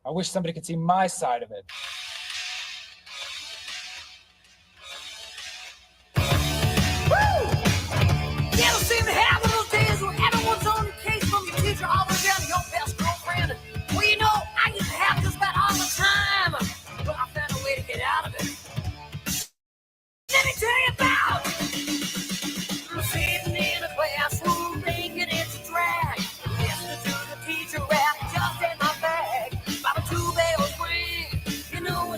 I wish somebody could see my side of it. You ever seem to have those days where everyone's on your case, from your teacher all the way down to your best girlfriend? Well, you know, I used to have just about all the time, but I found a way to get out of it. Let me tell you about sitting in a classroom thinking it's a drag, listening to the teacher rap just in my bag. By the two bells ring, you know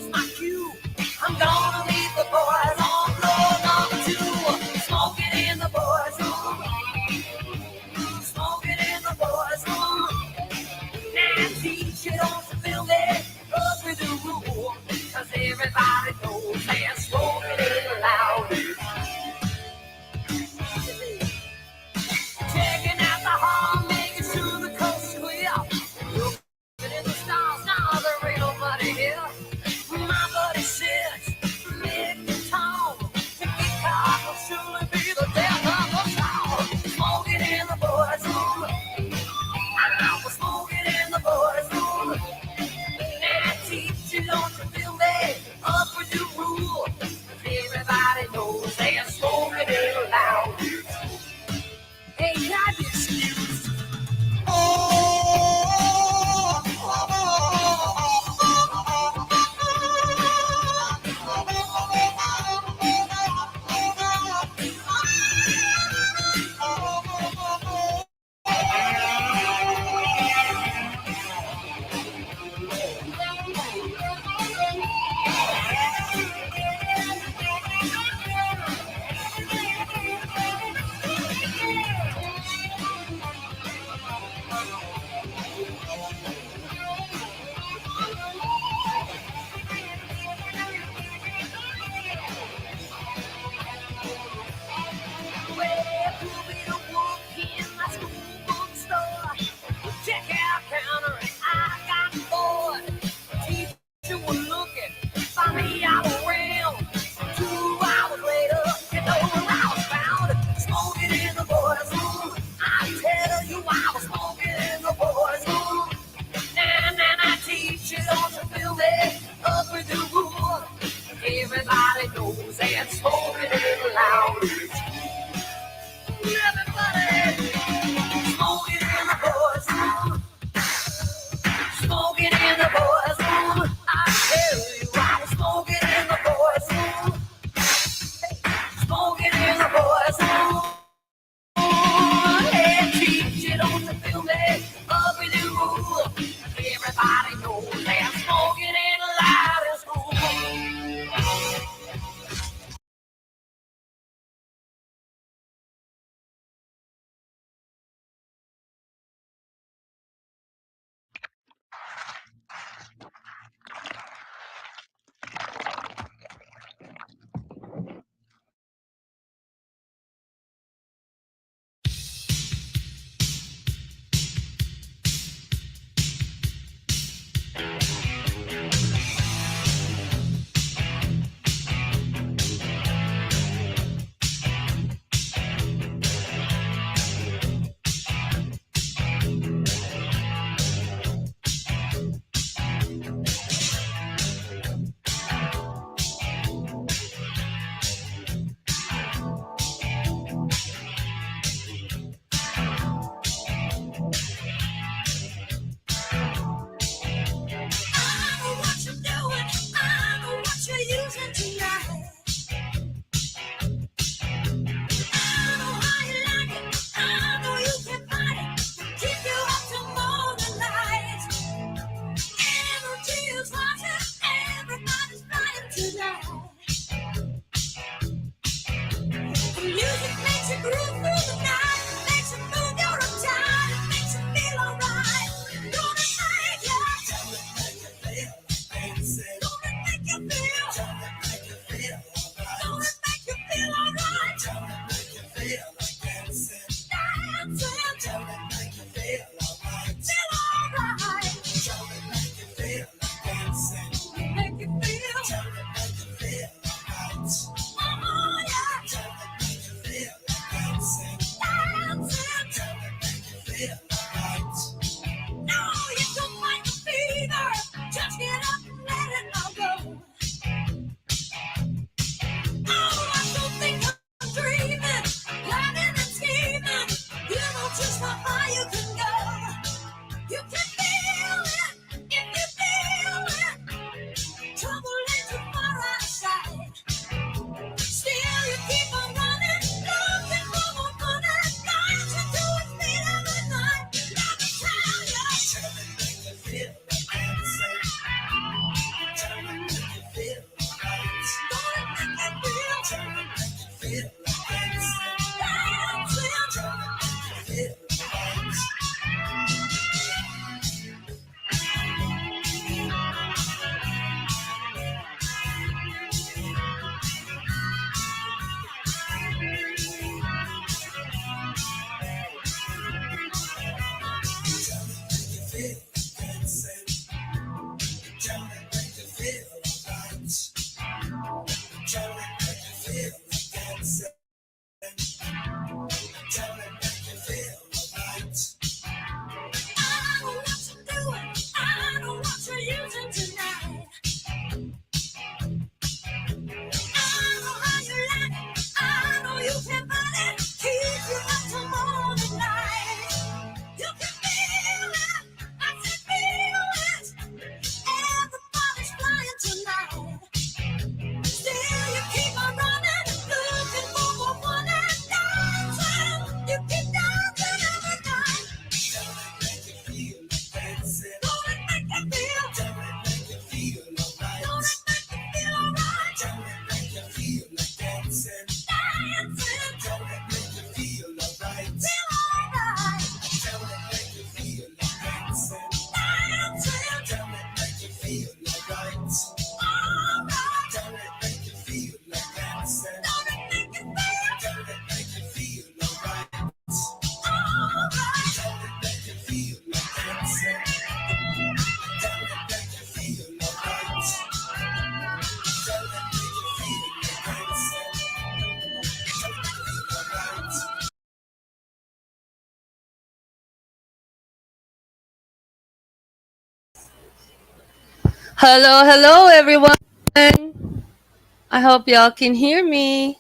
Hello, hello, everyone. I hope y'all can hear me.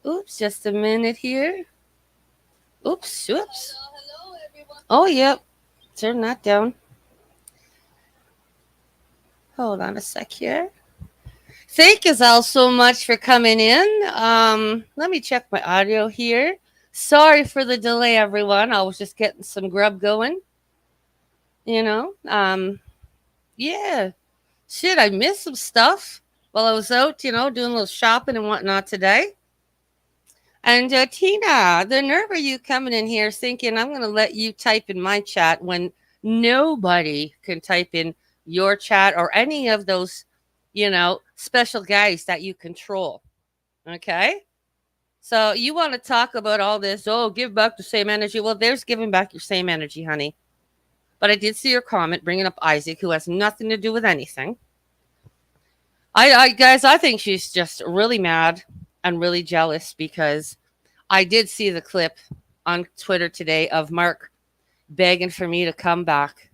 Oops, just a minute here. Oops, oops. Oh, yep. Turn that down. Hold on a sec here. Thank you all so much for coming in. Let me check my audio here. Sorry for the delay, everyone. I was just getting some grub going. You know, yeah. Shit, I missed some stuff while I was out, doing a little shopping and whatnot today. And Tina, the nerve of you coming in here thinking I'm going to let you type in my chat when nobody can type in your chat or any of those, special guys that you control. Okay? So you want to talk about all this, oh, give back the same energy. Well, there's giving back your same energy, honey. But I did see your comment bringing up Isaac, who has nothing to do with anything. Guys, I think she's just really mad and really jealous because I did see the clip on Twitter today of Mark begging for me to come back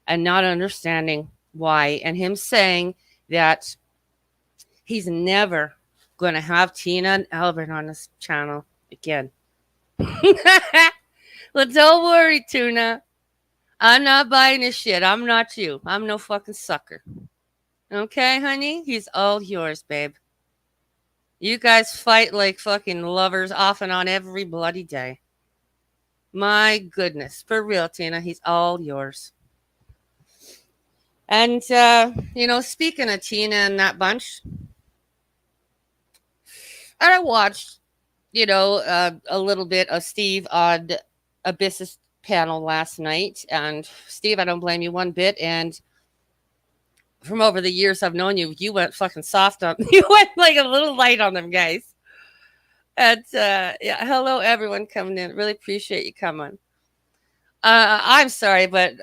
and not understanding why, and him saying that he's never going to have Tina and Albert on his channel again. Well, don't worry, Tuna. I'm not buying his shit. I'm not you. I'm no fucking sucker. Okay, honey? He's all yours, babe. You guys fight like fucking lovers off and on every bloody day. My goodness. For real, Tina, he's all yours. And, speaking of Tina and that bunch, I watched, a little bit of Steve on a business panel last night. And, Steve, I don't blame you one bit. And from over the years I've known you, you went fucking soft on, you went like a little light on them guys. And, yeah, hello, everyone coming in. Really appreciate you coming. I'm sorry, but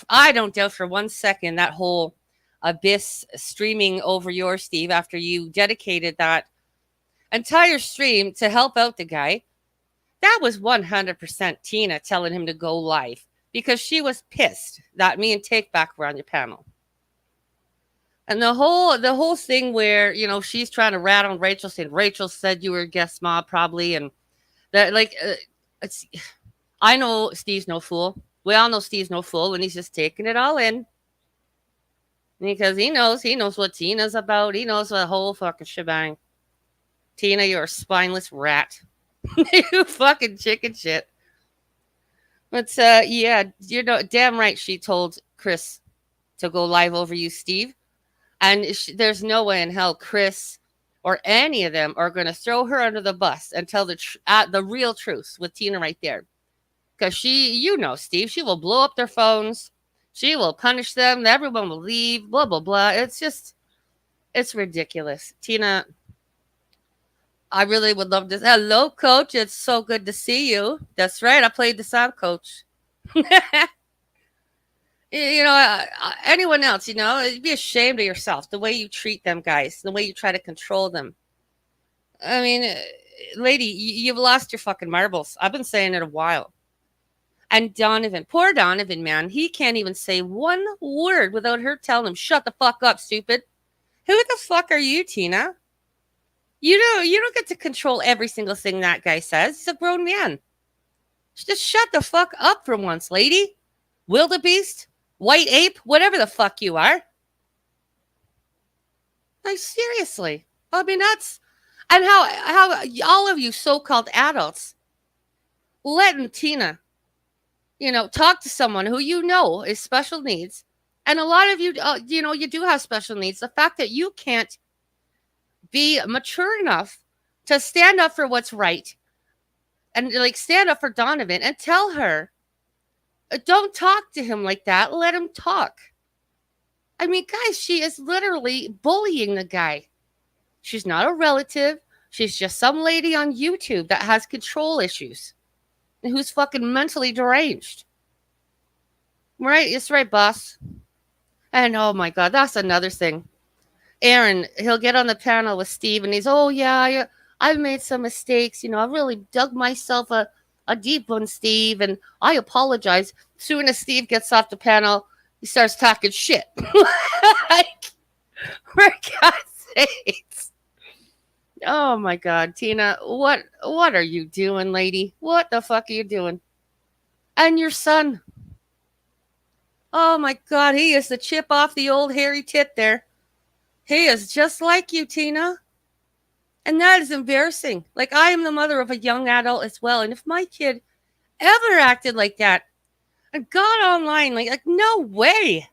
I don't doubt for 1 second that whole abyss streaming over your Steve after you dedicated that entire stream to help out the guy. That was 100% Tina telling him to go live because she was pissed that me and Takeback were on your panel. And the whole thing where she's trying to rat on Rachel, saying Rachel said you were a guest mob probably, and that it's. I know Steve's no fool. We all know Steve's no fool, and he's just taking it all in because he knows what Tina's about. He knows the whole fucking shebang. Tina, you're a spineless rat. You fucking chicken shit. But yeah, damn right. She told Chris to go live over you, Steve, and there's no way in hell Chris or any of them are going to throw her under the bus and tell the real truth with Tina right there. Because Steve, she will blow up their phones. She will punish them. Everyone will leave, blah, blah, blah. It's ridiculous. Tina, I really would love this. Hello, Coach. It's so good to see you. That's right. I played the song, Coach. Anyone else, you'd be ashamed of yourself, the way you treat them guys, the way you try to control them. I mean, lady, you've lost your fucking marbles. I've been saying it a while. And Donovan, poor Donovan, man, he can't even say one word without her telling him, shut the fuck up, stupid. Who the fuck are you, Tina? You don't get to control every single thing that guy says. He's a grown man. Just shut the fuck up for once, lady. Wildebeest, white ape, whatever the fuck you are. Like, seriously. I mean, that's... And how all of you so-called adults letting Tina... talk to someone who is special needs. And a lot of you, you do have special needs. The fact that you can't be mature enough to stand up for what's right and stand up for Donovan and tell her, don't talk to him like that. Let him talk. I mean, guys, she is literally bullying the guy. She's not a relative. She's just some lady on YouTube that has control issues. Who's fucking mentally deranged. Right? It's right, boss. And oh my God, that's another thing. Aaron, he'll get on the panel with Steve and he's, oh yeah, I've made some mistakes. I really dug myself a deep one, Steve, and I apologize. Soon as Steve gets off the panel, He starts talking shit. Like, for God's sakes. Oh my God, Tina, what are you doing, lady? What the fuck are you doing? And your son. Oh my God, he is the chip off the old hairy tit there. He is just like you, Tina. And that is embarrassing. Like, I am the mother of a young adult as well. And if my kid ever acted like that and got online, like no way.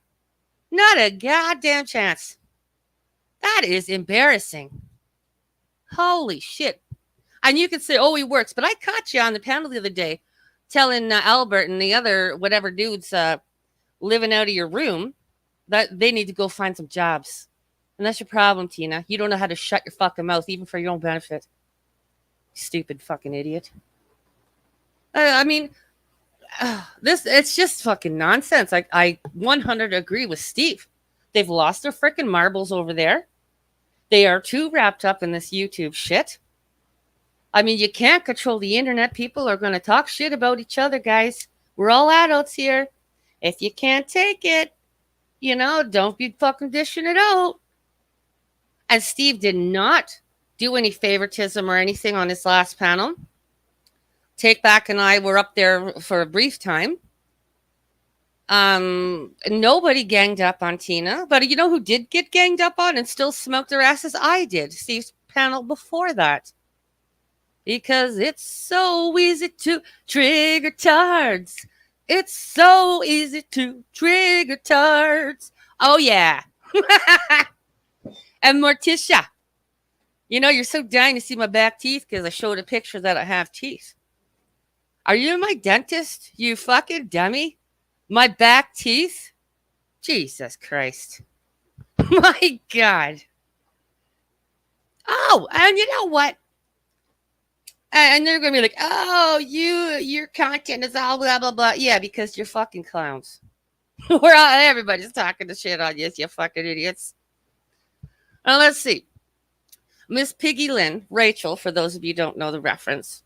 Not a goddamn chance. That is embarrassing. Holy shit. And you could say, oh, he works. But I caught you on the panel the other day telling Albert and the other whatever dudes living out of your room that they need to go find some jobs. And that's your problem, Tina. You don't know how to shut your fucking mouth, even for your own benefit. Stupid fucking idiot. I mean, it's just fucking nonsense. I 100 agree with Steve. They've lost their freaking marbles over there. They are too wrapped up in this YouTube shit. I mean, you can't control the internet. People are going to talk shit about each other, guys. We're all adults here. If you can't take it, don't be fucking dishing it out. And Steve did not do any favoritism or anything on his last panel. Take Back and I were up there for a brief time. Nobody ganged up on Tina, but you know who did get ganged up on and still smoked their asses? I did. Steve's panel before that. Because it's so easy to trigger tards. It's so easy to trigger tards. Oh, yeah. And Morticia, you're so dying to see my back teeth because I showed a picture that I have teeth. Are you my dentist, you fucking dummy? My back teeth? Jesus Christ. My God. Oh, and you know what? And they're going to be like, oh, your content is all blah, blah, blah. Yeah, because you're fucking clowns. Everybody's talking the shit on you, you fucking idiots. Now, let's see. Miss Piggy Lynn, Rachel, for those of you who don't know the reference.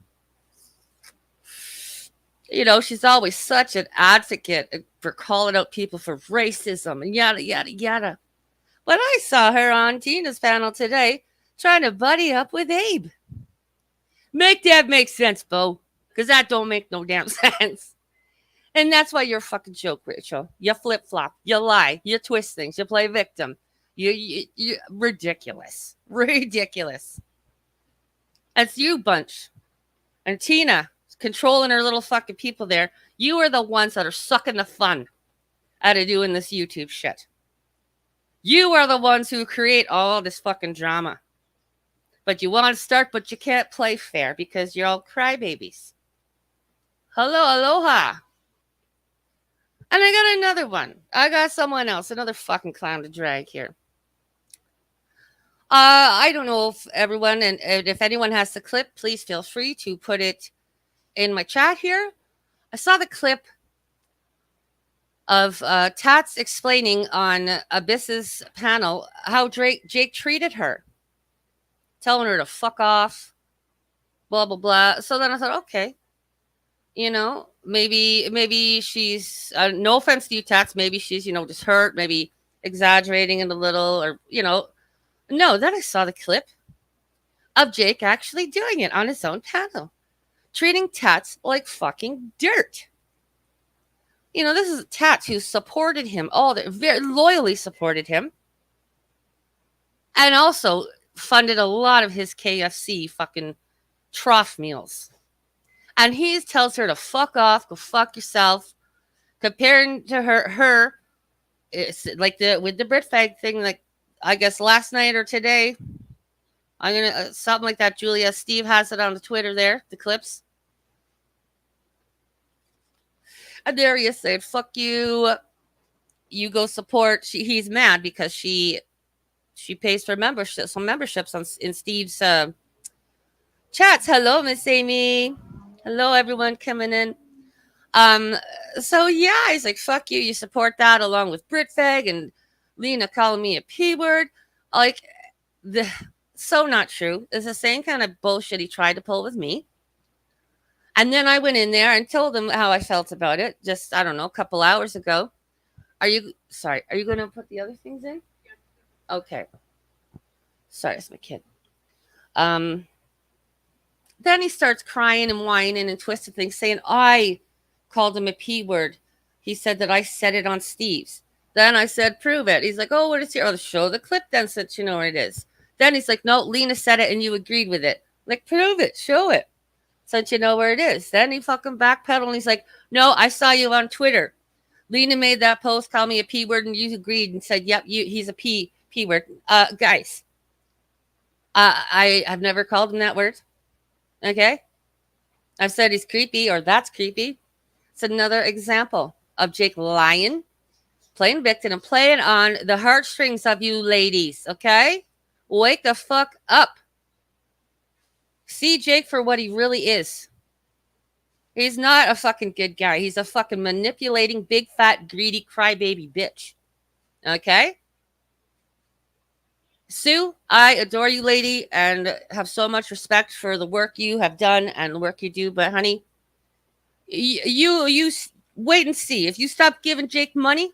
She's always such an advocate for calling out people for racism and yada, yada, yada. But I saw her on Tina's panel today trying to buddy up with Abe. Make that make sense, Bo, because that don't make no damn sense. And that's why you're a fucking joke, Rachel. You flip-flop. You lie. You twist things. You play victim. You ridiculous. Ridiculous. That's you, bunch. And Tina, controlling her little fucking people there, you are the ones that are sucking the fun out of doing this YouTube shit. You are the ones who create all this fucking drama. But you want to start, but you can't play fair because you're all crybabies. Hello, aloha. And I got another one. I got someone else, another fucking clown to drag here. I don't know if everyone, and if anyone has the clip, please feel free to put it in my chat here. I saw the clip of Tats explaining on Abyss's panel how Jake treated her, telling her to fuck off, blah, blah, blah. So then I thought, okay, maybe she's, no offense to you, Tats, maybe she's, just hurt, maybe exaggerating it a little, or, no, then I saw the clip of Jake actually doing it on his own panel, treating Tats like fucking dirt. This is Tats who supported him, very loyally supported him, and also funded a lot of his KFC fucking trough meals. And he tells her to fuck off, go fuck yourself, comparing to her, it's like with the Brit fag thing, like I guess last night or today. I'm gonna something like that. Julia, Steve has it on the Twitter there, the clips. And there he is saying, "Fuck you, you go support." He's mad because she pays for some memberships in Steve's chats. Hello, Miss Amy. Hello, everyone coming in. So yeah, he's like, fuck you. You support that along with Britfag and Lena calling me a P-word. Like, so not true. It's the same kind of bullshit he tried to pull with me. And then I went in there and told him how I felt about it just, I don't know, a couple hours ago. Are you sorry? Are you going to put the other things in? Okay. Sorry, it's my kid. Um. Then he starts crying and whining and twisting things, saying I called him a P word. He said that I said it on Steve's. Then I said, prove it. He's like, oh, what is here? Oh, show the clip then, since you know where it is. Then he's like, no, Lena said it and you agreed with it. Like, prove it, show it, since you know where it is. Then he fucking backpedaled and he's like, no, I saw you on Twitter. Lena made that post, called me a P word, and you agreed and said, yep, he's a P word. Guys, I've never called him that word. Okay? I've said he's creepy or that's creepy. It's another example of Jake lying, playing victim, and playing on the heartstrings of you ladies. Okay? Wake the fuck up. See Jake for what he really is. He's not a fucking good guy. He's a fucking manipulating, big, fat, greedy, crybaby bitch. Okay? Sue, I adore you, lady, and have so much respect for the work you have done and the work you do. But, honey, you wait and see. If you stop giving Jake money,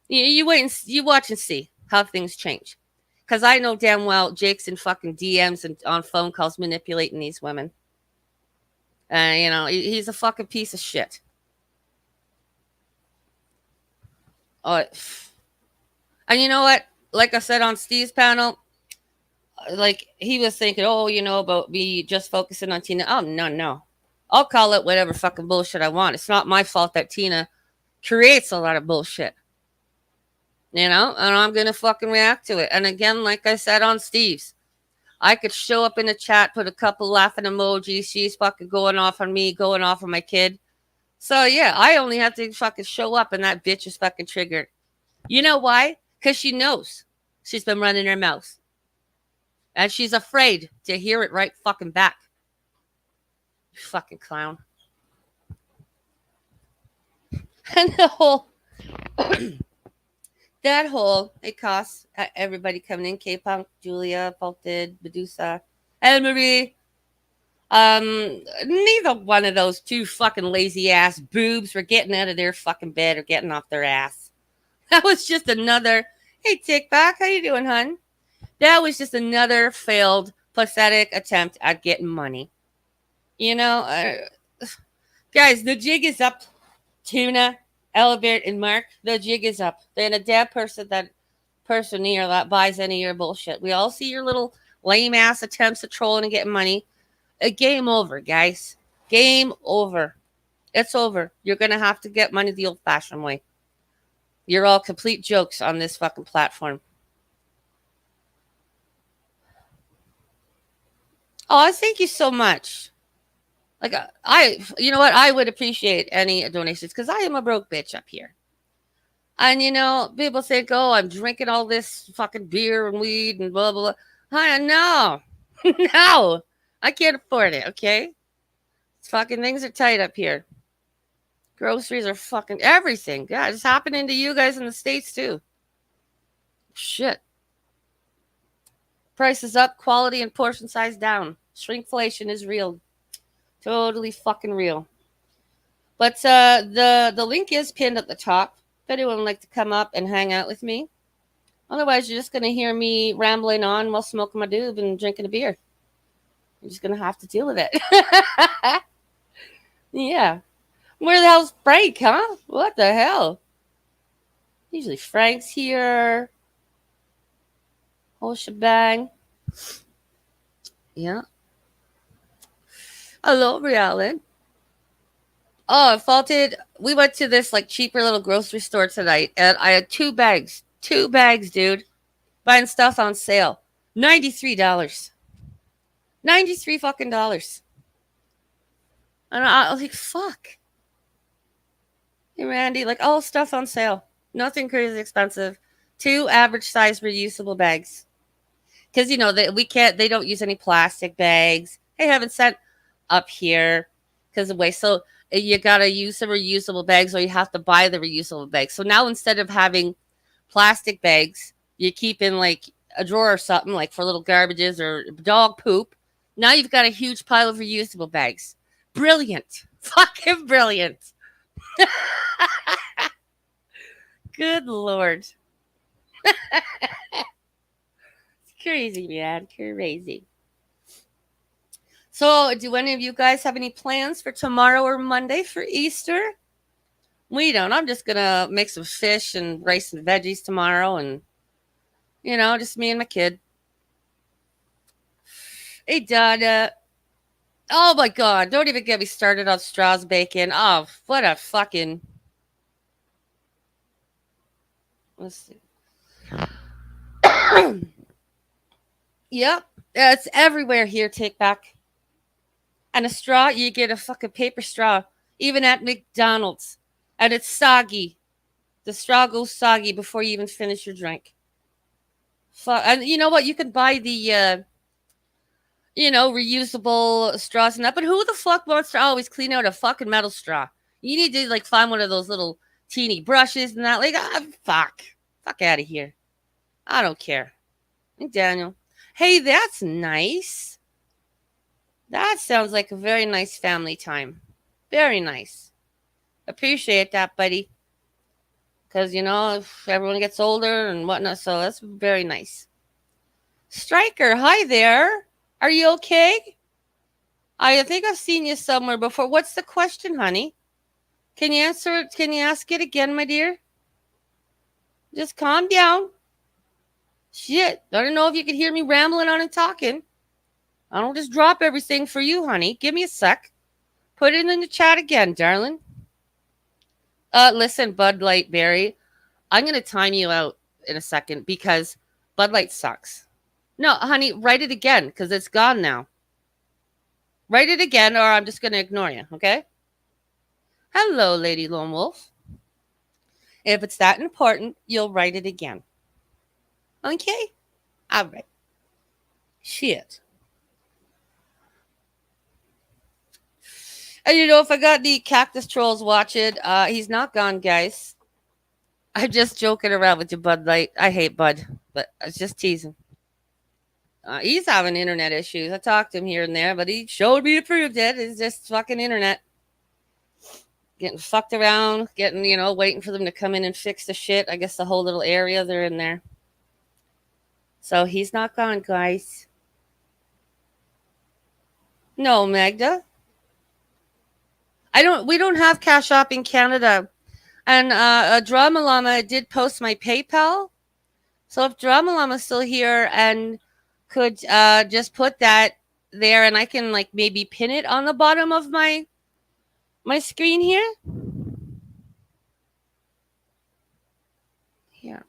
you wait and you watch and see how things change. Because I know damn well Jake's in fucking DMs and on phone calls manipulating these women. You know, he's a fucking piece of shit. And you know what? Like I said on Steve's panel, like he was thinking, oh, you know, about me just focusing on Tina. Oh, no. I'll call it whatever fucking bullshit I want. It's not my fault that Tina creates a lot of bullshit. You know, and I'm going to fucking react to it. And again, like I said on Steve's, I could show up in the chat, put a couple laughing emojis. She's fucking going off on me, going off on my kid. So, yeah, I only have to fucking show up and that bitch is fucking triggered. You know why? Because she knows she's been running her mouth. And she's afraid to hear it right fucking back. You fucking clown. And the whole... that whole... It costs everybody coming in. K-Punk, Julia, Faulted, Medusa, Anne-Marie. Neither one of those two fucking lazy ass boobs were getting out of their fucking bed or getting off their ass. That was just another... Hey, TikTok, how you doing, hun? That was just another failed, pathetic attempt at getting money. You know, guys, the jig is up. Tuna, Elbert, and Mark, the jig is up. Then a damn person here that buys any of your bullshit. We all see your little lame ass attempts at trolling and getting money. Game over, guys. Game over. It's over. You're gonna have to get money the old-fashioned way. You're all complete jokes on this fucking platform. Oh, thank you so much. Like, you know what? I would appreciate any donations because I am a broke bitch up here. And, you know, people think, oh, I'm drinking all this fucking beer and weed and blah, blah, blah. No. No. I can't afford it, okay? Fucking things are tight up here. Groceries are fucking everything. God, it's happening to you guys in the States, too. Shit. Prices up, quality and portion size down. Shrinkflation is real. Totally fucking real. But the link is pinned at the top. If anyone would like to come up and hang out with me. Otherwise, you're just going to hear me rambling on while smoking my doob and drinking a beer. You're just going to have to deal with it. Yeah. Where the hell's Frank, huh? What the hell? Usually Frank's here. Whole shebang. Yeah. Hello, Rialyn. Oh, Faulted. We went to this like cheaper little grocery store tonight, and I had 2 bags. 2 bags, dude. Buying stuff on sale. $93. 93 fucking dollars. And I was like, fuck. Hey, Randy, like all stuff on sale. Nothing crazy expensive. 2 average size reusable bags. Because, you know, they don't use any plastic bags. They haven't sent up here because of waste. So you got to use some reusable bags or you have to buy the reusable bags. So now instead of having plastic bags, you keep in like a drawer or something like for little garbages or dog poop. Now you've got a huge pile of reusable bags. Brilliant. Fucking brilliant. Good Lord. It's crazy, man. Crazy. So, do any of you guys have any plans for tomorrow or Monday for Easter? We don't. I'm just going to make some fish and rice and veggies tomorrow and, just me and my kid. Hey, Donna. Oh, my God. Don't even get me started on Strauss bacon. Oh, what a fucking... Let's see. Yep. It's everywhere here, Take Back. And a straw, you get a fucking paper straw. Even at McDonald's. And it's soggy. The straw goes soggy before you even finish your drink. And you know what? You can buy the, reusable straws and that. But who the fuck wants to always clean out a fucking metal straw? You need to, find one of those little teeny brushes and that. Fuck. Fuck out of here. I don't care. Hey, Daniel. Hey, that's nice. That sounds like a very nice family time. Very nice. Appreciate that, buddy. Because, if everyone gets older and whatnot, so that's very nice. Striker, hi there. Are you okay? I think I've seen you somewhere before. What's the question, honey? Can you answer it? Can you ask it again, my dear? Just calm down. Shit. I don't know if you could hear me rambling on and talking. I don't just drop everything for you, honey. Give me a sec. Put it in the chat again, darling. Listen, Bud Light Berry, I'm going to time you out in a second because Bud Light sucks. No, honey, write it again because it's gone now. Write it again or I'm just going to ignore you, okay? Hello, Lady Lone Wolf. If it's that important, you'll write it again. Okay? All right. Shit. And if I got the Cactus Trolls watching, he's not gone, guys. I'm just joking around with your Bud Light. I hate Bud, but I was just teasing. He's having internet issues. I talked to him here and there, but he showed me approved it. It's just fucking internet. Getting fucked around, waiting for them to come in and fix the shit. I guess the whole little area they're in there. So he's not gone, guys. No, Magda. We don't have Cash App in Canada. And Drama Llama did post my PayPal. So if Drama Llama's still here and could just put that there and I can maybe pin it on the bottom of my screen here. Yeah.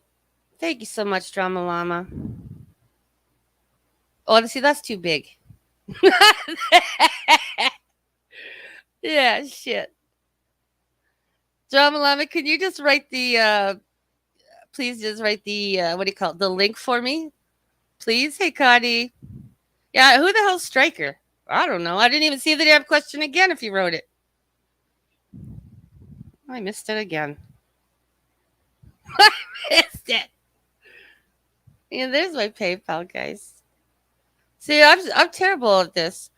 Thank you so much, Drama Llama. Oh, see, that's too big. Yeah, shit. Drama Llama, can you just write the, please just write the, what do you call it, the link for me? Please? Hey, Connie. Yeah, who the hell's Striker? I don't know. I didn't even see the damn question again if you wrote it. I missed it again. I missed it. Yeah, there's my PayPal, guys. See, I'm terrible at this.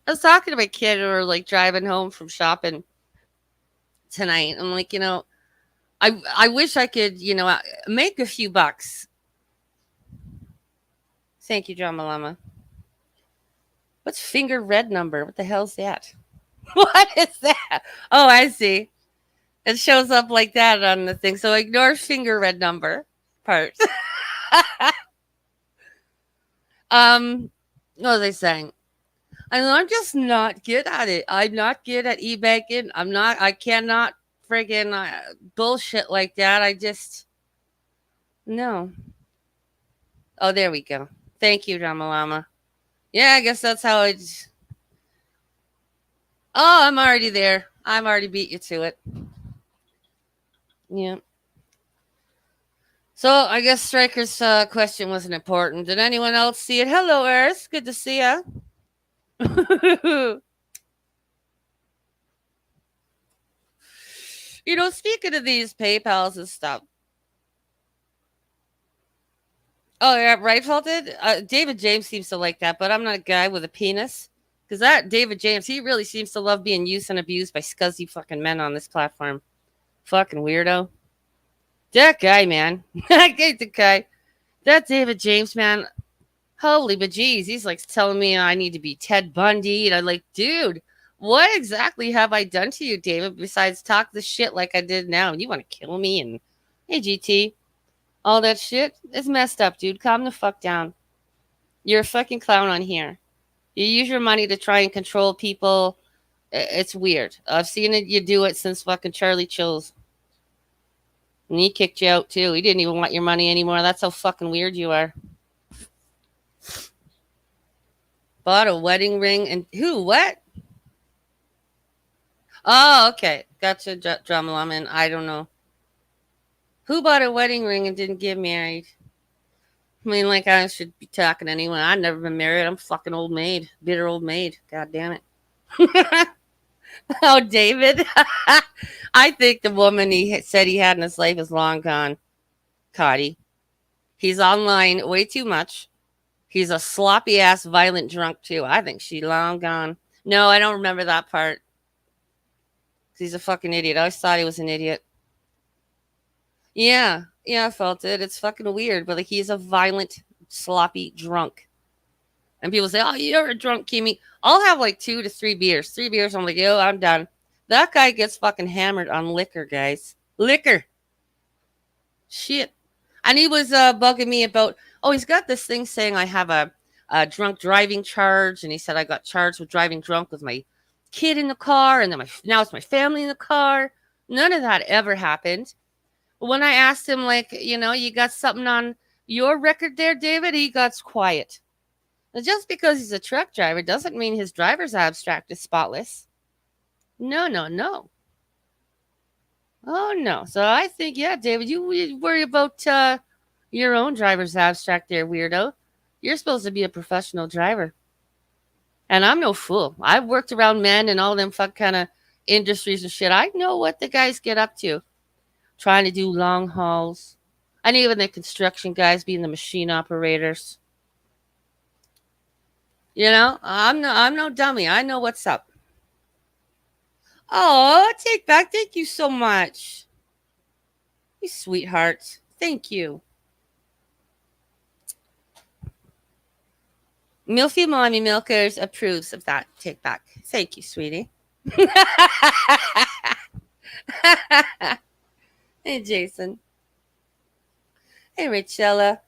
I was talking to my kid who were driving home from shopping tonight. I'm like, I wish I could, make a few bucks. Thank you, Drama Llama. What's finger red number? What the hell's that? What is that? Oh, I see. It shows up like that on the thing. So ignore finger red number part. What was I saying? I'm just not good at it. I'm not good at e-banking. I cannot friggin' bullshit like that. No. Oh, there we go. Thank you, Drama Llama. Yeah, I guess that's how it's. Oh, I'm already there. I'm already beat you to it. Yeah. So I guess Striker's question wasn't important. Did anyone else see it? Hello, Earth. Good to see ya. Speaking of these PayPals and stuff. Oh, yeah, right, Faulted? David James seems to like that, but I'm not a guy with a penis. Because that David James, he really seems to love being used and abused by scuzzy fucking men on this platform. Fucking weirdo. That guy, man. I hate the guy. That David James, man. Holy bejeez. He's like telling me I need to be Ted Bundy. And I'm like, dude, what exactly have I done to you, David, besides talk the shit like I did now? You want to kill me? And hey, GT, all that shit is messed up, dude. Calm the fuck down. You're a fucking clown on here. You use your money to try and control people. It's weird. I've seen it. You do it since fucking Charlie Chills. And he kicked you out too. He didn't even want your money anymore. That's how fucking weird you are. Bought a wedding ring and who? What? Oh, okay. Gotcha, Drama. I don't know. Who bought a wedding ring and didn't get married? I mean, like I should be talking to anyone. I've never been married. I'm fucking old maid. Bitter old maid. God damn it. Oh, David. I think the woman he said he had in his life is long gone. Cotty. He's online way too much. He's a sloppy ass violent drunk too. I think she's long gone. No, I don't remember that part. He's a fucking idiot. I always thought he was an idiot. Yeah, I felt it. It's fucking weird, but like he's a violent, sloppy drunk. And people say, "Oh, you're a drunk, Kimmy." I'll have like 2 to 3 beers. 3 beers, I'm like, "Yo, I'm done." That guy gets fucking hammered on liquor, guys. Liquor. Shit. And he was bugging me about, oh, he's got this thing saying I have a drunk driving charge, and he said I got charged with driving drunk with my kid in the car, and then now it's my family in the car. None of that ever happened. When I asked him, like, you got something on your record there, David, he got quiet. Now, just because he's a truck driver doesn't mean his driver's abstract is spotless. No. Oh, no. So I think, yeah, David, you worry about your own driver's abstract there, weirdo. You're supposed to be a professional driver. And I'm no fool. I've worked around men and all them fuck kind of industries and shit. I know what the guys get up to. Trying to do long hauls. And even the construction guys being the machine operators. I'm no dummy. I know what's up. Oh, take back. Thank you so much. You sweetheart. Thank you. Milfy Mommy Milkers approves of that take back. Thank you, sweetie. Hey, Jason. Hey, Richella.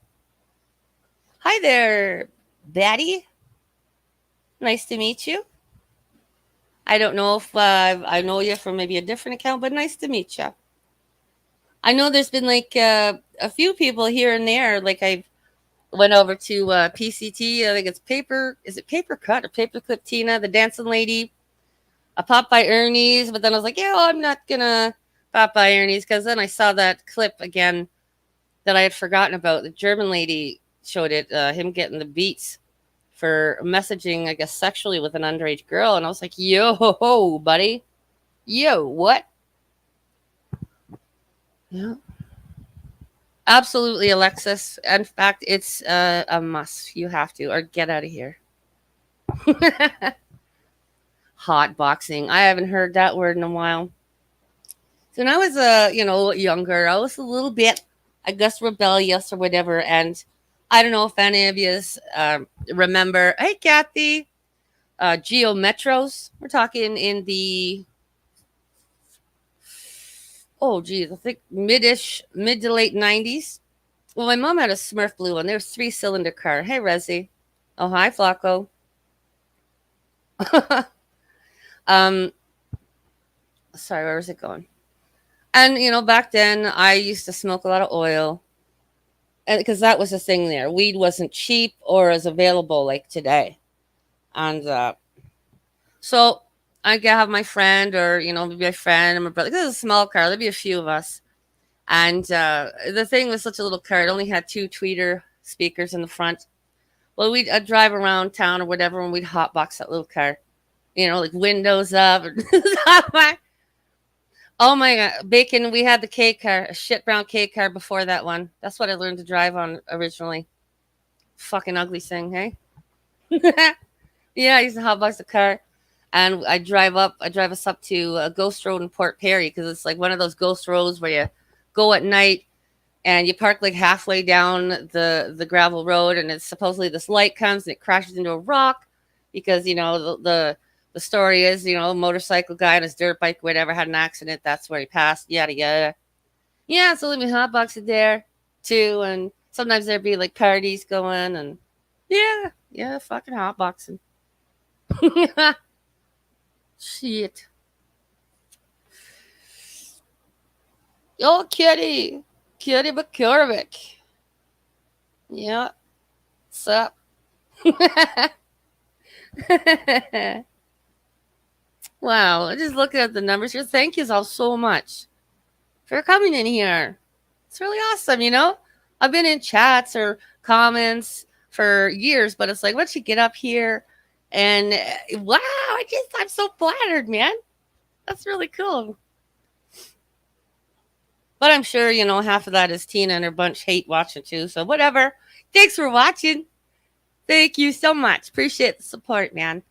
Hi there, Batty. Nice to meet you. I don't know if I know you from maybe a different account, but nice to meet you. I know there's been like a few people here and there. Like I went over to PCT. I think it's Paper. Is it Paper Cut or Paperclip Tina, the dancing lady? I popped by Ernie's, but then I was like, yeah, well, I'm not gonna pop by Ernie's because then I saw that clip again that I had forgotten about. The German lady showed it, him getting the beats for messaging, I guess, sexually with an underage girl. And I was like, yo, buddy. Yo, what? Yeah. Absolutely, Alexis. In fact, it's a must. You have to, or get out of here. Hot boxing. I haven't heard that word in a while. So when I was, younger, I was a little bit, I guess, rebellious or whatever. And I don't know if any of you remember. Hey, Kathy. Geo Metros. We're talking in the, I think mid to late 90s. Well, my mom had a Smurf blue one. There was 3-cylinder car. Hey, Resi. Oh, hi, Flacco. Sorry, where was it going? And, back then I used to smoke a lot of oil. And because that was the thing there. Weed wasn't cheap or as available like today. And so I could have my friend or, maybe my friend and my brother. This is a small car. There'd be a few of us. And the thing was such a little car. It only had 2 tweeter speakers in the front. Well, we'd drive around town or whatever, and we'd hotbox that little car. Like windows up. Oh, my God. Bacon, we had the K car, a shit brown K car before that one. That's what I learned to drive on originally. Fucking ugly thing, hey? Yeah, I used to hotbox the car. And I drive us up to Ghost Road in Port Perry because it's like one of those ghost roads where you go at night and you park like halfway down the gravel road, and it's supposedly this light comes and it crashes into a rock because the story is a motorcycle guy on his dirt bike, whatever, had an accident. That's where he passed. Yada yada. Yeah, so let me hotbox it there too, and sometimes there'd be like parties going, and yeah, fucking hotboxing. Shit. Oh, Kitty Bakurovic. Yeah, sup? Wow, just looking at the numbers here. Thank you all so much for coming in here. It's really awesome. I've been in chats or comments for years, but it's like once you get up here and wow, I'm so flattered, man. That's really cool. But I'm sure, half of that is Tina and her bunch hate watching too. So whatever. Thanks for watching. Thank you so much. Appreciate the support, man.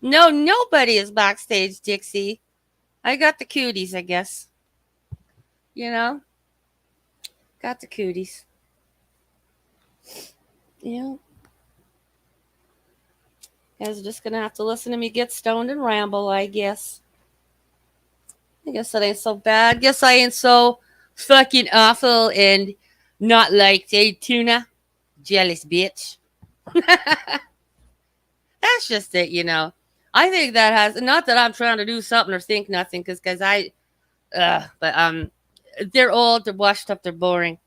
No, nobody is backstage, Dixie. I got the cooties, I guess. Got the cooties. Yeah. Guys are just going to have to listen to me get stoned and ramble, I guess. I guess that ain't so bad. Guess I ain't so fucking awful and not liked, eh, Tuna? Jealous bitch. That's just it. I think that has, not that I'm trying to do something or think nothing, because they're old, they're washed up, they're boring.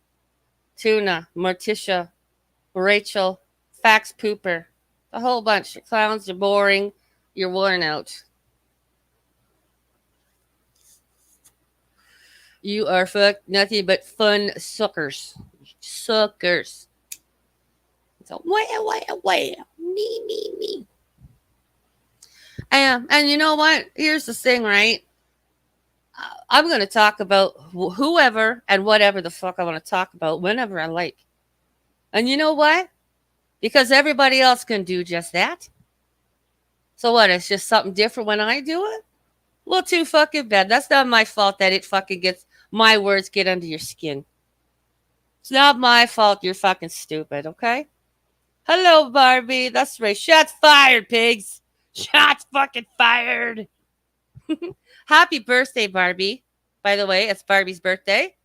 Tuna, Morticia, Rachel, Fax Pooper, a whole bunch of clowns. You're boring. You're worn out. You are nothing but fun suckers. Suckers. So, well. Me. And you know what? Here's the thing, right? I'm going to talk about whoever and whatever the fuck I want to talk about whenever I like. And you know what? Because everybody else can do just that. So what? It's just something different when I do it? Well, too fucking bad. That's not my fault that it fucking my words get under your skin. It's not my fault you're fucking stupid, okay? Hello, Barbie. That's right. Shots fired, pigs. Shots fucking fired. Happy birthday, Barbie. By the way, it's Barbie's birthday.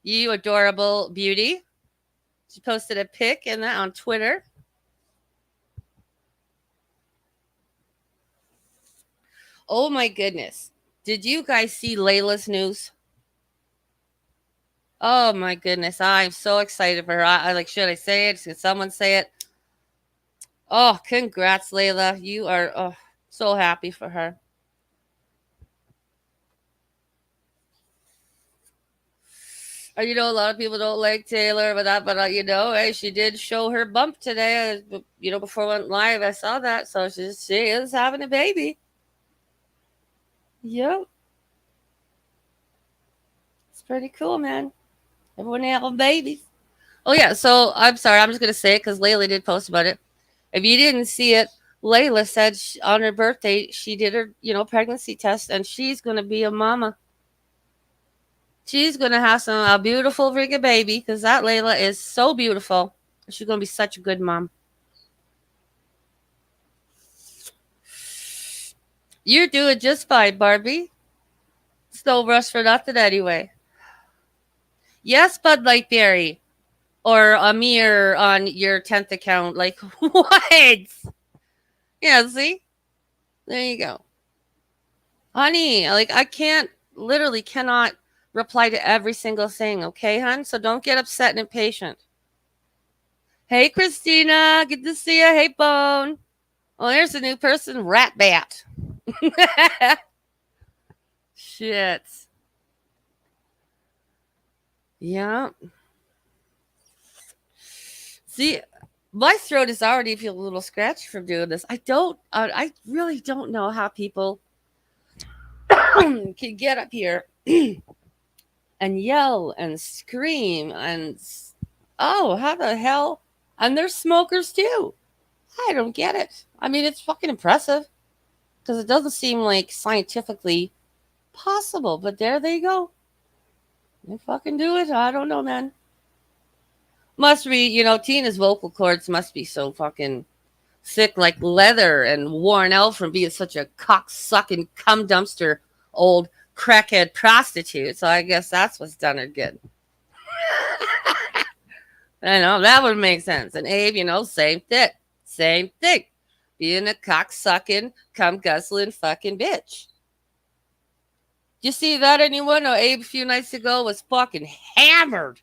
You adorable beauty. She posted a pic in that on Twitter. Oh my goodness. Did you guys see Layla's news? Oh my goodness. I'm so excited for her. I like, should I say it? Should someone say it? Oh, congrats, Layla. You are so happy for her. A lot of people don't like Taylor, but hey, she did show her bump today. Before I went live, I saw that. So she is having a baby. Yep. It's pretty cool, man. Everyone having babies. Oh, yeah. So I'm sorry. I'm just going to say it because Layla did post about it. If you didn't see it, Layla said on her birthday, she did her, pregnancy test, and she's going to be a mama. She's going to have a beautiful freaking baby because that Layla is so beautiful. She's going to be such a good mom. You're doing just fine, Barbie. It's no rush for nothing anyway. Yes, Bud Light Berry. Or Amir on your 10th account. Like, what? Yeah, see? There you go. Honey, like, I literally cannot reply to every single thing, okay, hon? So don't get upset and impatient. Hey, Christina. Good to see you. Hey, Bone. Oh, there's a new person. Rat Bat. Shit. Yeah. See, my throat is already feeling a little scratchy from doing this. I really don't know how people can get up here and yell and scream and, oh, how the hell? And they're smokers too. I don't get it. I mean, it's fucking impressive because it doesn't seem like scientifically possible, but there they go. You fucking do it. I don't know, man. Must be, Tina's vocal cords must be so fucking thick like leather and worn out from being such a cock-sucking cum dumpster old crackhead prostitute. So I guess that's what's done her good. I know that would make sense. And Abe, same thing. Same thing. Being a cock-sucking, cum-guzzling fucking bitch. You see that, anyone? No, Abe a few nights ago was fucking hammered.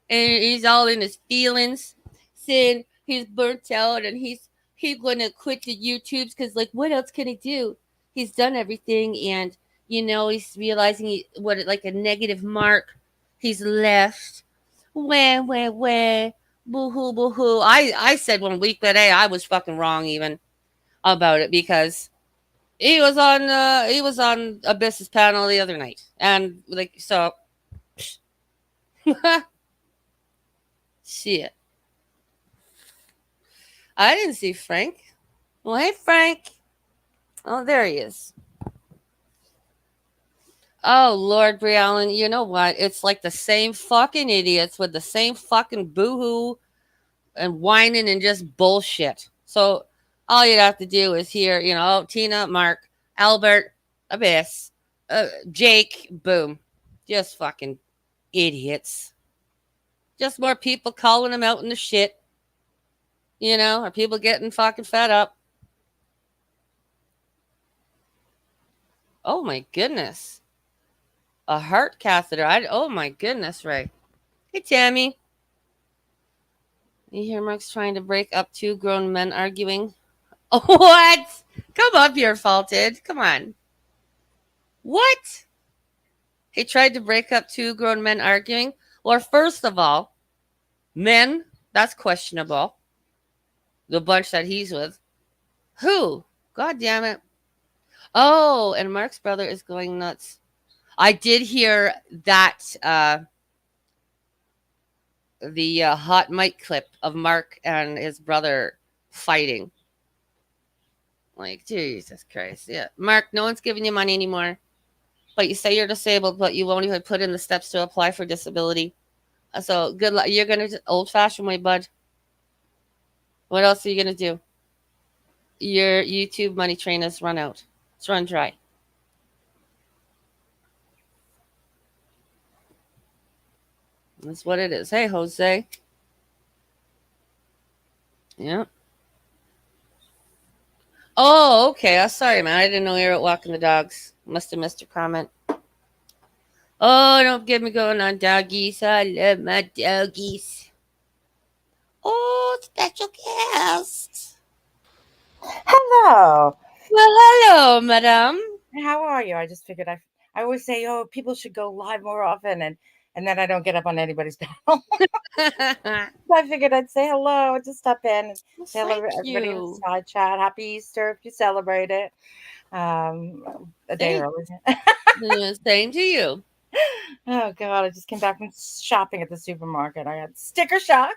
And he's all in his feelings, saying he's burnt out and he's gonna quit the YouTubes because, like, what else can he do? He's done everything, and he's realizing what like a negative mark he's left. Wah, boo hoo, boo hoo. I said 1 week, but hey, I was fucking wrong even about it because he was on Abyss's panel the other night, and like so. Shit. I didn't see Frank. Well, hey, Frank. Oh, there he is. Oh, Lord, Brie Allen, you know what? It's like the same fucking idiots with the same fucking boohoo and whining and just bullshit. So all you'd have to do is hear, Tina, Mark, Albert, Abyss, Jake, boom. Just fucking idiots. Just more people calling them out in the shit. Are people getting fucking fed up? Oh my goodness. A heart catheter. Oh my goodness, Ray. Hey, Tammy. You hear Mark's trying to break up two grown men arguing? Oh, what? Come up here, Faulted. Come on. What? He tried to break up two grown men arguing? Well, first of all, men, that's questionable. The bunch that he's with. Who? God damn it. Oh, and Mark's brother is going nuts. I did hear that the hot mic clip of Mark and his brother fighting. Like, Jesus Christ. Yeah. Mark, no one's giving you money anymore. But you say you're disabled, but you won't even put in the steps to apply for disability. So good luck. You're going to old fashioned way, bud. What else are you going to do? Your YouTube money train has run out. It's run dry. That's what it is. Hey, Jose. Yeah. Oh, okay. I'm sorry, man. I didn't know you were walking the dogs. Must have missed your comment. Oh, don't get me going on doggies. I love my doggies. Oh, special guest. Hello. Well, hello, madam. How are you? I just figured I always say, oh, people should go live more often, and then I don't get up on anybody's panel. I figured I'd say hello, just stop in and say hello to everybody in the side chat. Happy Easter if you celebrate it. A day early. Same to you. Oh God, I just came back from shopping at the supermarket. I had sticker shock.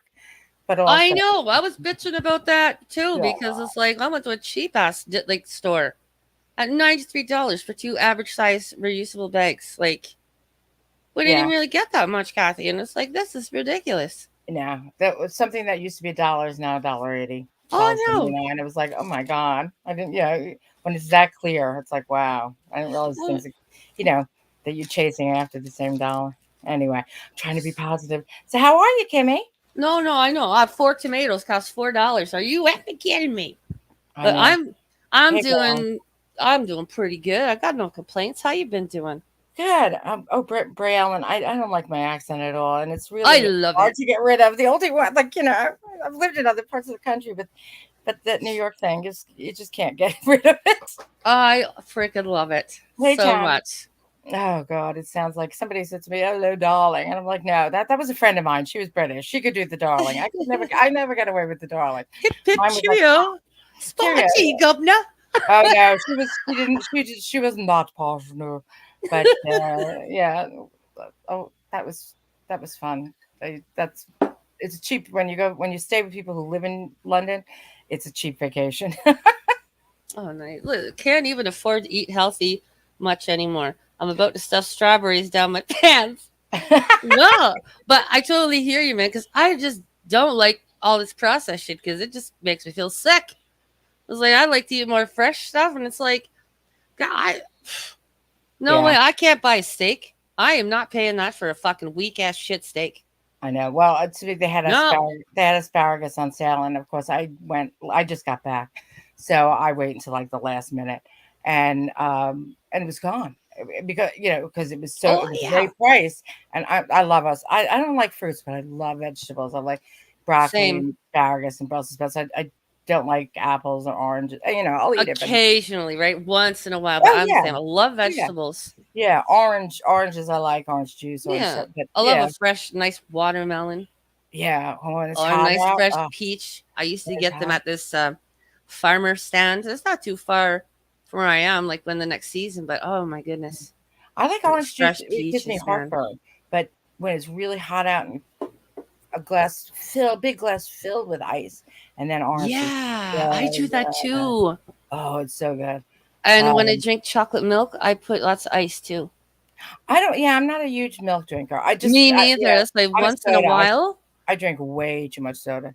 But also, I know. I was bitching about that too because it's like I went to a cheap ass store at $93 for two average size reusable bags. Like, we didn't even really get that much, Kathy. And it's like, this is ridiculous. Yeah, that was something that used to be $1 is now $1.80. Oh no! And it was like, oh my God, I didn't. When it's that clear, it's like, wow, I didn't realize things. That you're chasing after the same dollar. Anyway, I'm trying to be positive. So, how are you, Kimmy? No, I know. I have 4 tomatoes cost $4. Are you effing kidding me? But I'm doing pretty good. I got no complaints. How you been doing? Good. Bray Allen, I don't like my accent at all, and it's really hard to get rid of. The only one, I've lived in other parts of the country, but that New York thing you just can't get rid of it. I freaking love it so much. Oh God, it sounds like somebody said to me, "Hello, darling," and I'm like, "No, that was a friend of mine. She was British. She could do the darling. I never got away with the darling." Hip hip cheerio, spaghetti governor. Oh no, she didn't. She was not partner, but yeah. Oh, that was fun. It's cheap when you stay with people who live in London. It's a cheap vacation. Oh, nice. Look, can't even afford to eat healthy much anymore. I'm about to stuff strawberries down my pants. No, but I totally hear you, man, because I just don't like all this processed shit because it just makes me feel sick. It's like I like to eat more fresh stuff, and it's like, God, no way, Yeah, I can't buy a steak. I am not paying that for a fucking weak ass shit steak. I know. Well, they had No, asparagus on sale, and of course, I just got back, so I wait until like the last minute, and it was gone because it was oh it was a yeah, great price, and I love us. I don't like fruits, but I love vegetables. I like broccoli same. and asparagus and Brussels sprouts. I don't like apples or oranges. I'll eat it, but Occasionally, right, once in a while. But oh I'm the yeah, same. I love yeah, vegetables. yeah. Oranges, I like orange juice, Yeah, but I love yeah, a fresh, nice watermelon yeah. Oh, when it's or a hot nice out, fresh oh, peach. I used to when it's get them hot. at this farmer stand. It's not too far from where I am, like when the next season. But oh my goodness, I like the orange juice. fresh It gives me peaches, man. heartburn. But when it's really hot out and big glass filled with ice, and then orange juice. Yeah, I So do that good. too. Oh, it's so good. And when I Um, drink chocolate milk, I put lots of ice too. I don't. Yeah, I'm not a huge milk drinker. Me neither. That's like I'm a once in a soda. while. I drink way too much soda.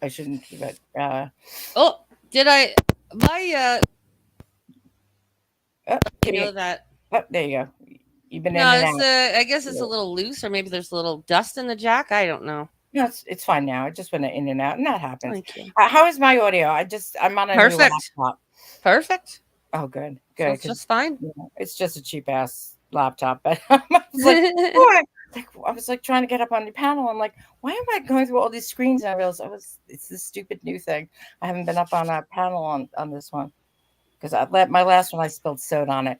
I shouldn't, but Oh, did I? My oh, you give me. know that. Oh, there you go. You've been in No, and it's out. I guess it's Yeah. a little loose, or maybe there's a little dust in the jack. I don't know. No, it's fine now. It just went in and out, and that happens. Thank you. How is my audio? I'm on a new Perfect. laptop. Perfect. Oh, good, So good, it's because just fine. it's just a cheap ass laptop. But I was like, oh, I was like trying to get up on the panel. I'm like, why am I going through all these screens? And I realized it's this stupid new thing. I haven't been up on a panel on this one because my last one I spilled soda on it.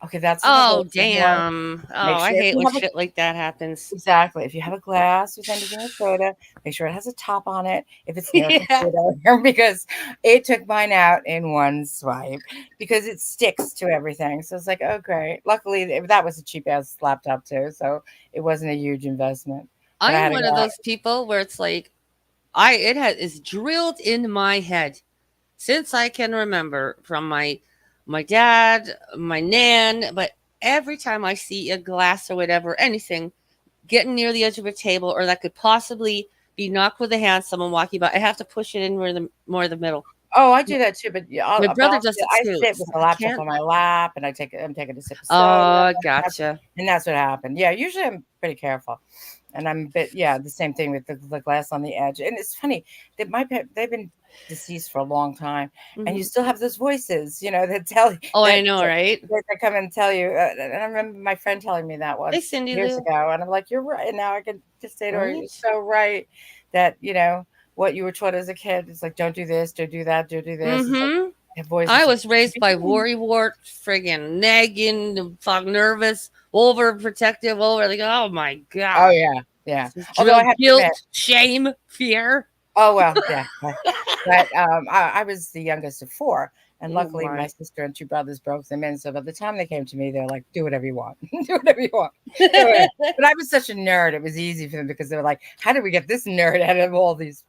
Okay, that's an Oh alert, everyone. damn. Oh, Make I sure if hate you when have a shit like that happens. Exactly. If you have a glass with anything with soda, make sure it has a top on it if it's near a Yeah. computer because it took mine out in one swipe because it sticks to everything. So it's like, oh, great. Luckily, that was a cheap ass laptop too. So it wasn't a huge investment. But I I'm had to one go of out. those people where it's like is drilled in my head since I can remember from my dad, my nan, but every time I see a glass or whatever, anything getting near the edge of a table or that could possibly be knocked with a hand, someone walking by, I have to push it in more the middle. Oh, I do that too. But yeah, My brother does it I too. sit It's with like, the I laptop can't. on my lap and I'm taking a sip of soda. Oh, That's, gotcha. and that's what happened. Yeah, usually I'm pretty careful. And I'm a bit, yeah, the same thing with the glass on the edge. And it's funny that they've been deceased for a long time, and you Mhm. still have those voices, that tell you Oh, I know, right? that come and tell you. And I remember my friend telling me that Hey, once Cindy years Lou. ago, and I'm like, you're right. And now I can just say to her, you're Right? so right that what you were taught as a kid is like, don't do this, don't do that, don't do this. It's like Mm-hmm. that voice I is like, was raised by "Mm." worrywart, friggin' nagging, fuck nervous, overprotective, over like, oh my Oh god. yeah, yeah. This Although I drill have to admit, guilt, shame, fear. oh, well, yeah, but, I was the youngest of 4, and Oh luckily my my. sister and 2 brothers broke them in, so by the time they came to me, they're like, "Do whatever you want. Do whatever you want. Do it." But I was such a nerd, it was easy for them because they were like, "How did we get this nerd out of all these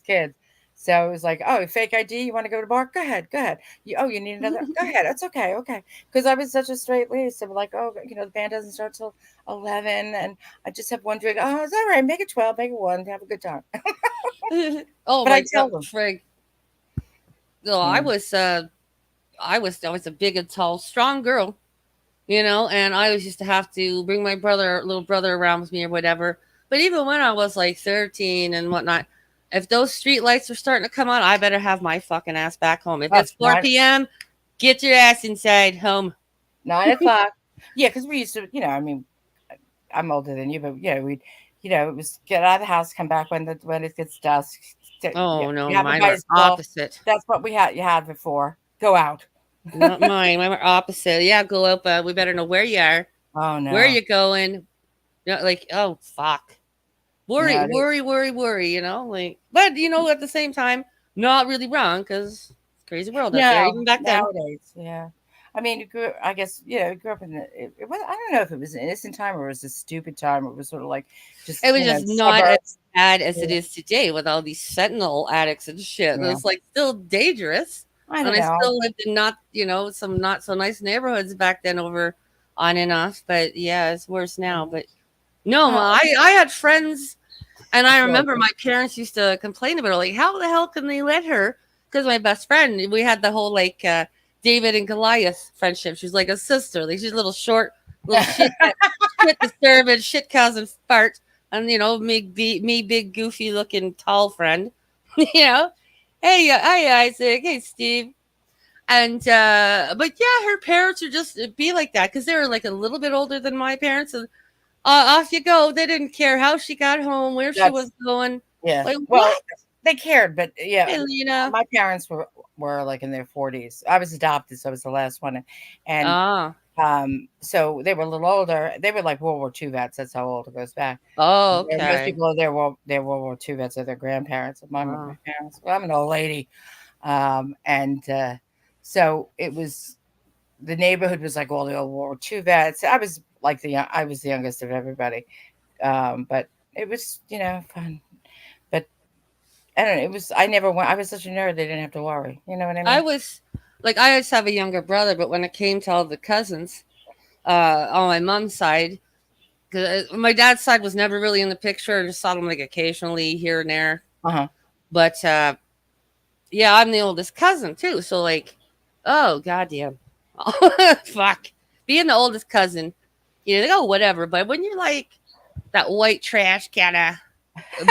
kids?" So it was like, "Oh, fake ID, you wanna go to the bar? Go ahead, go ahead. You need another? Go ahead, it's okay, okay." Because I was such a straight laced, they were like, "Oh, the band doesn't start till 11, and I just have 1 drink." "Oh, it's alright, make it 12, make it 1, have a good time." Oh But I my tell god, them. frig. No, Yeah. I was a big and tall, strong girl, and I always used to have to bring my little brother around with me or whatever. But even when I was like 13 and whatnot, if those street lights were starting to come on, I better have my fucking ass back home. If Oh, it's 4 p.m., get your ass inside home. 9 o'clock. Yeah, because we used to, I mean, I'm older than you, but yeah, it was get out of the house, come back when it gets dusk. Yeah, Oh no, you have a mine were bicycle. opposite. That's what you had before. Go out. Not mine. Mine were opposite. Yeah, go up. We better know where you are. Oh Where no, you going? Like, oh fuck. Worry, no, worry, worry, worry, like, but at the same time, not really wrong because it's a crazy world out there, no. even back then. Nowadays, yeah. I mean, I guess, you grew up in it was, I don't know if it was an innocent time or it was a stupid time. It was sort of like just, It was just not as suburbs. bad as it Yeah. is today with all these fentanyl addicts and shit. And Yeah. it's like still dangerous. I And don't I know. still lived in some not so nice neighborhoods back then over on and off. But yeah, it's worse now. But no, Oh, I had friends, and I that's really remember good. my parents used to complain about it, like, how the hell can they let her? Because my best friend, we had the whole like David and Goliath friendship. She's like a sister, like she's a little short, little shit disturbing, shit causing fart, and me big goofy looking tall friend, you know. Hey, Isaac. Hey, Steve. And but yeah, her parents would just be like that because they were like a little bit older than my parents, and off you go. They didn't care how she got home, where she That's was going. yeah. Like Well, what? they cared, but yeah, Hey, Lena. my parents were like in their 40s. I was adopted, so I was the last one, and Ah. so they were a little older. They were like World War II vets. That's how old it goes back. Oh, And most okay. people are they're World War II vets are their grandparents. My Wow. parents. Well, I'm an old lady, and so it was the neighborhood was like all the old World War II vets. I was the youngest of everybody, but it was fun. But I don't know. It was I never went. I was such a nerd. They didn't have to worry. You know what I I mean? was like, I just have a younger brother, but when it came to all the cousins, on my mom's side, because my dad's side was never really in the picture. I just saw them like occasionally here and there. Uh huh. But yeah, I'm the oldest cousin too. So like, oh goddamn, fuck, being the oldest cousin, they go whatever. But when you're like that white trash kind of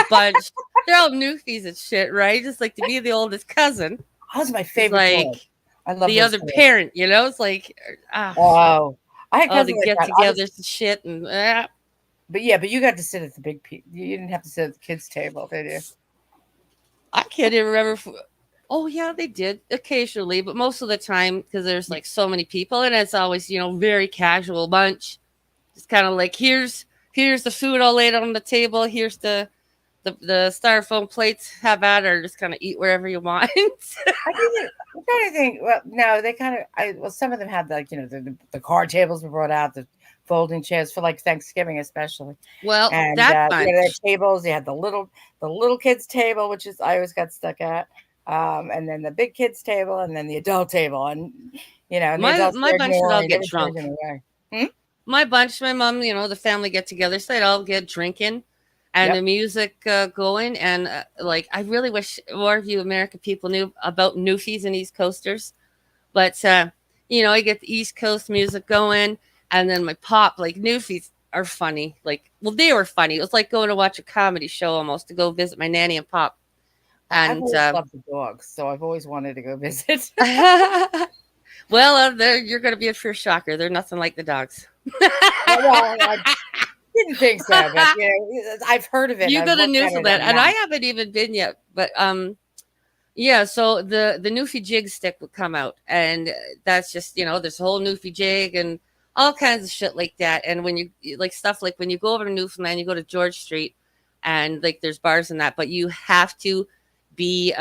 bunch, they're all newfies and shit, right? Just like to be the oldest cousin That was my is favorite like dog. I love the those other dogs. parent, It's like Oh, I had all the cousins like that. get-togethers and shit, and But yeah, but you got to sit at the You didn't have to sit at the kids' table, did you? I can't even remember. Oh yeah, they did occasionally, but most of the time because there's like so many people, and it's always very casual bunch. It's kind of like here's the food all laid on the table. Here's the styrofoam plates. Have at it, or just kind of eat wherever you want. I'm trying to think. Well, no, they kind of. Well, some of them had like the card tables were brought out, the folding chairs for like Thanksgiving especially, Well, and that their bunch. tables. You had the little kids table, which is I always got stuck at, and then the big kids table, and then the adult table, and and the My adults my were bunch would all ignoring. They get were drunk. drinking away. Hmm? My bunch, my mom, the family get together, so they'd all get drinking and the Yep. music going. And like, I really wish more of you American people knew about Newfies and East Coasters. But, I get the East Coast music going. And then my pop, like, Newfies are funny. Like, well, they were funny. It was like going to watch a comedy show almost to go visit my nanny and pop. I've And, always loved the dogs, so I've always wanted to go visit. well, you're going to be a pure shocker. They're nothing like the dogs. Well, I didn't think so, but I've heard of it. You I've got a looked news at of it that, on and I maps. haven't even been yet. But yeah. So the Newfie jig stick would come out, and that's just there's a whole Newfie jig and all kinds of shit like that. And when you like stuff like when you go over to Newfoundland, you go to George Street, and like there's bars and that, but you have to be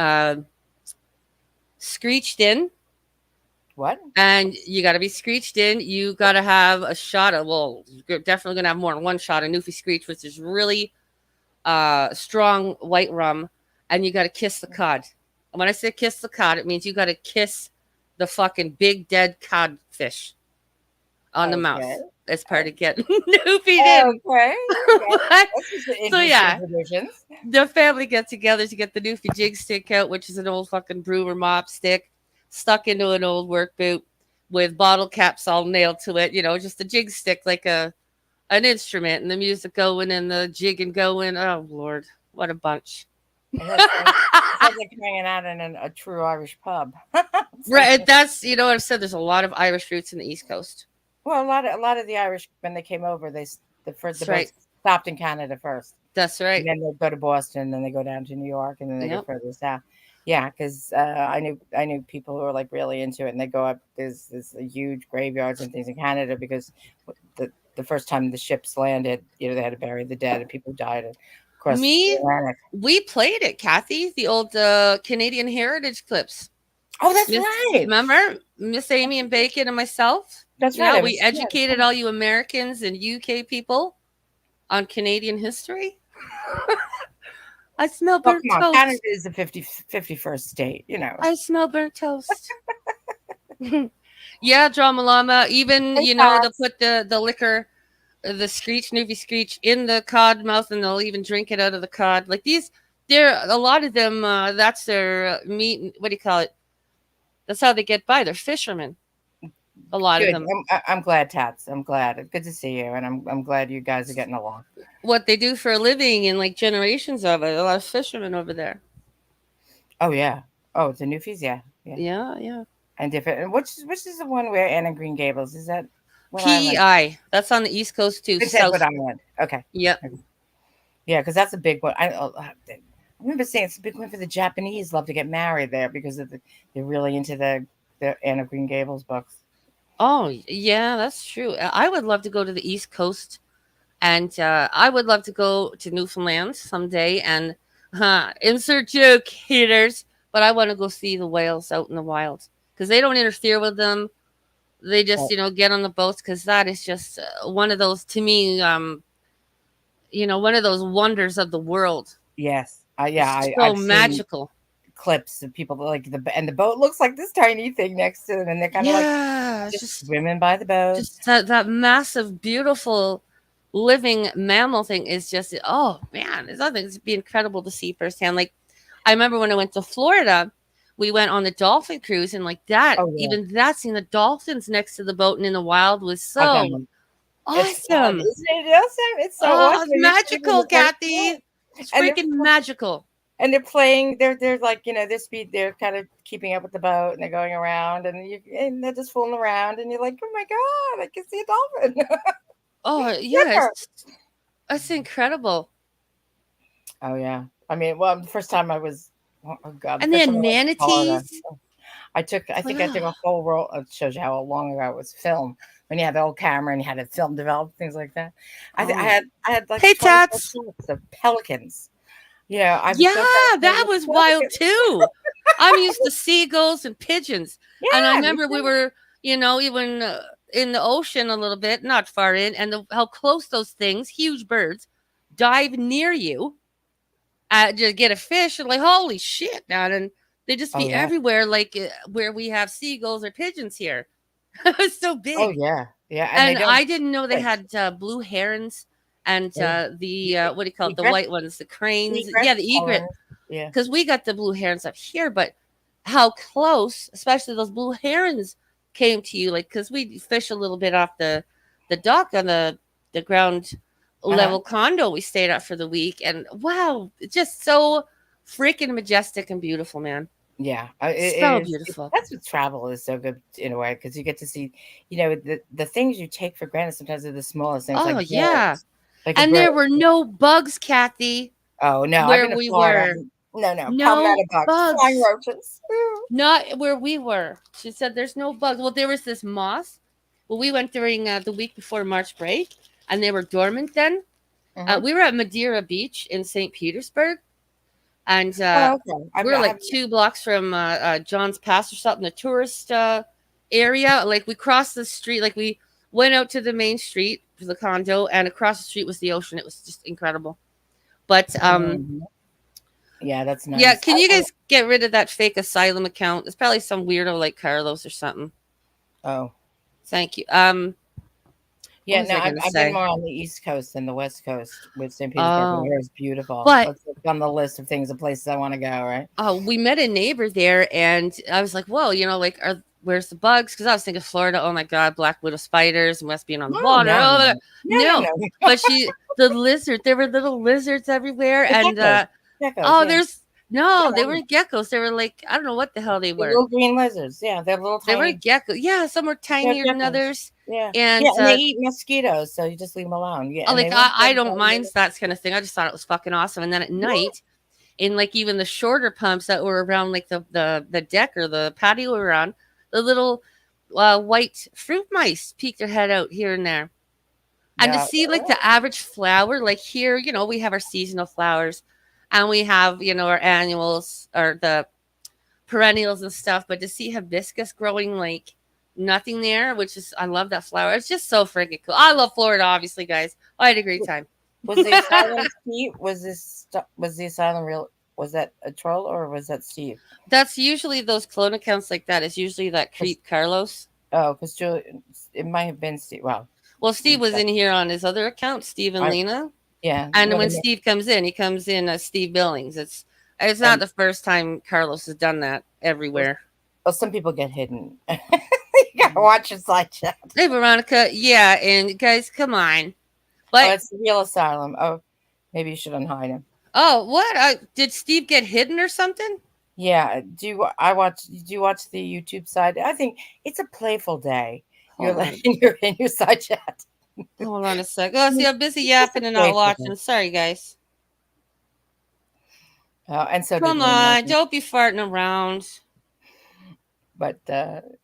screeched in. What? And you got to be screeched in. You got to have a shot of, well, you're definitely going to have more than one shot of Newfie Screech, which is really strong white rum. And you got to kiss the cod. And when I say kiss the cod, it means you got to kiss the fucking big dead codfish on the mouth. Okay. As part of getting Newfied in. Okay. That's just So yeah, traditions. the family get together to get the Newfie jig stick out, which is an old fucking broom or mop stick stuck into an old work boot with bottle caps all nailed to it. Just a jig stick like an instrument, and the music going and the jigging going. Oh Lord, what a bunch! It sounds like hanging out in a true Irish pub. Right, that's what I said. There's a lot of Irish roots in the East Coast. Well, a lot of the Irish when they came over, the That's boats right. stopped in Canada first. That's right. And then they go to Boston, and then they go down to New York, and then they go Yep. further south. Yeah, because I knew people who were like really into it, and they go up. There's huge graveyards and things in Canada because the first time the ships landed, they had to bury the dead, and people died across the Atlantic. We played it, Kathy, the old Canadian Heritage clips. Oh, that's right. Remember Miss Amy and Bacon and myself? That's right. We educated all you Americans and UK people on Canadian history. I smell burnt toast. Canada is the 51st state, I smell burnt toast. Yeah, drama llama. Even Hey, they'll Tots. put the liquor, the screech, newbie screech, in the cod mouth, and they'll even drink it out of the cod. Like these, there a lot of them. That's their meat. What do you call it? That's how they get by. They're fishermen. A lot of Good. them. I'm glad, Tats. I'm glad. Good to see you, and I'm glad you guys are getting along. What they do for a living and like generations of it. A lot of fishermen over there. Oh yeah. Oh, it's a Newfies. Yeah, yeah. Yeah, yeah. And different. And which is the one where Anna Green Gables is that? What island? PEI. That's on the East Coast too. Prince Edward South. Island. Okay. Yep. Okay. Yeah, because that's a big one. I remember saying it's a big one for the Japanese. Love to get married there because they're really into the Anna Green Gables books. Oh, yeah, that's true. I would love to go to the East Coast, and I would love to go to Newfoundland someday and insert joke haters, but I want to go see the whales out in the wild because they don't interfere with them. They just, But get on the boats because that is just one of those, to me, one of those wonders of the world. yes, It's so I've seen magical. clips of people like the boat looks like this tiny thing next to them, and they're kind of like Yeah, it's just swimming by the boat. just that massive, beautiful, living mammal thing is just, oh man, it's nothing. It'd be incredible to see firsthand. Like I remember when I went to Florida, we went on the dolphin cruise, and like that, Oh yeah, even that, seeing the dolphins next to the boat and in the wild was I've so done them. It's fun, awesome. isn't it awesome? It's so Oh, awesome. it's And you're sitting in magical, the boat, Kathy. It's and they're freaking magical. and they're playing. They're like their speed. They're kind of keeping up with the boat, and they're going around, and they're just fooling around, and you're like, oh my god, I can see a dolphin. Oh yeah, Flipper. it's incredible. Oh yeah. I mean, well, the first time I was, oh god, the And they first had time I went to Florida, manatees. I think I took a whole roll. It shows you how long ago it was film. When you had the old camera and you had to film develop things like that. Oh. I had like Hey 24 Tats. shots of pelicans. Yeah, I was Yeah, so fascinated that with was wild pelicans. too. I'm used to seagulls and pigeons. And I Yeah, me remember we too. were, even in the ocean a little bit, not far in, and how close those things, huge birds, dive near you to get a fish. And like, holy shit, man. And they just Oh be yeah. everywhere, like where we have seagulls or pigeons here. It was so Oh big. yeah. Yeah, and they And don't I didn't know they fish. had blue herons and Yeah. the, what do you call it? The Egret, white ones, the cranes. egret, Yeah, the egret, orange. Yeah. because we got the blue herons up here, but how close, especially those blue herons, came to you, like because we fish a little bit off the dock on the ground Uh-huh. level condo we stayed at for the week, and wow, it's just so freaking majestic and beautiful, man. Yeah, So it is. beautiful. That's what travel is so good in a way because you get to see, the things you take for granted sometimes are the smallest things, Oh like yeah, birds, like a and bird. there were no bugs, Kathy, Oh no, I've where been to we Florida. were. No, No palmetto bugs, flying bugs. roaches. Not where we were. She said there's no bugs. Well, there was this moth. Well, we went during the week before March break, and they were dormant then. Mhm. We were at Madeira Beach in St. Petersburg, and Oh, okay. we were like 2 blocks from John's Pass or something, the tourist area. Like we crossed the street, like we went out to the main street for the condo, and across the street was the ocean. It was just incredible. But Mhm. Yeah, that's yeah, nice. can you guys get rid of that fake asylum account? It's probably some weirdo like Carlos or something. Oh, Thank you. yeah. What was No, I gonna I've been say? more on the East Coast than the West Coast with St. Petersburg. Oh, It's beautiful. but Let's look on the list of things and places I want to go. Right? we met a neighbor there, and I was like, "Whoa, like, where's the bugs?" Because I was thinking Florida. Oh my God, black widow spiders must be on the No, water. no, Oh no, no, no, no, no. but the lizard. There were little lizards everywhere, The and geckos, geckos. oh, Yeah, there's no, they yeah. weren't geckos. They were like I don't know what the hell they The were. little green lizards. Yeah, they're little They weren't tiny. geckos. Yeah, some were They're tinier than geckos. others, Yeah, and yeah, and they eat mosquitoes, so you just leave them alone. Yeah, and like they live I there don't all mind day. that kind of thing. I just thought it was fucking awesome. And then at Yeah. night, in like even the shorter pumps that were around like the deck or the patio we were on, the little white fruit mice peeked their head out here and there. And to Yeah. see like the average flower, like here, we have our seasonal flowers and we have, our annuals or the perennials and stuff. But to see hibiscus growing like nothing there, which is, I love that flower. It's just so freaking cool. I love Florida, obviously, guys. I had a great time. Was the asylum Steve? Was the asylum real? Was that a troll or was that Steve? That's usually those clone accounts like that. It's usually that creep Carlos. Oh, because Julie, it might have been Steve. Well, Steve was in here on his other account, Steve and I, Lena. yeah. And Well, when Steve comes in, he comes in as Steve Billings. It's not the first time Carlos has done that everywhere. well, some people get hidden. You gotta watch your side chat. Hey, Veronica. Yeah, and guys, come on. Oh, But it's the real asylum. Oh, maybe you should unhide him. oh, what? Did Steve get hidden or something? Yeah. Do you watch the YouTube side? I think it's a playful day. You're Hold like on. you're in your side chat. Hold on a sec. Oh, see, I'm busy It's just a yapping and not playful day. watching. Sorry, guys. And so did Come Lena. on, don't be farting around. But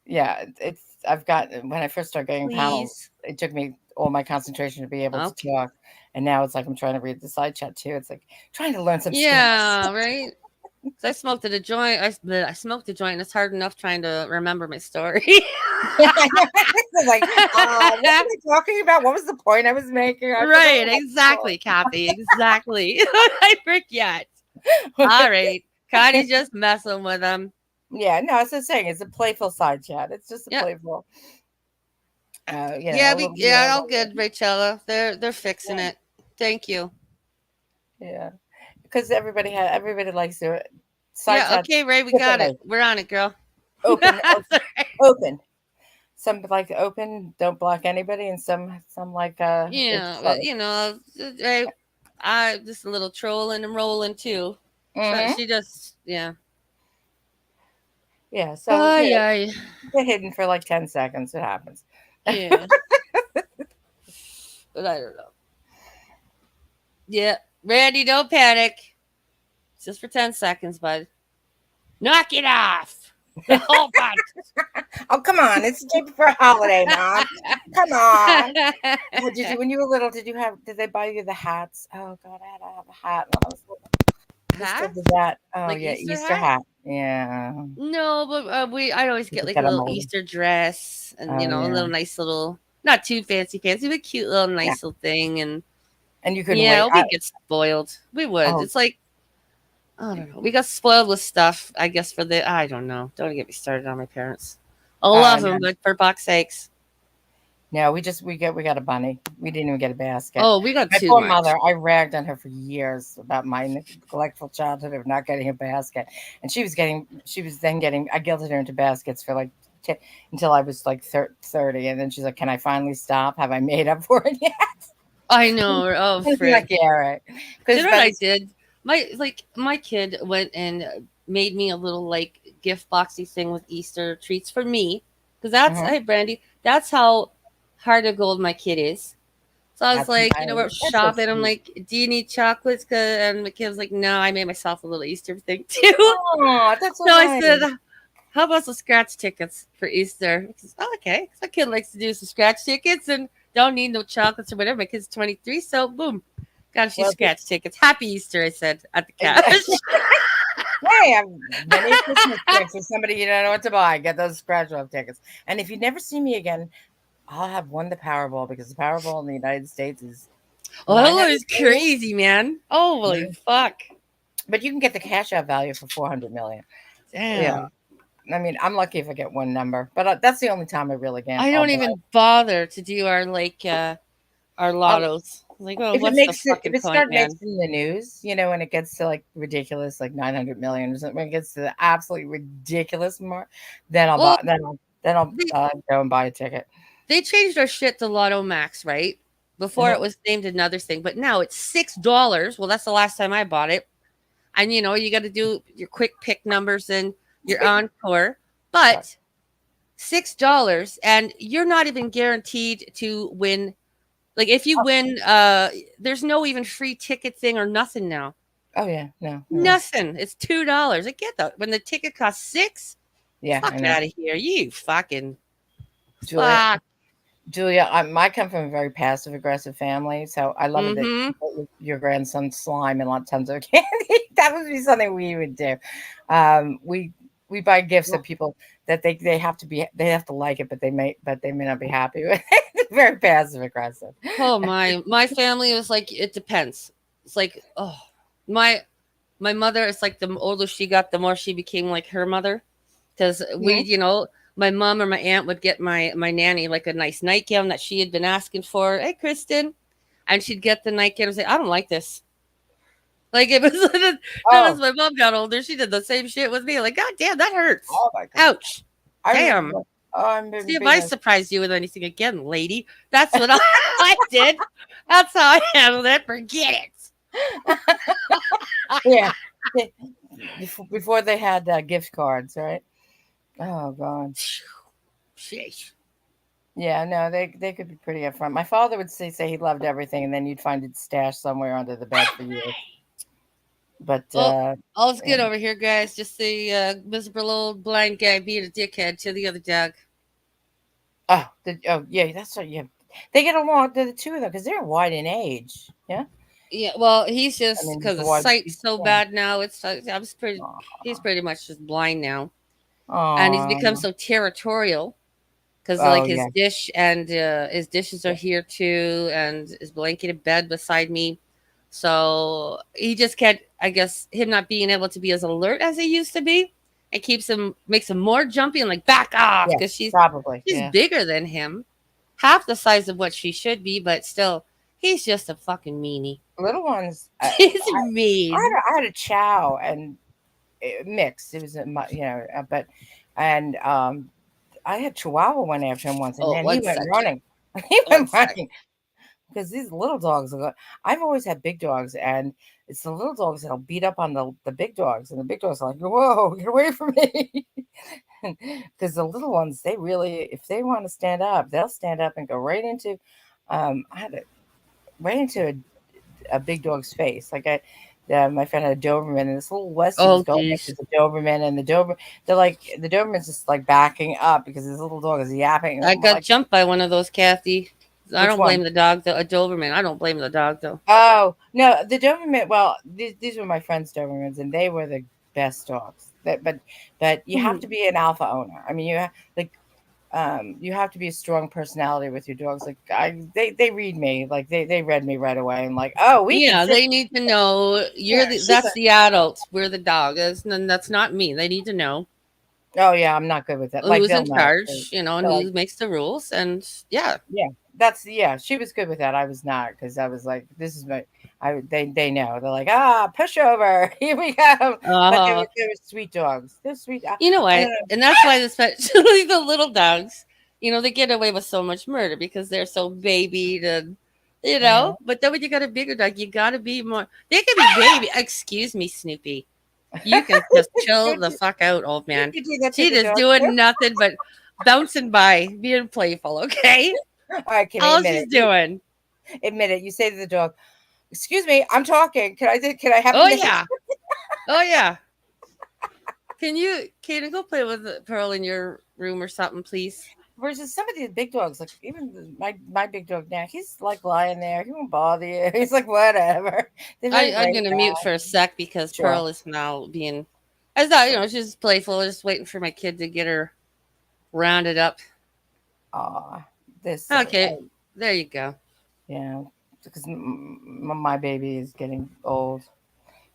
yeah, it's I've got when I first started getting panels, Please. it took me all my concentration to be able to Okay. talk, and now it's like I'm trying to read the side chat too. It's like trying to learn some skills. Yeah, right. So I smoked a joint. I smoked a joint, and it's hard enough trying to remember my story. It's like, what was I talking about? What was the point I was making? I forgot Right, what exactly, Kathy. Exactly. I forget. All right. Connie's just messing with him. Yeah, no, I was just saying it's a playful side chat. It's just a Yeah. playful, Yeah, a little, all good, Rachella. They're fixing it. Thank you. yeah, because everybody likes to side Yeah, chat okay, Ray, we got it. differently. We're on it, girl. Open, Sorry. open. Some like open, don't block anybody, and some like it's Yeah, but closed. I just a little trolling and rolling too. So Hmm. she just Yeah, so Ay, ay. get hidden for like 10 seconds. It happens. Yeah. But I don't know. Yeah. Randy, don't panic. It's just for 10 seconds, bud. Knock it off. Oh, God. Oh, come on! It's due for a holiday, Mom. Come on. Oh, did you when you were little? Did they buy you the hats? Oh God, I had to have a hat when I was little. They still Hat? do that. Oh Like yeah, Easter Easter hat? hat. Yeah. No, but I'd always get like a Get 'em little older. Easter dress and, Oh a yeah, little nice little, not too fancy, but cute little yeah. nice little thing. And And you couldn't wait. yeah, we get spoiled. We would. Oh It's like, I don't know. We got spoiled with stuff, I guess, I don't know. Don't get me started on my parents. I love them, no, but for buck's sakes. no. We got a bunny. We didn't even get a basket. Oh, we got My too poor much. mother. I ragged on her for years about my neglectful childhood of not getting a basket, and she was getting. She was then getting. I guilted her into baskets for like. Until I was like 30, and then she's like, "Can I finally stop? Have I made up for it yet?" I know. Oh, I'd be like, frick. "Yeah, right." Do Because you know what I did? My kid went and made me a little like gift boxy thing with Easter treats for me. Because hey Brandy, that's how hard of gold my kid is. So I was like, we're that's so shopping. I'm sweet. like, do you need chocolates? And my kid was like, no, I made myself a little Easter thing too. Oh, that's so So I nice. said, how about some scratch tickets for Easter? Says, oh, okay. So my kid likes to do some scratch tickets and don't need no chocolates or whatever. My kid's 23, so boom. Got a few Well, scratch tickets. Happy Easter, I said at the cash. hey, I've many Christmas gifts for somebody you don't know what to buy. Get those scratch off tickets. And if you never see me again, I'll have won the Powerball because the Powerball in the United States is Oh, nine that hundred was million. crazy, man. Holy fuck. But you can get the cash out value for 400 million. Yeah. Damn. I mean, I'm lucky if I get one number, but that's the only time I really I I'll don't buy. even bother to do our I'll, lottos. Like, oh, what's the if fucking it point, start man? making the news, when it gets to like ridiculous, like 900 million or something, when it gets to the absolutely ridiculous mark, then I'll Well, buy. Then I'll they, go and buy a ticket. they changed our shit to Lotto Max, right? Before it Mhm. was named another thing, but now it's $6. Well, that's the last time I bought it. And you got to do your quick pick numbers and your encore. Right. But $6, and you're not even guaranteed to win. Like if you win, there's no even free ticket thing or nothing now. Oh yeah, no, Nothing. It's $2. I get that. When the ticket costs $6, yeah, I fuck know. out of here. You fucking Julia, fuck. Julia, I come from a very passive aggressive family, so I love it that Mm-hmm. you put your grandson slime and tons of candy. That would be something we would do. We buy gifts that people that they have to like it, but they may not be happy with it. Very passive aggressive. Oh my family was like, it depends. It's like, oh, my my mother, it's like the older she got, the more she became like her mother. Because we, Mhm. my mom or my aunt would get my nanny like a nice nightgown that she had been asking for. Hey, Kristen. And she'd get the nightgown and say, I don't like this. Like it was then as Oh, my mom got older, she did the same shit with me. Like, God damn, that hurts. oh my God. Ouch. I Damn. remember. Oh, I remember See if being I a surprised you with anything again, lady. That's what I did. That's how I handled it. Forget yeah. Before they had gift cards, right? Oh God. it. Sheesh. Yeah, no, they could be pretty upfront. My father would say he loved everything, and then you'd find it stashed somewhere under the bed for years. But Well, all's yeah. good over here, guys. Just the miserable old blind guy being a dickhead to the other dog. Oh yeah, that's what you have. They get along, the two of them, because they're wide in age. Yeah, Yeah, well, he's I just mean, because the the wide. sight's so bad now. He's Aw. pretty much just blind now, and he's Aw. become so territorial because Oh like yeah, his dishes are yeah, here too, and his blanketed bed beside me. So he just can't. I guess him not being able to be as alert as he used to be, it makes him more jumpy and like back off yeah, because probably. she's Yeah, bigger than him, half the size of what she should be, but still, he's just a fucking meanie. little ones. He's mean. I had a chow and mixed. It was but and I had Chihuahua went after him once, and Oh, then he one went sec. running. He One went sec. running because these little dogs are. I've always had big dogs, and it's the little dogs that'll beat up on the big dogs, and the big dogs are like, "Whoa, get away from me!" Because the little ones, they really, if they want to stand up, they'll stand up and go right into. I had right into a big dog's face. My friend had a Doberman, and this little Westie was Oh, going after geez. the Doberman, and the Doberman's just like backing up because this little dog is yapping. And I I'm got like, jumped by one of those, Kathy. I which don't blame one? the dog, though. A Doberman. I don't blame the dog, though. Oh no, the Doberman. Well, these were my friend's Dobermans, and they were the best dogs. But you have to be an alpha owner. I mean, like you have to be a strong personality with your dogs. Like they read me, like they read me right away, and like, oh, we can Yeah, sit. they need to know Yeah, that's the adults. We're the dog. That's not me. They need to know oh yeah, I'm not good with that. Like who's they'll in know. charge, and They're like, who makes the rules. And yeah. yeah, she was good with that. I was not because I was like, this is my. They know. They're like, push over. Here we go. But Uh, they were sweet dogs. They're sweet. you know I don't what? know. And that's why, especially the little dogs, they get away with so much murder because they're so babied and, Mhm. But then when you got a bigger dog, you got to be more. They can be baby. Excuse me, Snoopy. You can just chill the fuck out, old man. You do that to She the just dog too? doing nothing but bouncing by, being playful. Okay, All right, Kimmy, all admit she's it. You doing. admit it. You say to the dog, "Excuse me, I'm talking. Can I have a Oh minute?" yeah, oh yeah. Can you go play with Pearl in your room or something, please? Versus some of these big dogs, like even my big dog now, he's like lying there. He won't bother you. He's like whatever. They're very I'm laid gonna mute back. for a sec because Sure. Pearl is now being. I thought she's playful, just waiting for my kid to get her rounded up. Aw, this. Okay, there you go. Yeah, because my baby is getting old.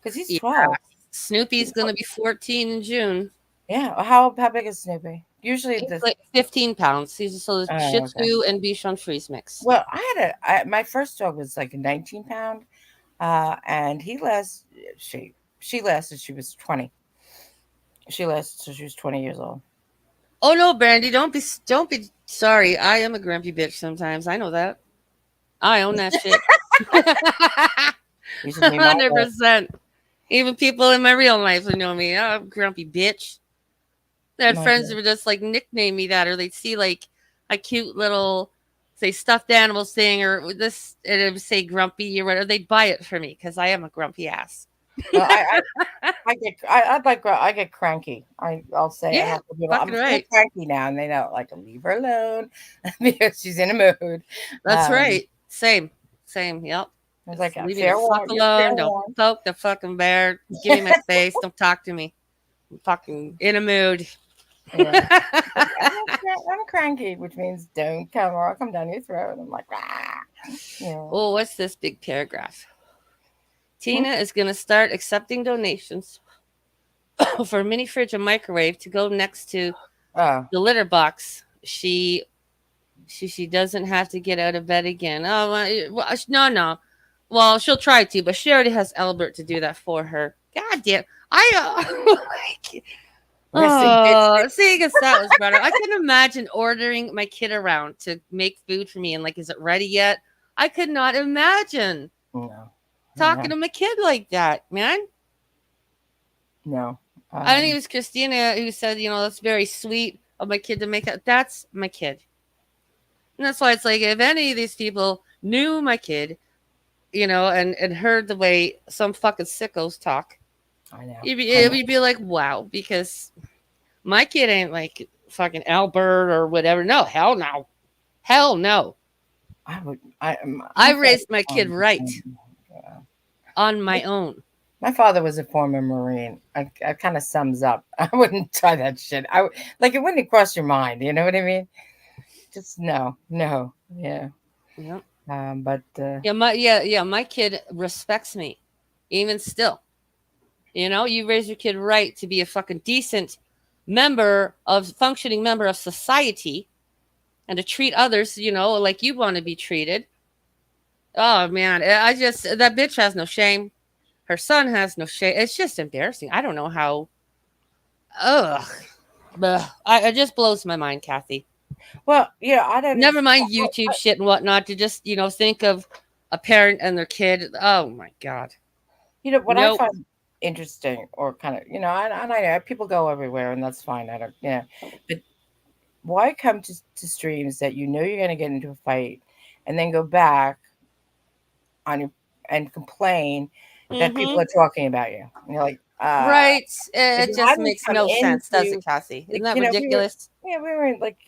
Because he's Yeah, 12. Snoopy's gonna be 14 in June. Yeah. How big is Snoopy? Usually He's this. like 15 pounds. He's a Shih Oh, okay. Tzu and Bichon Frise mix. Well, my first dog was like a 19 pound, and she lasted. She was 20. She lasted so she was 20 years old. Oh no, Brandy, don't be sorry. I am a grumpy bitch sometimes. I know that. I own that shit. You should meet my dog. 100%. Even people in my real life who know me. Oh, I'm a grumpy bitch. I had My friends dog. who would just like nickname me that, or they'd see like a cute little, say, stuffed animals thing, or this, and it would say grumpy or whatever. They'd buy it for me because I am a grumpy ass. No, I get cranky. I'll say I Yeah, have to be. fucking I'm so right. cranky now, and they know like leave her alone because she's in a mood. That's right. Same. Yep. I was Just like leave me the fair fuck warning. You're fair alone. Don't warning. poke the fucking bear. Give me my space. Don't talk to me. I'm fucking in a mood. Yeah. I'm cranky, which means don't come or I'll come down your throat. I'm like, yeah. Oh, what's this big paragraph? Hmm? Tina is going to start accepting donations for a mini fridge and microwave to go next to Oh, the litter box. She doesn't have to get out of bed again. Oh no. Well, she'll try to, but she already has Albert to do that for her. God damn. Like, resting bitch. seeing as that was brought up, I can imagine ordering my kid around to make food for me and like, is it ready yet? I could not imagine No, talking to my kid like that, man. no. I think it was Christina who said, that's very sweet of my kid to make that. That's my kid. And that's why it's like, if any of these people knew my kid, and heard the way some fucking sickos talk, I know. you'd be like, wow, because my kid ain't like fucking Albert or whatever. No, hell no. Hell no. I raised my kid right on my own. My father was a former Marine. I kind of sums up. I wouldn't try that shit. Like, it wouldn't cross your mind. You know what I mean? Just no. Yeah. Yep. But my kid respects me, even still. You raise your kid right to be a fucking decent functioning member of society, and to treat others, like you want to be treated. Oh man, that bitch has no shame. Her son has no shame. It's just embarrassing. I don't know how. Ugh. It just blows my mind, Kathy. well, I don't. Never mind YouTube shit and whatnot. To just think of a parent and their kid. Oh my god. What I find interesting, or kind of, I know people go everywhere, and that's fine. I don't, but why come to streams that you're going to get into a fight, and then go back on your and complain that people are talking about you? And you're like, right? It just makes no sense, does it, Cassie? Isn't that ridiculous? We were in, like,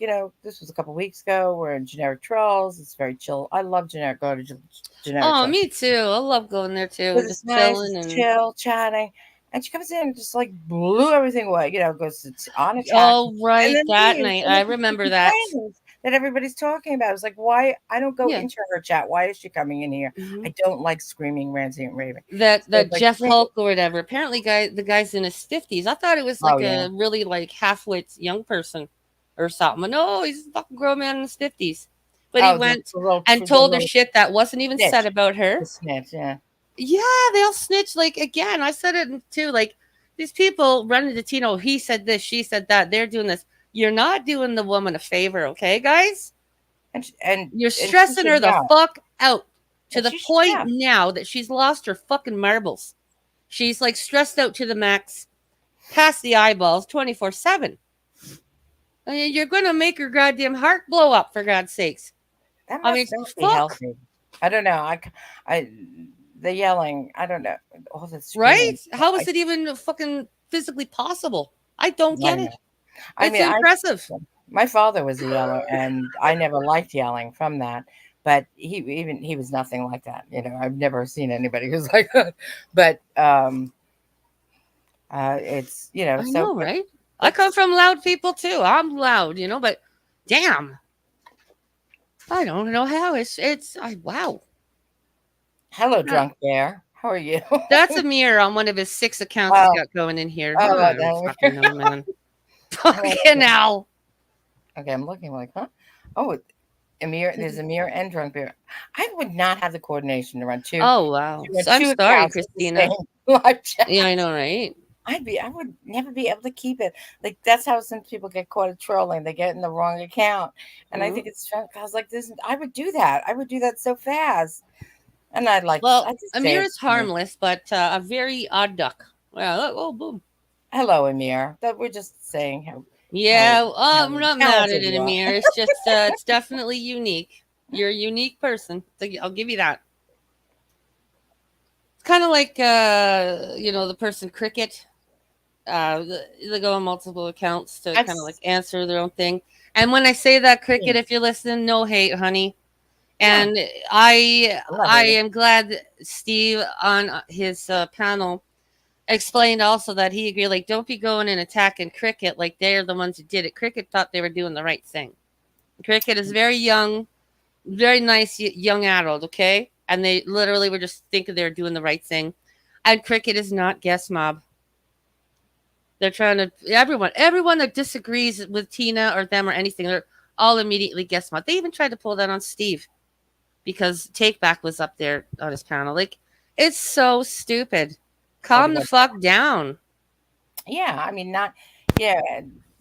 this was a couple weeks ago. We're in Generic Trolls. It's very chill. I love Generic. Go to Generic. Oh, Trolls. Me too. I love going there too. Just nice, chilling and chill, chatting. And she comes in and just like blew everything away. Goes on attack. Oh, right, that night. I remember that. That everybody's talking about. It's like, why I don't go into her chat? Why is she coming in here? Mm-hmm. I don't like screaming, ranting, and raving. That Jeff Hulk or whatever. Apparently, the guy's in his 50s. I thought it was like a really like half-wit young person or something. No, he's a fucking grown man in his 50s. But he went and told her shit that wasn't even said about her. The snitch, yeah. Yeah, they all snitch. Like, again, I said it too. Like, these people run into Tino. He said this, she said that. They're doing this. You're not doing the woman a favor, okay, guys? And you're stressing her the fuck out to the point now that she's lost her fucking marbles. She's like stressed out to the max, past the eyeballs, 24/7. And you're gonna make her goddamn heart blow up, for God's sakes. That must be healthy. I don't know. The yelling. I don't know. All this right? How is it even fucking physically possible? I don't get it. It's impressive. My father was a yeller, and I never liked yelling from that. But he was nothing like that. I've never seen anybody who's like that. But it's I know, right? I come from loud people too. I'm loud, but damn, I don't know how wow. Hello, drunk bear. How are you? That's Amir on one of his 6 accounts he's got going in here. Oh, I don't fucking know, man. Fucking hell. Okay, I'm looking like, huh? Oh, Amir, there's Amir and drunk bear. I would not have the coordination to run two. Oh, wow. I'm sorry, Christina. Yeah, I know, right? I would never be able to keep it. Like, that's how some people get caught at trolling. They get in the wrong account. And I think it's, I was like, I would do that. I would do that so fast. And I'd like, Amir is harmless, but a very odd duck. Well, oh, boom. Hello, Amir. We're just saying how. Yeah, I'm not mad at it, Amir. It's just, it's definitely unique. You're a unique person. So I'll give you that. It's kind of like, the person Cricket. They go on multiple accounts to kind of like answer their own thing. And when I say that, Cricket, if you're listening, no hate, honey. And I am glad Steve on his panel explained also that he agreed, like, don't be going and attacking Cricket like they're the ones who did it. Cricket thought they were doing the right thing. Cricket is very young, very nice young adult, okay? And they literally were just thinking they were doing the right thing. And Cricket is not guest mob. They're trying to everyone that disagrees with Tina or them or anything, they're all immediately guess what. They even tried to pull that on Steve because Take Back was up there on his panel. Like, it's so stupid. Calm the fuck down. Yeah, I mean, not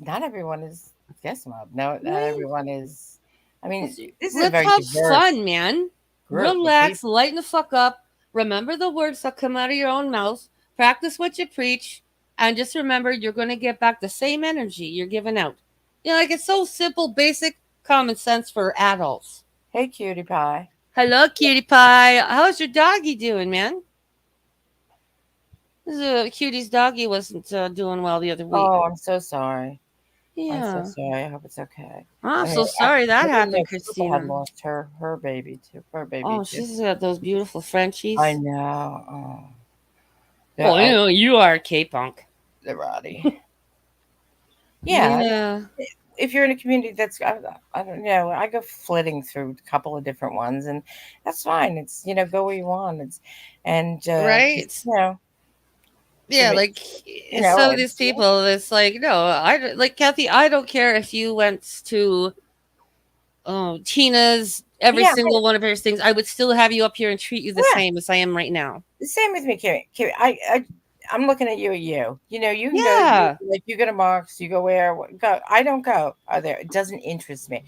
everyone is guess mob. No, not everyone is. I mean, this is a Let's very have diverse fun, man. group of Relax, people. lighten the fuck up. Remember the words that come out of your own mouth. Practice what you preach, and just remember you're going to get back the same energy you're giving out. You know, like, it's so simple, basic, common sense for adults. Hey, cutie pie. Hello, cutie pie. How's your doggy doing, man? Cutie's doggy wasn't doing well the other week. Oh, I'm so sorry. Yeah. I'm so sorry. I hope it's okay. I'm so sorry that happened, Christina. Had lost her baby too. Her baby. Oh, too. she's got those beautiful Frenchies. I know. Oh. Well, you know, you are a K-punk. They're rowdy. Yeah. If you're in a community that's, I don't know, I go flitting through a couple of different ones, and that's fine. It's, go where you want. Right. Yeah, like, some of these people, it's like, no, like, Kathy, I don't care if you went to Tina's, every single one of her things. I would still have you up here and treat you the same as I am right now. The same with me, Carrie. I'm looking at you. You can go. Like, you go to Mark's, you go where? Go. I don't go there. It doesn't interest me.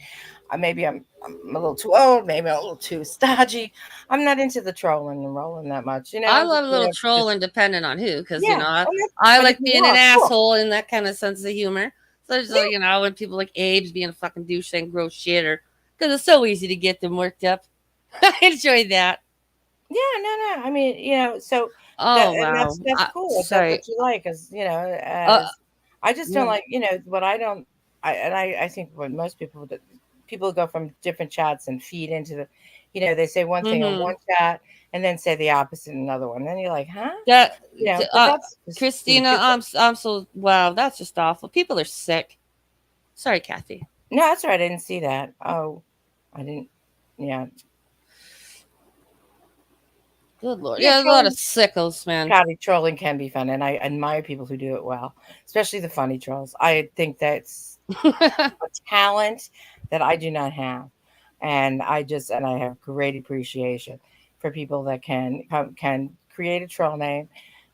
Maybe I'm a little too old. Maybe I'm a little too stodgy. I'm not into the trolling and rolling that much. I love a little trolling, depending on who, because I like being an asshole in that kind of sense of humor. So just when people like Abe's being a fucking douche and gross shit, or because it's so easy to get them worked up. I enjoy that. Yeah, no. I mean, so. Wow. That's cool. That's what you like, I just don't like, what I don't. I think what most people go from different chats and feed into the, they say one thing on one chat and then say the opposite in another one. And then you're like, huh? That's Christina, I'm so, wow, that's just awful. People are sick. Sorry, Kathy. No, that's right. I didn't see that. Oh, I didn't. Yeah. Good Lord. Yeah, there's a lot of sickos, man. Scotty, trolling can be fun, and I admire people who do it well, especially the funny trolls. I think that's a talent that I do not have. And I have great appreciation for people that can create a troll name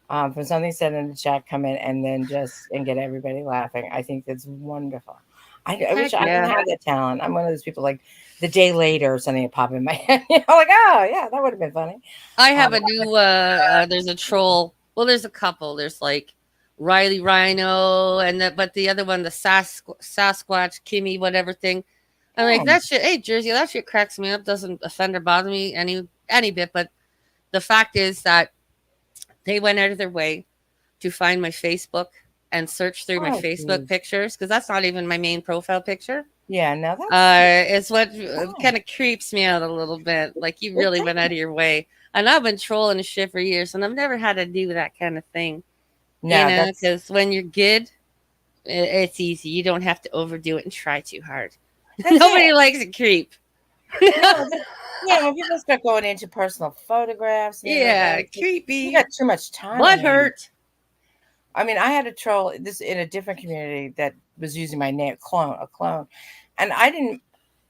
from something said in the chat, come in and then and get everybody laughing. I think that's wonderful. I wish I could have that talent. I'm one of those people, like the day later or something would pop in my head. Like, oh yeah, that would have been funny. I have a new there's a troll. Well, there's a couple. There's like Riley Rhino but the other one, the Sasquatch Kimmy whatever thing. I'm like, that shit, hey Jersey, that shit cracks me up, doesn't offend or bother me any bit. But the fact is that they went out of their way to find my Facebook and search through my Facebook pictures, because that's not even my main profile picture. Yeah, no, that's it's what kind of creeps me out a little bit. Like, you really went out of your way. And I've been trolling shit for years, and I've never had to do that kind of thing. No, because when you're good, it's easy. You don't have to overdo it and try too hard. Nobody likes a creep. When people start going into personal photographs. Creepy. You got too much time. What hurt? I mean, I had a troll this in a different community that was using my name, a clone, and I didn't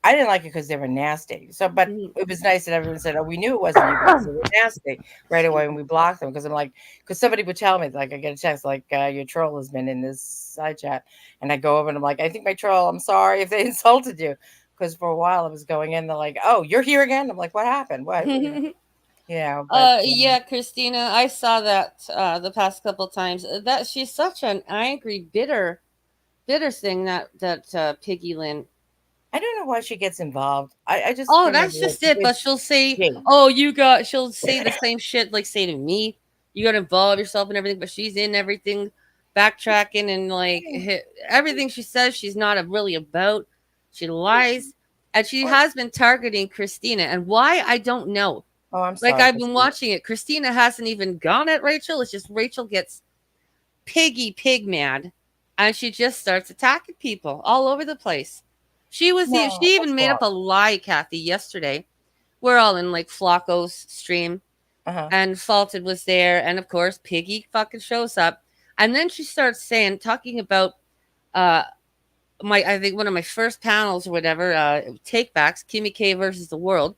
like it because they were nasty. So, but it was nice that everyone said, "Oh, we knew it wasn't you guys; they were nasty," right away, and we blocked them because I'm like, because somebody would tell me, like, I get a text like, "Your troll has been in this side chat," and I go over and I'm like, "I think my troll. I'm sorry if they insulted you," because for a while I was going in. They're like, "Oh, you're here again." I'm like, "What happened? What?" Christina, I saw that the past couple times. That she's such an angry, bitter thing, that Piggy Lynn. I don't know why she gets involved. I just that's just it. But she'll say, she'll say the same shit, like, say to me, you got to involve yourself in everything. But she's in everything, backtracking, and like everything she says, she's not really about. She lies, and she has been targeting Christina, and why, I don't know. Oh, I'm sorry. Like, I've been watching it. Christina hasn't even gone at Rachel. It's just Rachel gets pig mad, and she just starts attacking people all over the place. She even made up a lie, Kathy, yesterday. We're all in like Flacco's stream, and Faulted was there, and of course Piggy fucking shows up, And then she starts talking about I think one of my first panels or whatever, take backs, Kimmy K versus the world,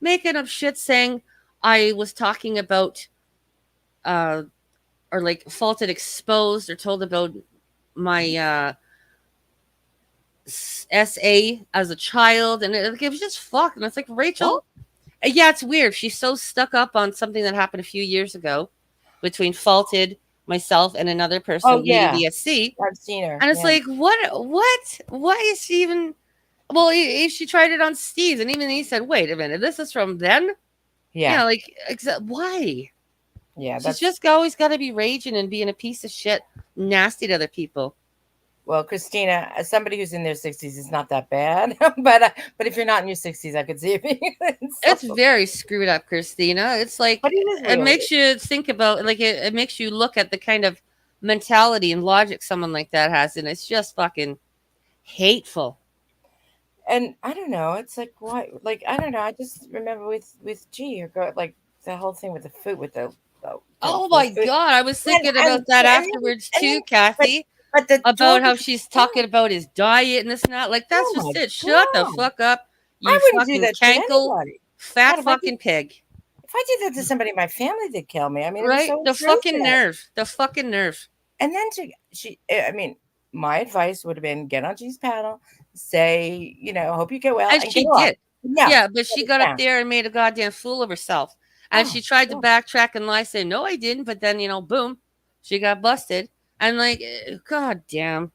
making up shit saying I was talking about or like faulted, exposed, or told about my SA as a child, and it was just fuck. And it's like, Rachel, yeah, it's weird. She's so stuck up on something that happened a few years ago between faulted, myself, and another person, Oh yeah, BDSC. I've seen her. And it's like, what? Why is she even? Well, she tried it on Steve's, and even he said, "Wait a minute, this is from then." Yeah, like why? yeah. She's That's just always got to be raging and being a piece of shit, nasty to other people. well, Christina, as somebody who's in their 60s, is not that bad. But if you're not in your 60s, I could see it being. It's very screwed up, Christina. It's like But it is it really. makes you think about, like, it makes you look at the kind of mentality and logic someone like that has, and it's just fucking hateful. And I don't know. It's like why? Like I don't know. I just remember with G, or go like the whole thing with the food with the Oh my food. god, I was thinking about that afterwards too, Kathy. But the About how she's talking about his diet and this and that. Like, that's Oh just my it. Shut the God. fuck up, I you wouldn't do fucking that to cankle, anybody. fat God, if I fucking pig. If I did that to somebody in my family, they'd kill me. I mean, Right? it was The so fucking intrusive. nerve. The fucking nerve. And then I mean, my advice would have been get on G's panel, say, hope you get well, And and she get off. did. No, Yeah, but she shut it got up down. there and made a goddamn fool of herself. And Oh, she tried to yeah. backtrack and lie, saying, no, I didn't. But then, boom, she got busted. And like, god damn.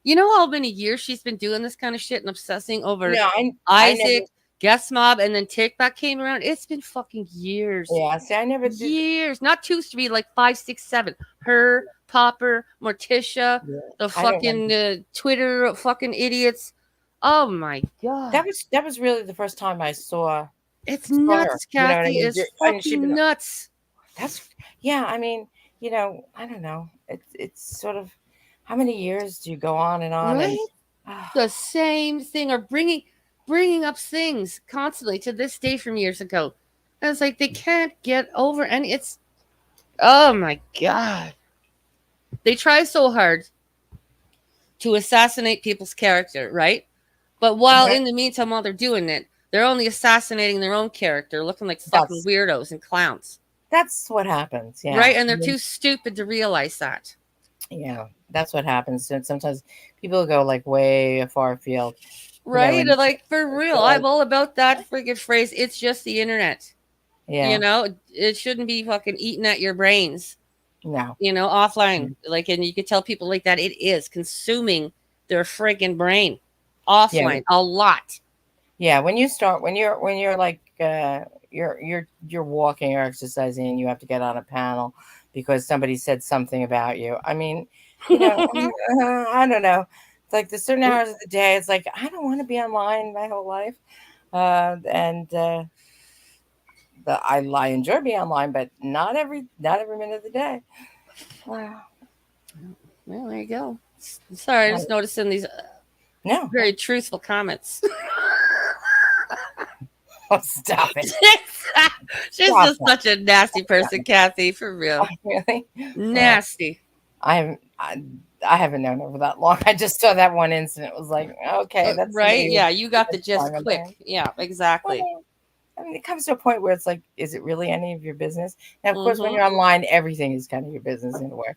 You know how many years she's been doing this kind of shit and obsessing over No, I never. Isaac, Guest Mob, and then Take-Back came around? It's been fucking years. Yeah, see, I never did. Years. Not 2, 3, like 5, 6, 7. Her, Popper, Morticia, Yeah, the I don't fucking Twitter fucking idiots. Oh my god. That was really the first time I saw. It's her. nuts, You know what I Kathy. mean? It's And she'd fucking been- nuts. That's yeah. I mean, I don't know. It's sort of how many years do you go on and on Right? and The same thing, or bringing up things constantly to this day from years ago. And it's like they can't get over any. It's oh my god. They try so hard to assassinate people's character, right? But while in the meantime, while they're doing it, they're only assassinating their own character, looking like fucking weirdos and clowns. That's what happens, yeah. Right? And they're too stupid to realize that. Yeah, that's what happens. And sometimes people go like way far afield. Right? Like, for real. I'm all about that friggin' phrase. It's just the internet. Yeah. It shouldn't be fucking eating at your brains. No. Offline. Like, and you could tell people like that it is consuming their friggin' brain offline a lot. Yeah, when you're like you're walking or exercising and you have to get on a panel because somebody said something about you. I mean, I don't know. It's like the certain hours of the day. It's like I don't want to be online my whole life, I enjoy being online, but not every minute of the day. Wow. Well, there you go. Sorry, I just noticing these very truthful comments. Oh, stop it. She's just such a nasty person, Kathy, for real. Really? Nasty. I haven't known her for that long. I just saw that one incident. It was like, okay, that's right. Yeah, you got the gist quick. Yeah, exactly. I mean, it comes to a point where it's like, is it really any of your business? Now, of course, when you're online, everything is kind of your business in a way.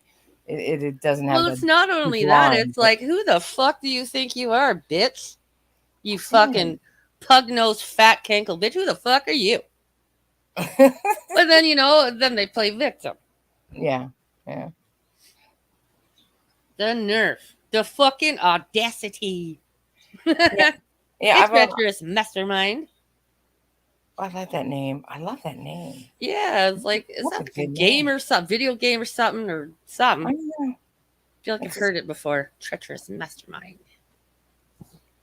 It doesn't have. Well, it's not only that. It's like, who the fuck do you think you are, bitch? You fucking pug-nosed fat cankle bitch. Who the fuck are you? But then then they play victim. Yeah. The nerve, the fucking audacity. Yeah. Adventurous mastermind. I like that name. I love that name. Yeah, it's like, is that like a game or something? Video game or something? I feel like I've heard it before. Treacherous mastermind.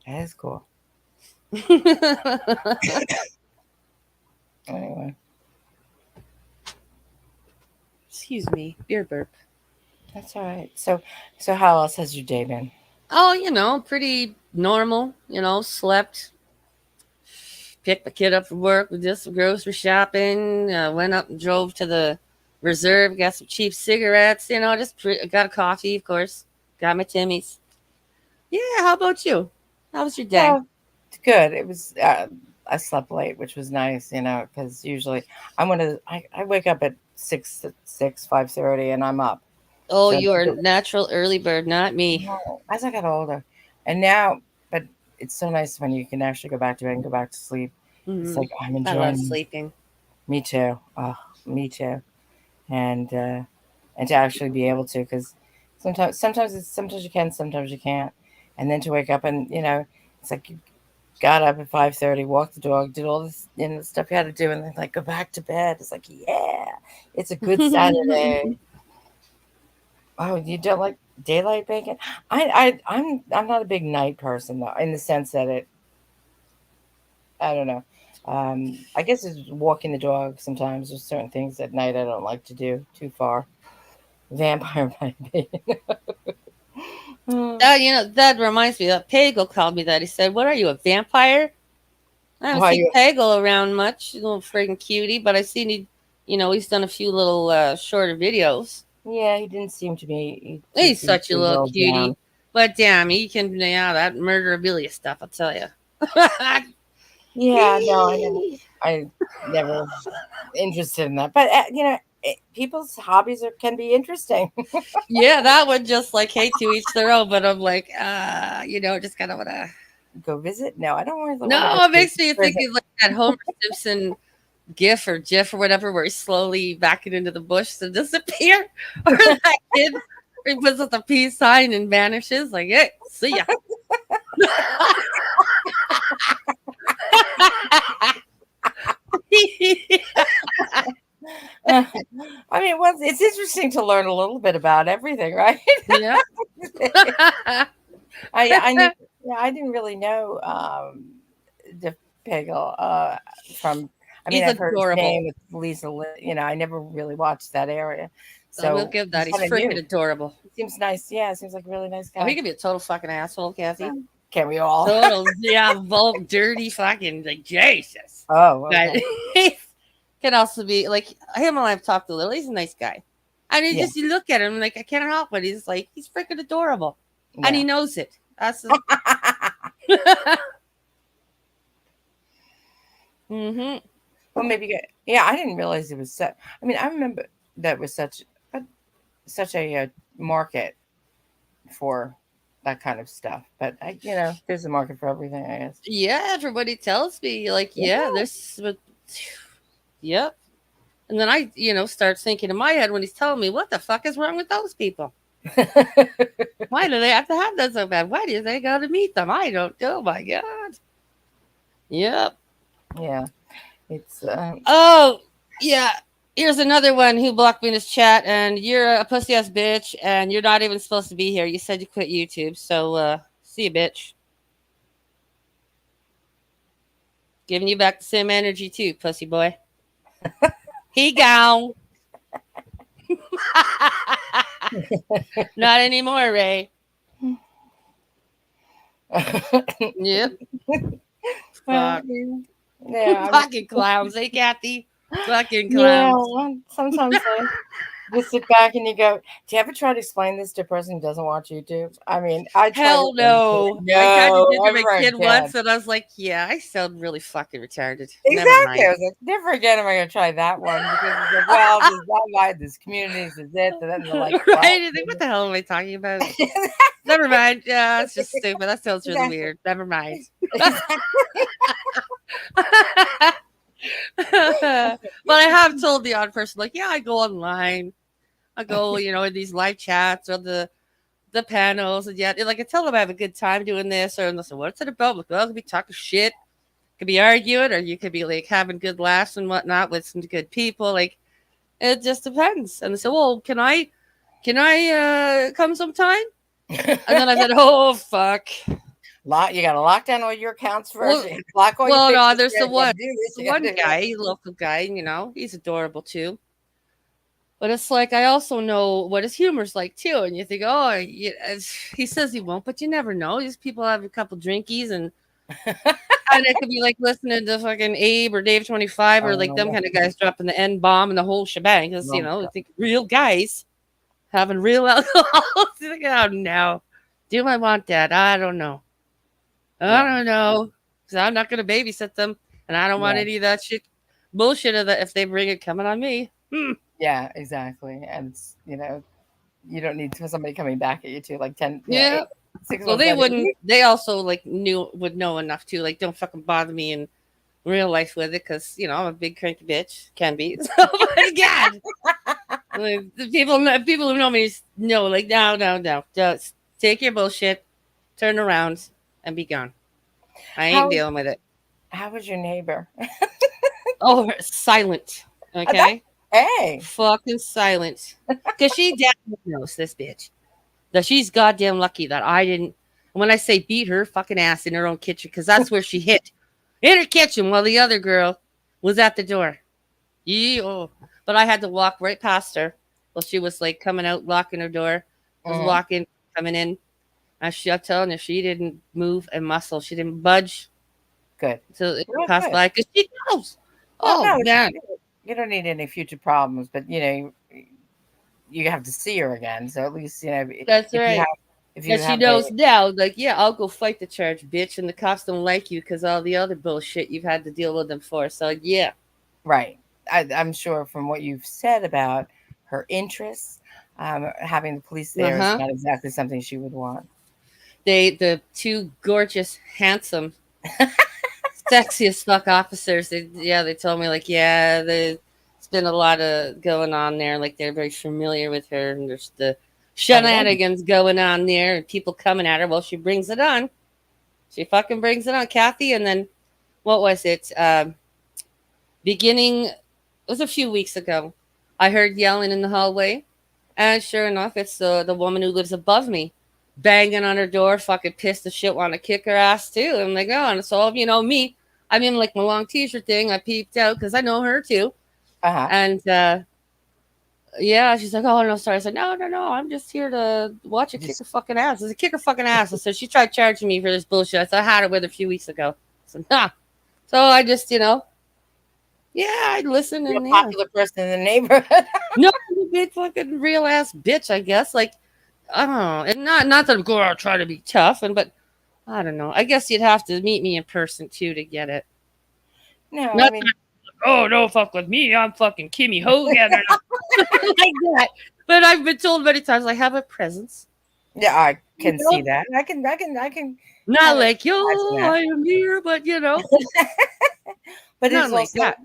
That is cool. Anyway. Excuse me. Beer burp. That's all right. So how else has your day been? Oh, pretty normal. Slept. Picked the kid up from work. We did some grocery shopping. Went up and drove to the reserve, got some cheap cigarettes, just got a coffee, of course. Got my Timmy's. Yeah, how about you? How was your day? Yeah, it's good. It was. I slept late, which was nice, because usually I wake up at 5:30, and I'm up. Oh, So you are a natural early bird, not me. as I got older, and now, but it's so nice when you can actually go back to bed and go back to sleep. It's like I'm I love enjoying. sleeping. Me too. Oh, me too. And to actually be able to, because sometimes you can, sometimes you can't, and then to wake up and it's like you got up at 5:30, walked the dog, did all this stuff you had to do, and then like go back to bed. It's like, yeah, it's a good Saturday. Oh, you don't like daylight bacon? I'm not a big night person though, in the sense that I don't know. I guess it's walking the dog sometimes. There's certain things at night I don't like to do too far. Vampire bacon. That reminds me. That Pagel called me that. He said, "What are you, a vampire?" I haven't seen Pagel around much, little friggin' cutie, but I seen he's done a few little shorter videos. Yeah, he didn't seem to be. He's such a little cutie, down. But damn, he can that murderabilia stuff. I'll tell you. Yeah, no, I never interested in that, but people's hobbies can be interesting. Yeah, that one just like, hey, to each their own. But I'm like, just kind of wanna go visit. No, I don't want to. No, it makes me think of like that Homer Simpson GIF or whatever, where he's slowly backing into the bush to disappear, or that kid he puts up the peace sign and vanishes. Like, hey, see ya. I mean, it's interesting to learn a little bit about everything, right? Yeah. I didn't really know the Pagel from. I mean, I've heard his name with Lisa. I never really watched that area. So I will give that. He's freaking adorable. Seems nice. Yeah, seems like a really nice guy. Oh, he could be a total fucking asshole, Kathy. Can we all? Total, dirty fucking, like, Jesus. Oh, okay. But can also be like him. And I've talked to Lily. He's a nice guy. I mean, just you look at him, like, I can't help it. He's freaking adorable, and he knows it. That's. Mm-hmm. Well, maybe. Yeah, I didn't realize it was such. I mean, I remember that was such a market for that kind of stuff. But there's a market for everything, I guess. Yeah, everybody tells me like, there's. Yep. And then I, start thinking in my head when he's telling me, what the fuck is wrong with those people? Why do they have to have that so bad? Why do they got to meet them? I don't. Oh my god. Yep. Yeah. It's. Oh yeah. Here's another one who blocked me in his chat, and you're a pussy ass bitch, and you're not even supposed to be here. You said you quit YouTube, so see you, bitch. Giving you back the same energy too, pussy boy. He gone. Not anymore, Ray. Yep. Fuck. Yeah, fucking clowns, hey Kathy. Fucking clowns. Yeah, sometimes you sit back and you go, do you ever try to explain this to a person who doesn't watch YouTube? I mean, hell no. I tried to do it to my kid once, and I was like, yeah, I sound really fucking retarded. Exactly. I was like, never again am I going to try that one, because it's like, well, there's that why this community is it, and then they're like, right? Like, what the hell am I talking about? Never mind. Yeah, it's just stupid. That sounds really weird. Never mind. But I have told the odd person, like, yeah, I go online. I go, in these live chats or the panels, and like I tell them I have a good time doing this, or listen, what's it about? Like, well, I could be talking shit, could be arguing, or you could be like having good laughs and whatnot with some good people. Like, it just depends. And they say, well, can I come sometime? And then I said, oh fuck. You got to lock down all your accounts first. No, there's the one guy, local guy, he's adorable too. But it's like, I also know what his humor's like too. And you think, he says he won't, but you never know. These people have a couple drinkies and And it could be like listening to fucking Abe or Dave 25 or like them Oh, kind of guys dropping the N bomb and the whole shebang. Because, you oh, know, I God. think real guys having real alcohol. It's like, oh, no. Do I want that? I don't know. I Yeah. don't know. Because I'm not going to babysit them. And I don't want Yeah. any of that shit, bullshit of that if they bring it coming on me. Yeah, exactly. And it's, you don't need somebody coming back at you too, like 10, Yeah. 6 Well, months they later. wouldn't. They also like would know enough too. Like, don't fucking bother me in real life with it, because I'm a big cranky bitch. Can be. So, but God, like, the people who know me know. Like, no. Just take your bullshit, turn around, and be gone. I ain't How dealing with it. how was your neighbor? Oh, silent. That Okay, hey. fucking silent. Because she definitely knows this bitch. That she's goddamn lucky that I didn't. When I say beat her fucking ass in her own kitchen, because that's where she hit in her kitchen while the other girl was at the door. Oh. But I had to walk right past her while she was like coming out, locking her door. I was Mhm. walking, coming in. I'm telling you, she didn't move a muscle. She didn't budge Good. until it Well, passed good. by because she knows. Well, Oh no, man, you don't need any future problems, but you have to see her again. So at least that's if you have right. if And you she have knows now, like, yeah, I'll go fight the charge, bitch. And the cops don't like you because all the other bullshit you've had to deal with them for. So yeah, right, I'm sure from what you've said about her interests, having the police uh there is huh. not exactly something she would want. The two gorgeous, handsome, sexiest fuck officers. They told me like, yeah, there's been a lot of going on there. Like they're very familiar with her, and there's the Evidently. shenanigans going on there, and people coming at her. Well, she brings it on. She fucking brings it on, Kathy. And then what was it? Beginning, it was a few weeks ago. I heard yelling in the hallway, and sure enough, it's the woman who lives above me, banging on her door, fucking pissed as shit, want to kick her ass too. I'm like, oh, and so me, I'm in like my long t-shirt thing. I peeped out because I know her too, Uh-huh. and yeah, she's like, oh no, sorry. I said, no, I'm just here to watch her kick Just her fucking ass. I said, kick her fucking ass. I said, she tried charging me for this bullshit. I said, I had it with her a few weeks ago. I said, nah. So I just, yeah, I'd listen be a and yeah. popular person in the neighborhood. No, I'm a big fucking real ass bitch, I guess. Like, I don't know. And not that I'm going out trying to be tough, but I don't know. I guess you'd have to meet me in person too to get it. No, I Not mean, oh, don't fuck with me. I'm fucking Kimmy Hogan or like that. But I've been told many times I have a presence. yeah, I You can see know? that. I can Not kind of like, yo, imagine that. I am here, but But it's not like also, that.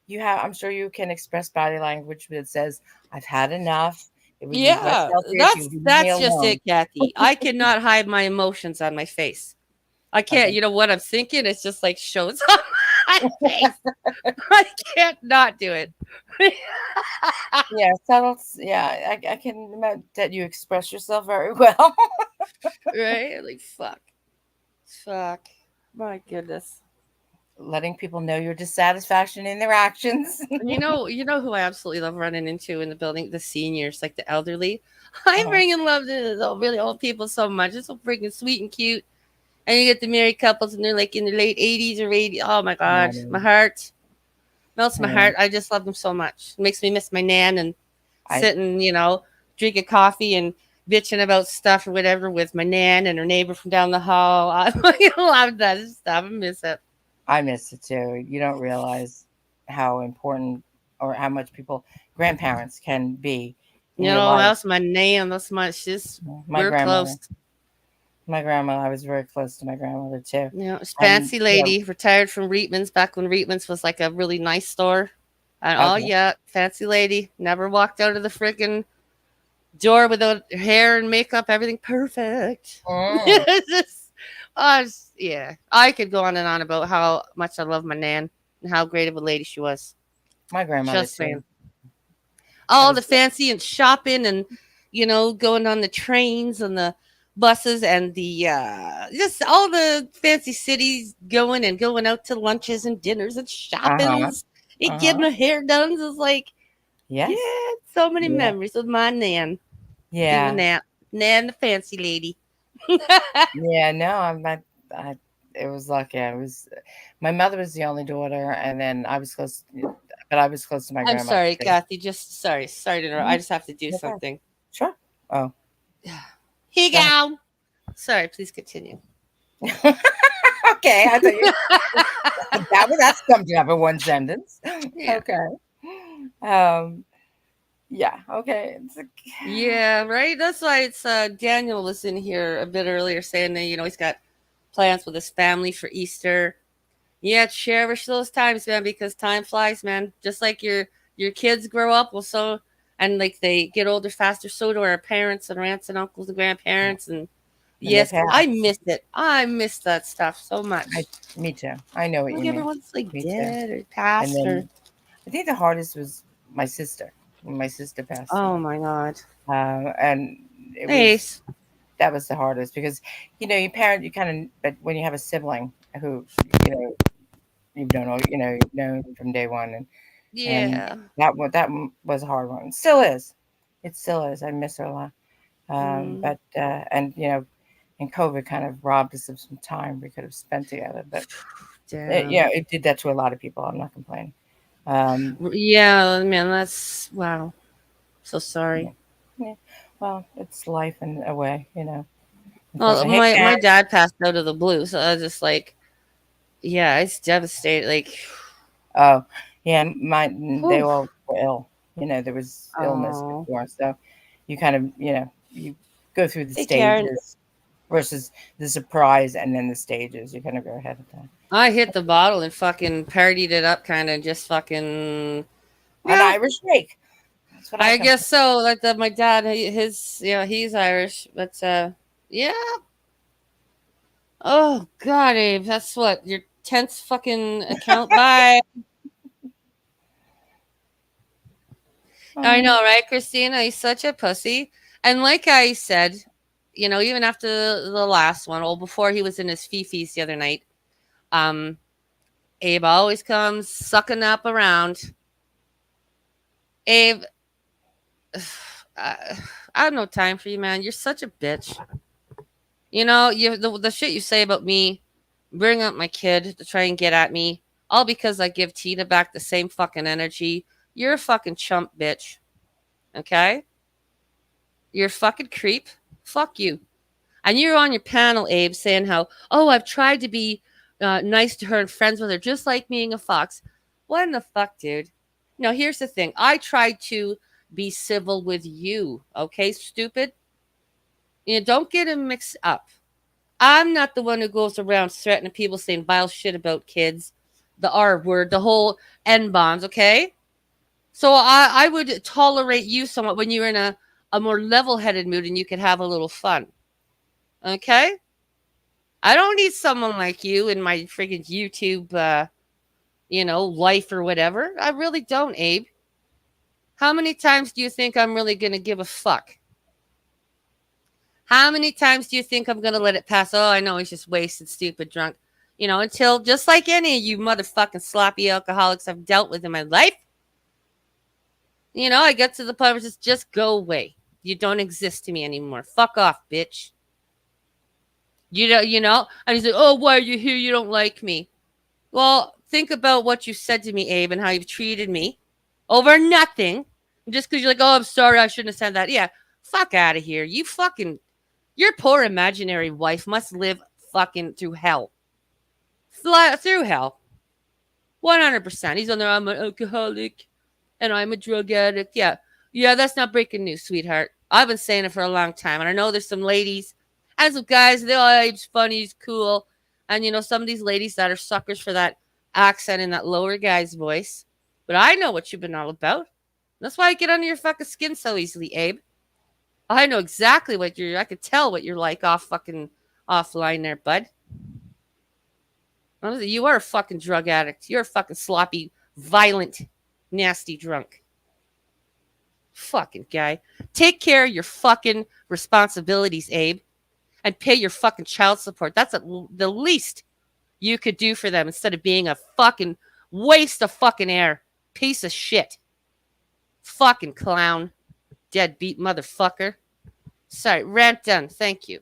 you have, I'm sure you can express body language that says, I've had enough. It would be less Yeah, healthier if you that's would leave me that's just alone. it, Kathy. I cannot hide my emotions on my face. I can't. Okay. You know what I'm thinking? It's just like shows on my face. I can't not do it. Yeah, subtle. Yeah, I can imagine that you express yourself very well. Right? Like fuck. My goodness. Letting people know your dissatisfaction in their actions. And you know who I absolutely love running into in the building? The seniors, like the elderly. I Uh-huh. freaking love the really old people so much. It's so freaking sweet and cute. And you get the married couples, and they're like in their late 80s or 80s. Oh my Yeah, god, my man. heart melts I my know. heart. I just love them so much. It makes me miss my nan and I sitting, drinking coffee and bitching about stuff or whatever with my nan and her neighbor from down the hall. I love that stuff. I miss it. I miss it too. You don't realize how important or how much grandparents can be in your life. That's my nan. That's she's, My we're grandmother, close. I was very close to my grandmother too. It's And fancy lady, retired from Reitman's back when Reitman's was like a really nice store. And oh okay. yeah, fancy lady. Never walked out of the freaking door without hair and makeup, everything perfect. Mm, It's just, yeah, I could go on and on about how much I love my nan and how great of a lady she was. my grandmother Just too. saying. I All the was fancy and shopping and going on the trains and the buses and the just all the fancy cities going out to lunches and dinners and uh-huh. shoppings and getting Uh-huh. my hair done. It's like, yeah, Yes. so many Yeah. memories with my nan doing Yeah. that. Nan, the fancy lady. Yeah, no, I'm not I it was lucky. I was my mother was the only daughter, and then I was close, but I was close to my I'm grandmother sorry, too. Kathy. Just sorry to interrupt. I Mhm. just have to do No problem. something. Sure. Oh, He go ahead. go. Sorry, please continue. Okay, I thought you that's summed it up in one sentence. Yeah. Okay. Um. Yeah. Okay. Yeah, right. That's why it's Daniel was in here a bit earlier saying that he's got plans with his family for Easter. Yeah, cherish those times, man, because time flies, man. Just like your kids grow up, well, so and like they get older faster, so do our parents and our aunts and uncles and grandparents. And And they yes, I pass. miss it. I miss that stuff so I, much. me too. I know what Like you mean. everyone's like Me too. dead or And passed or then I think the hardest was my sister when my sister passed oh away. my god. And it was Nice. that was the hardest because your parent you kind of but when you have a sibling who you know you've known all you've known from day one and Yeah. that one was a hard one. It still is. It still is. I miss her a lot. Mm, But and and COVID kind of robbed us of some time we could have spent together. But damn. it did that to a lot of people. I'm not complaining. Um, Yeah, man, that's wow. So yeah, sorry. yeah. Well, it's life in a way. Well, Unfortunately, hey my Karen. dad passed out of the blue, so I was just like, yeah, it's devastating. Like, Oh, yeah, they whew. all were ill. There was illness Oh, before, so you kind of you go through the hey, Karen. stages versus the surprise and then the stages. You kind of go ahead of time. I hit the bottle and fucking partied it up, kind of just fucking. An Yeah, Irish shake. That's what I I come guess for. so. Like my dad, he's Irish, but yeah. Oh God, Abe, that's what your 10th fucking account. Bye. I Um, know, right, Christina? He's such a pussy. And like I said, even after the last one, or before he was in his fifis the other night, um, Abe always comes sucking up around. Abe, I, I have no time for you, man. You're such a bitch. The shit you say about me, bring up my kid to try and get at me, all because I give Tina back the same fucking energy. You're a fucking chump, bitch. Okay? You're a fucking creep. Fuck you. And you're on your panel, Abe, saying how, oh, I've tried to be nice to her and friends with her, just like being a fox. What in the fuck, dude? No, here's the thing. I tried to be civil with you, okay, stupid? Don't get him mixed up. I'm not the one who goes around threatening people saying vile shit about kids, the R word, the whole N bombs, okay? So I would tolerate you somewhat when you're in a more level headed mood and you could have a little fun, okay? I don't need someone like you in my freaking YouTube, life or whatever. I really don't, Abe. How many times do you think I'm really going to give a fuck? How many times do you think I'm going to let it pass? Oh, I know he's just wasted, stupid, drunk. Until just like any of you motherfucking sloppy alcoholics I've dealt with in my life, I get to the point where just go away. You don't exist to me anymore. Fuck off, bitch. And he's like, oh, why are you here? You don't like me. Well, think about what you said to me, Abe, and how you've treated me over nothing. Just because you're like, oh, I'm sorry, I shouldn't have said that. Yeah, fuck out of here. Your poor imaginary wife must live fucking through hell. Through hell. 100%. He's on there, I'm an alcoholic and I'm a drug addict. Yeah. Yeah, that's not breaking news, sweetheart. I've been saying it for a long time. And I know there's some ladies and some guys, they're all, he's funny, he's cool. And, some of these ladies that are suckers for that accent and that lower guy's voice. But I know what you've been all about. That's why I get under your fucking skin so easily, Abe. I know exactly I could tell what you're like offline there, bud. You are a fucking drug addict. You're a fucking sloppy, violent, nasty drunk. Fucking guy. Take care of your fucking responsibilities, Abe, and pay your fucking child support. That's the least you could do for them instead of being a fucking waste of fucking air. Piece of shit. Fucking clown. Deadbeat motherfucker. Sorry, rant done. Thank you.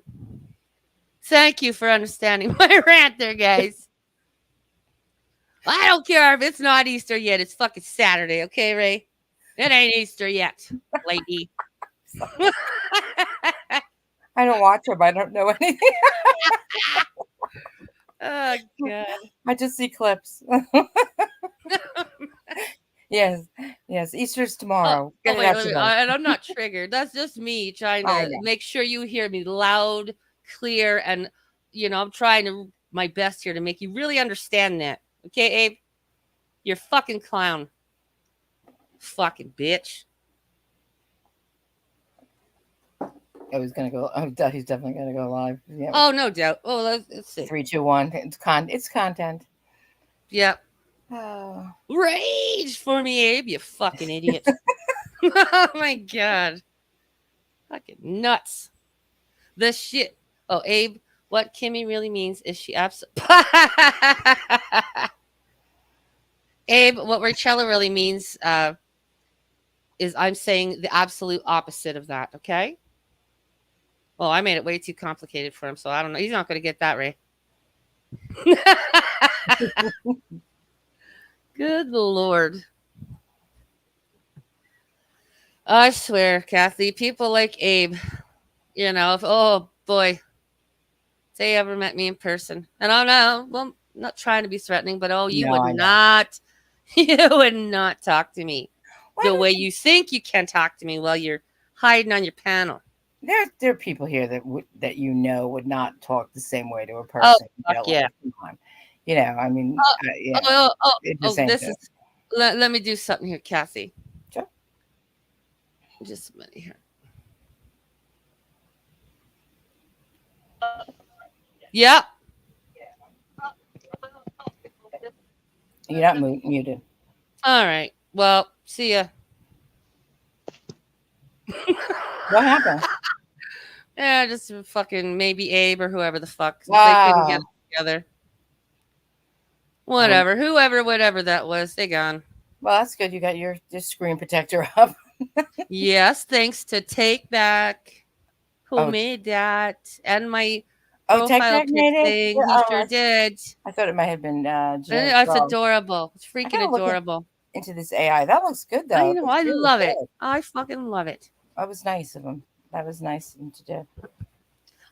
Thank you for understanding my rant there, guys. I don't care if it's not Easter yet. It's fucking Saturday, okay, Ray? It ain't Easter yet, lady. I don't watch them. I don't know anything. Oh, God. I just see clips. Yes. Easter's tomorrow. Get it Wait, out wait, your wait. mouth. And I'm not triggered. That's just me trying I to know. make sure you hear me loud, clear, and, I'm trying to my best here to make you really understand that. Okay, Abe? You're a fucking clown. Fucking bitch. Oh, he's gonna go. Oh, he's definitely gonna go live. Yeah. Oh, no doubt. Oh, let's see. 3, 2, 1. It's content. Yep. Oh. Rage for me, Abe, you fucking idiot. Oh, my God. Fucking nuts. The shit. Oh, Abe, what Kimmy really means is she absolutely. Abe, what Rachella really means is I'm saying the absolute opposite of that, okay? Well, I made it way too complicated for him, so I don't know. He's not going to get that, Ray. Good Lord. I swear, Kathy, people like Abe, oh boy, if they ever met me in person. And I know, well, not trying to be threatening, but you No, I would know. not, you would not talk to me Why the don't way you think you can talk to me while you're hiding on your panel. There are people here that would not talk the same way to a Oh, person. fuck yeah. Come on. I mean, yeah. It just ain't this good. is, let me do something here, Kathy. Sure. Just a minute here. Yep. You're not muted. All right. Well, see ya. What happened? Yeah, just fucking maybe Abe or whoever the fuck. They couldn't get it together. Whatever. Whatever that was. They gone. Well, that's good. You got your screen protector up. Yes, thanks to Take Back, who made that, and my profile Take Back pic thing. He sure did. I thought it might have been It's adorable. It's freaking adorable. Into this AI. That looks good, though. I know. I love it. I fucking love it. That was nice of him. That was nice of him to do.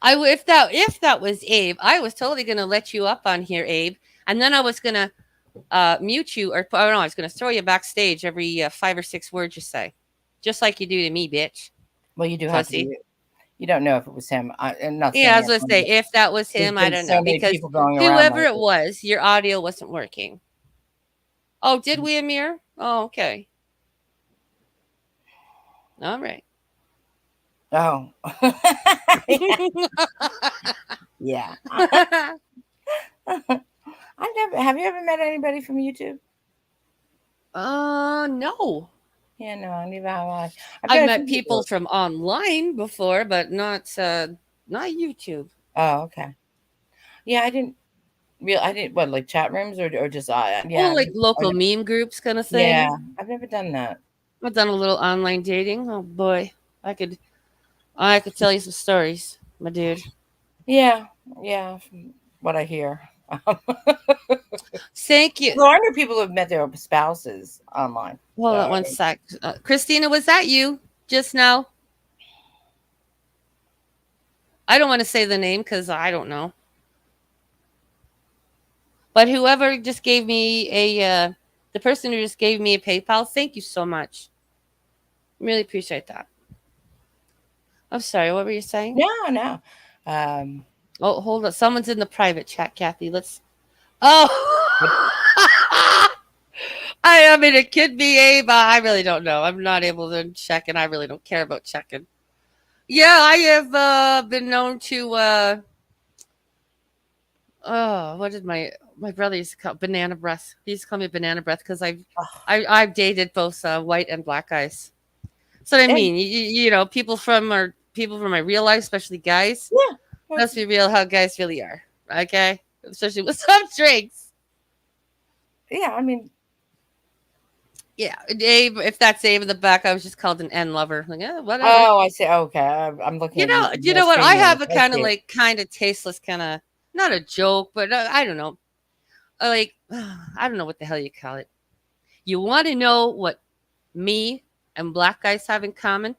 If that was Abe, I was totally gonna let you up on here, Abe, and then I was gonna mute you, or no, I was gonna throw you backstage every 5 or 6 words you say, just like you do to me, bitch. Well, you do have to. You don't know if it was him. I'm not. Yeah, I was gonna say if that was him, I don't know, because whoever it was, your audio wasn't working. Oh, did we, Amir? Oh, okay. All right. Oh. Yeah. Have you ever met anybody from YouTube? No. Yeah, no, neither have I. I've met people from online before, but not YouTube. Oh, okay. Yeah, I didn't. What, like chat rooms or just yeah, like local meme groups kind of thing. Yeah, I've never done that. I've done a little online dating. Oh boy, I could tell you some stories, my dude. Yeah, from what I hear. Thank you. Well, I know people who have met their spouses online. Hold on 1 sec. Christina, was that you just now? I don't want to say the name because I don't know. But whoever just gave me the person who just gave me a PayPal, thank you so much. Really appreciate that. I'm sorry, what were you saying? No. Oh, hold on. Someone's in the private chat, Kathy. Oh. I mean, it could be Abe. I really don't know. I'm not able to check, and I really don't care about checking. Yeah, I have been known to. What did my brother used to call banana breath? He used to call me banana breath because I've dated both white and black guys. So I mean, people from my real life, especially guys. Yeah, let's be real, how guys really are. Okay, especially with some drinks. Yeah, I mean, Yeah, Abe. If that's Abe in the back, I was just called an N lover. Like, yeah, whatever. Oh, I see. Okay, I'm looking You at know, you the know what? I screen here. have a I kind of see it. like kind of tasteless kind of not a joke, but I don't know. Like I don't know what the hell you call it. You want to know what me and black guys have in common?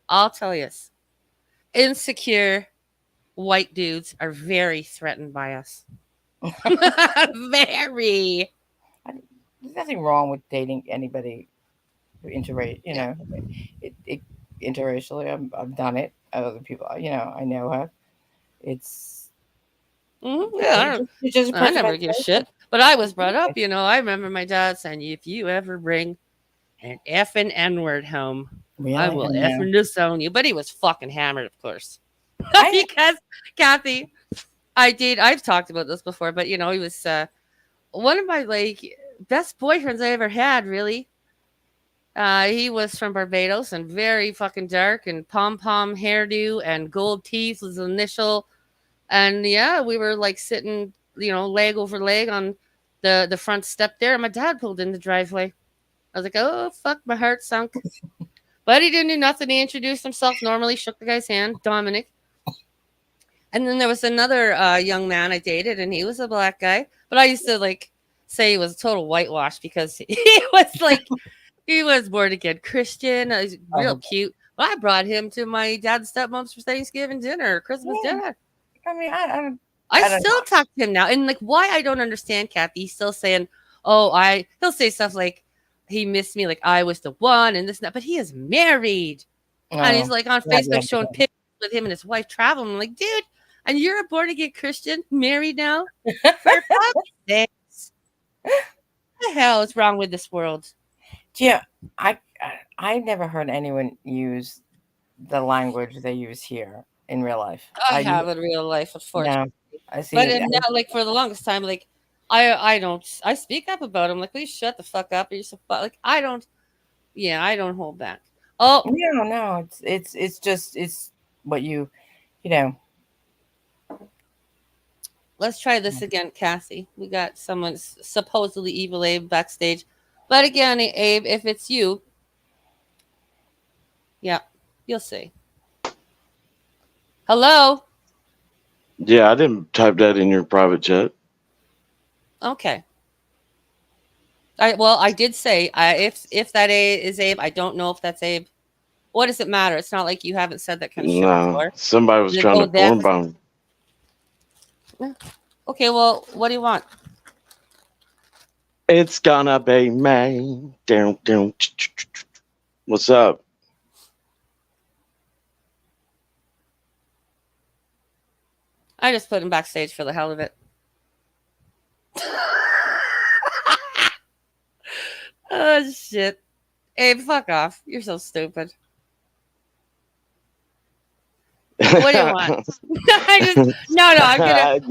I'll tell you. Insecure white dudes are very threatened by us. Very. There's nothing wrong with dating anybody interracial. You Yeah. know, it interracially. I've done it. Other people, I know have. It's Yeah, you're just a I person by never give a choice. shit. But I was brought up, I remember my dad saying, if you ever bring an effing N word home, I Really? will No. effing disown you. But he was fucking hammered, of course. I Because, Kathy, I've talked about this before, but he was one of my like best boyfriends I ever had, really. He was from Barbados and very fucking dark and pom pom hairdo and gold teeth was his initial. And yeah, we were like sitting, leg over leg on the front step there. And my dad pulled in the driveway. I was like, oh, fuck, my heart sunk. But he didn't do nothing. He introduced himself normally, shook the guy's hand, Dominic. And then there was another young man I dated, and he was a black guy. But I used to like say he was a total whitewash because he was like, he was born again Christian. He's real cute. But I brought him to my dad's stepmom's for Thanksgiving dinner, Christmas dinner. I mean, I don't still know. talk to him now. And like why I don't understand, Kathy, he's still saying, he'll say stuff like he missed me, like I was the one and this and that, but he is married. And he's like on Facebook showing pictures with him and his wife traveling. I'm like, dude, and you're a born again Christian, married now? For fuck's sakes. What the hell is wrong with this world? Yeah, I never heard anyone use the language they use here in real life. I have in real life, unfortunately. No, I see But it. now, like for the longest time, like I don't, I speak up about him. Like, please shut the fuck up. You're so like I don't hold back. Oh No, it's just it's what you know. Let's try this again, Cassie. We got someone supposedly evil Abe backstage. But again, Abe, if it's you, yeah, you'll see. Hello? Yeah, I didn't type that in your private chat. Okay. I did say if that is Abe, I don't know if that's Abe. What does it matter? It's not like you haven't said that kind of shit before. Somebody was trying to porn bomb. Okay, well, what do you want? It's gonna be me. What's up? I just put him backstage for the hell of it. Oh shit. Abe, fuck off. You're so stupid. What do you want?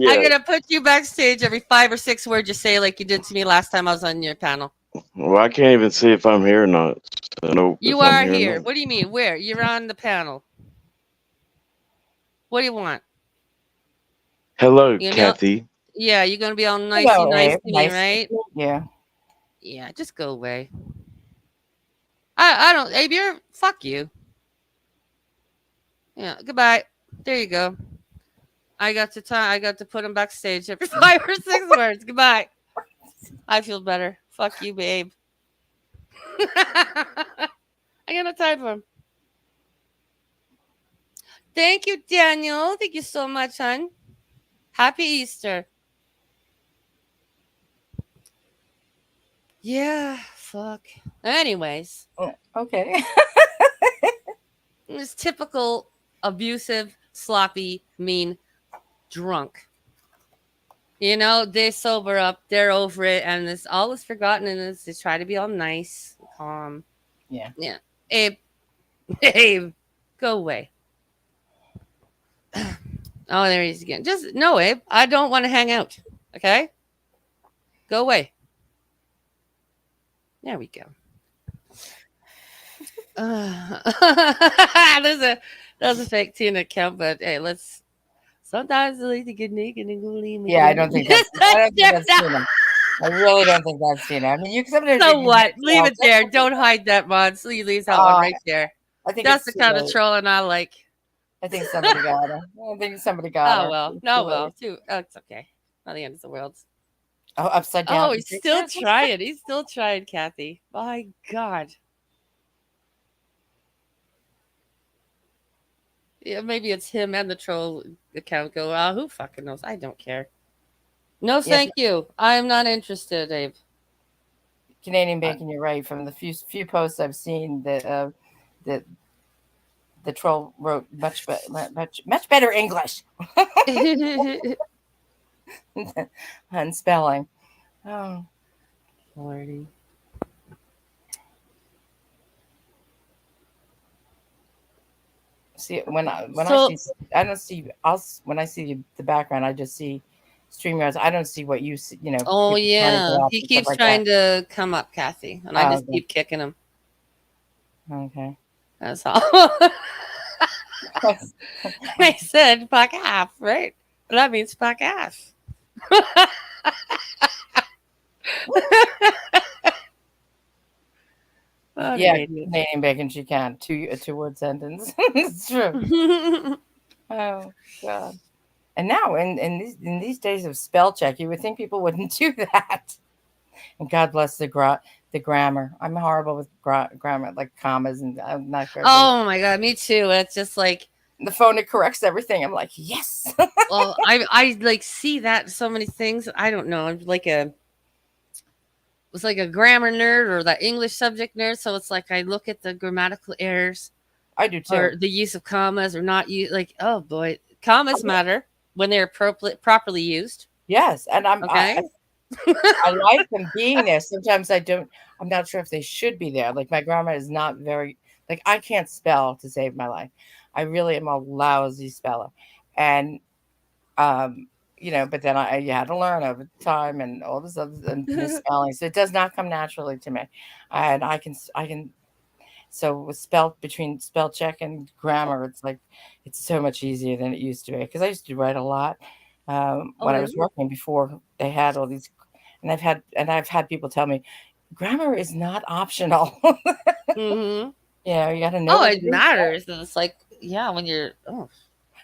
I'm gonna put you backstage every 5 or 6 words you say like you did to me last time I was on your panel. Well, I can't even see if I'm here or not. So you are here. What do you mean? Where? You're on the panel. What do you want? Hello, Kathy. Yeah, you're gonna be all nice to me, right? Yeah. Yeah, just go away. I don't, Abe, fuck you. Yeah, goodbye. There you go. I got to put him backstage every 5 or 6 words. Goodbye. I feel better. Fuck you, babe. I got no time for him. Thank you, Daniel. Thank you so much, hon. Happy Easter. Yeah, fuck. Anyways. Okay. It's typical abusive, sloppy, mean, drunk. They sober up, they're over it, and it's all is forgotten, and they try to be all nice, calm. Yeah. Yeah. Abe, go away. Oh, there he is again. Just no, Abe. I don't want to hang out. Okay? Go away. There we go. That was a fake Tina account, but hey, sometimes I like to get naked and go leave me. Yeah, I don't think that's Tina. I really don't think that's Tina. I mean, you sometimes So you can what? Leave tell. it there. Don't hide that, Mods. Leave that one right there. I think That's it's the too kind of late. trolling I like. I think somebody got her. I think somebody got Oh her. well. It's No, too well, late. too. Oh, it's okay. Not the end of the world. Oh, upside down Oh, he's still pictures. trying. He's still trying, Kathy. My God. Yeah, maybe it's him and the troll account go, oh, who fucking knows? I don't care. No, Yes, thank you. I am not interested, Abe. Canadian bacon. You're right. From the few posts I've seen, the troll wrote much better English and spelling. Oh, Lordy. see when I So, see I don't see us when I see the background I just see StreamYards. I don't see what you see. You know, oh people trying to yeah, go up he and stuff keeps like trying that. to come up, Kathy, and I Oh, just keep kicking him. okay. That's all. I said fuck off, right? That means fuck off. What Yeah, an idiot. Canadian bacon. She can two word sentence. It's true. Oh God. And now in these days of spell check, you would think people wouldn't do that. And God bless the grammar. I'm horrible with grammar, like commas, and I'm not very good. Oh my God, me too. It's just like, The phone, it corrects everything. I'm like, yes. well, I like see that so many things. I don't know. I'm like a was like a grammar nerd or that English subject nerd. So it's like I look at the grammatical errors I do too. or the use of commas or not use. Like, oh boy, commas matter when they're properly used. Yes, and Okay. I like them being there. Sometimes I don't. I'm not sure if they should be there. Like my grammar is not very. Like I can't spell to save my life. I really am a lousy speller, and you know. But then you had to learn over time and all this other and misspelling. So it does not come naturally to me, and I can. So with between spell check and grammar, it's like it's so much easier than it used to be because I used to write a lot Oh, when I is was working before they had all these, and I've had people tell me grammar is not optional. mm-hmm. Yeah, you got to know Oh, what it it is. matters. And it's like, yeah, when you're. Oh,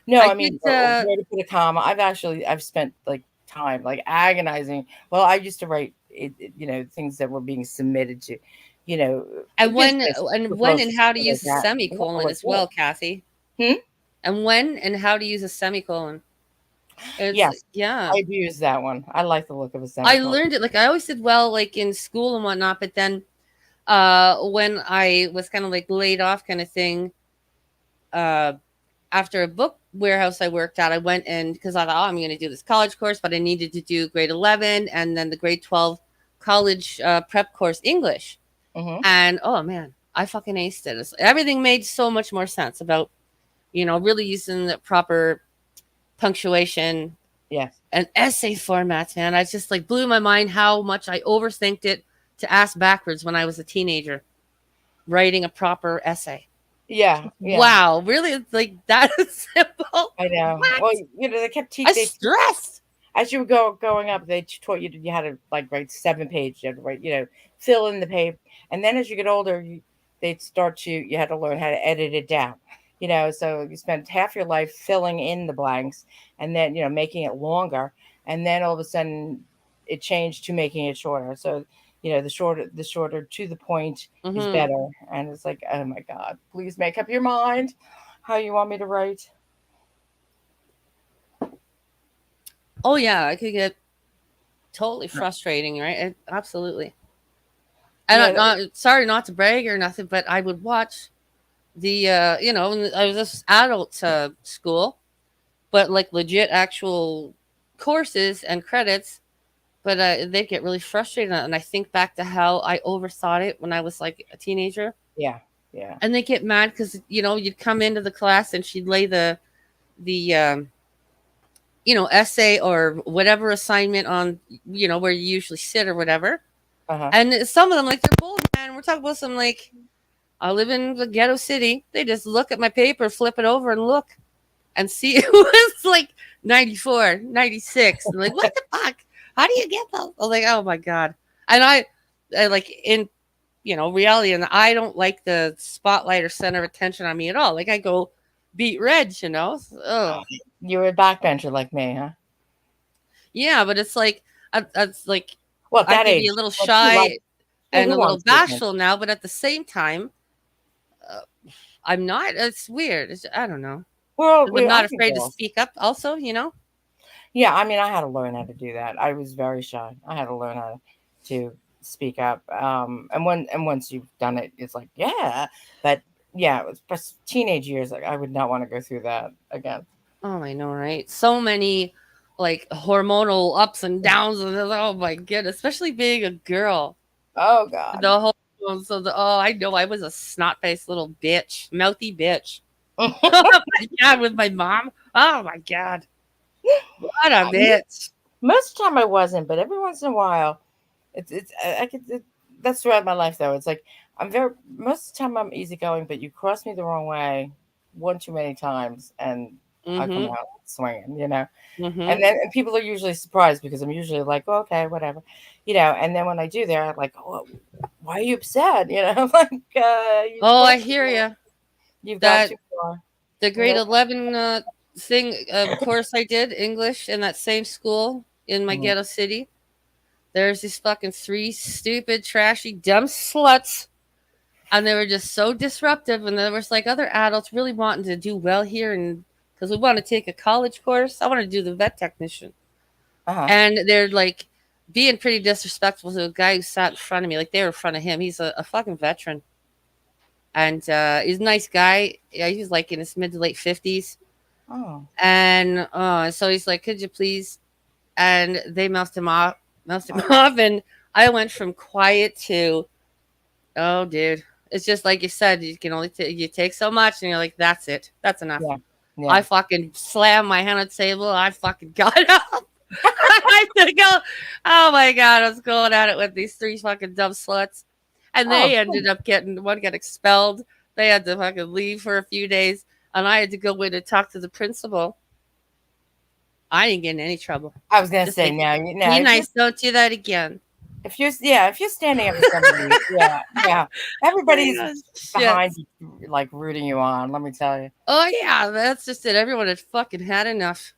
No, I I did. mean where to put a comma. I've spent like time like agonizing. Well, I used to write you know things that were being submitted to, you know, And business when and proposals how to like use a that. I never semicolon looked as good. well, Kathy. Hmm? And when and how to use a semicolon. It's Yes, yeah. I've used that one. I like the look of a I semicolon. learned it like I always did well like in school and whatnot, but then when I was kind of like laid off kind of thing, uh after a book warehouse I worked at, I went and because I thought, oh, I'm gonna do this college course, but I needed to do grade 11 and then the grade 12 college prep course English. Hmm. And oh man, I fucking aced it. Everything made so much more sense about, really using the proper punctuation Yes. and essay formats, man. I just like blew my mind how much I overthinked it to ask backwards when I was a teenager, writing a proper essay. Yeah. Yeah. Wow, really? It's like that is simple? I know. What? Well, you know, they kept I they stressed. as you were growing up, they taught you had to like write 7 pages. You had to write, you know, fill in the paper, and then as you get older, they'd start you had to learn how to edit it down. You know, so you spent half your life filling in the blanks, and then you know making it longer, and then all of a sudden it changed to making it shorter. So you know, the shorter to the point is Hmm. better. And it's like, oh my God, please make up your mind how you want me to write. Oh yeah, I could get totally frustrating, right? Absolutely. And Yeah. sorry not to brag or nothing, but I would watch the when I was this adult school, but like legit actual courses and credits. But they'd get really frustrated, and I think back to how I overthought it when I was like a teenager, Yeah. Yeah. and they get mad because you'd come into the class and she'd lay the essay or whatever assignment on where you usually sit or whatever, Uh-huh. and some of them like they're bold, man. We're talking about some like I live in the ghetto city. They just look at my paper, flip it over, and look and see it was like 94, 96. And like, what the fuck? How do you get those? I was like, oh my God. And I like in, reality, and I don't like the spotlight or center of attention on me at all. Like I go beat red, Oh, You were a backbencher like me, huh? yeah, but it's like, it's like, Well, at I that could age, be a little but who shy and who a little wants to be attention? bashful now, but at the same time, uh, I'm not. It's weird. I don't know. Well, I'm not I think afraid to girls. speak up, also, Yeah, I mean, I had to learn how to do that. I was very shy. I had to learn how to speak up. And once you've done it, it's like, yeah. But yeah, it was just teenage years. Like, I would not want to go through that again. Oh, I know, right? So many like hormonal ups and downs, and oh my goodness, especially being a girl. Oh God. The whole I know I was a snot faced little bitch, mouthy bitch. Oh my God, with my mom. Oh my God, what a bitch. Most of the time I wasn't, but every once in a while, it's I could. That's throughout my life though. It's like I'm very most of the time I'm easygoing, but you cross me the wrong way one too many times, and I come Mm-hmm. out swinging. You know. Mm-hmm. And people are usually surprised because I'm usually like, oh, okay, whatever, And then when I do, they're like, oh, why are you upset? I'm like, Oh, I hear you. you've gone That too far. the grade 11 thing course I did English in that same school in my Mhm. ghetto city. There's these fucking three stupid, trashy, dumb sluts. And they were just so disruptive. And there was like other adults really wanting to do well here. And because we want to take a college course, I want to do the vet technician. Uh-huh. And they're like being pretty disrespectful to a guy who sat in front of me. Like they were in front of him. He's a fucking veteran. And he's a nice guy. Yeah, he's like in his mid to late 50s. Oh. And so he's like, could you please? And they mouthed him off, off. And I went from quiet to, oh, dude. It's just like you said, you can only you take so much, and you're like, that's it. That's enough. Yeah. Yeah. I fucking slammed my hand on the table. I fucking got up. I had to go. Oh my God. I was going at it with these three fucking dumb sluts. And they ended up one got expelled. They had to fucking leave for a few days. And I had to go in and talk to the principal. I didn't get in any trouble. I was gonna Just say like, now, be nice. Don't do that again. if you're standing up for somebody, yeah, everybody's behind you, like rooting you on. Let me tell you. Oh yeah, that's just it. Everyone had fucking had enough.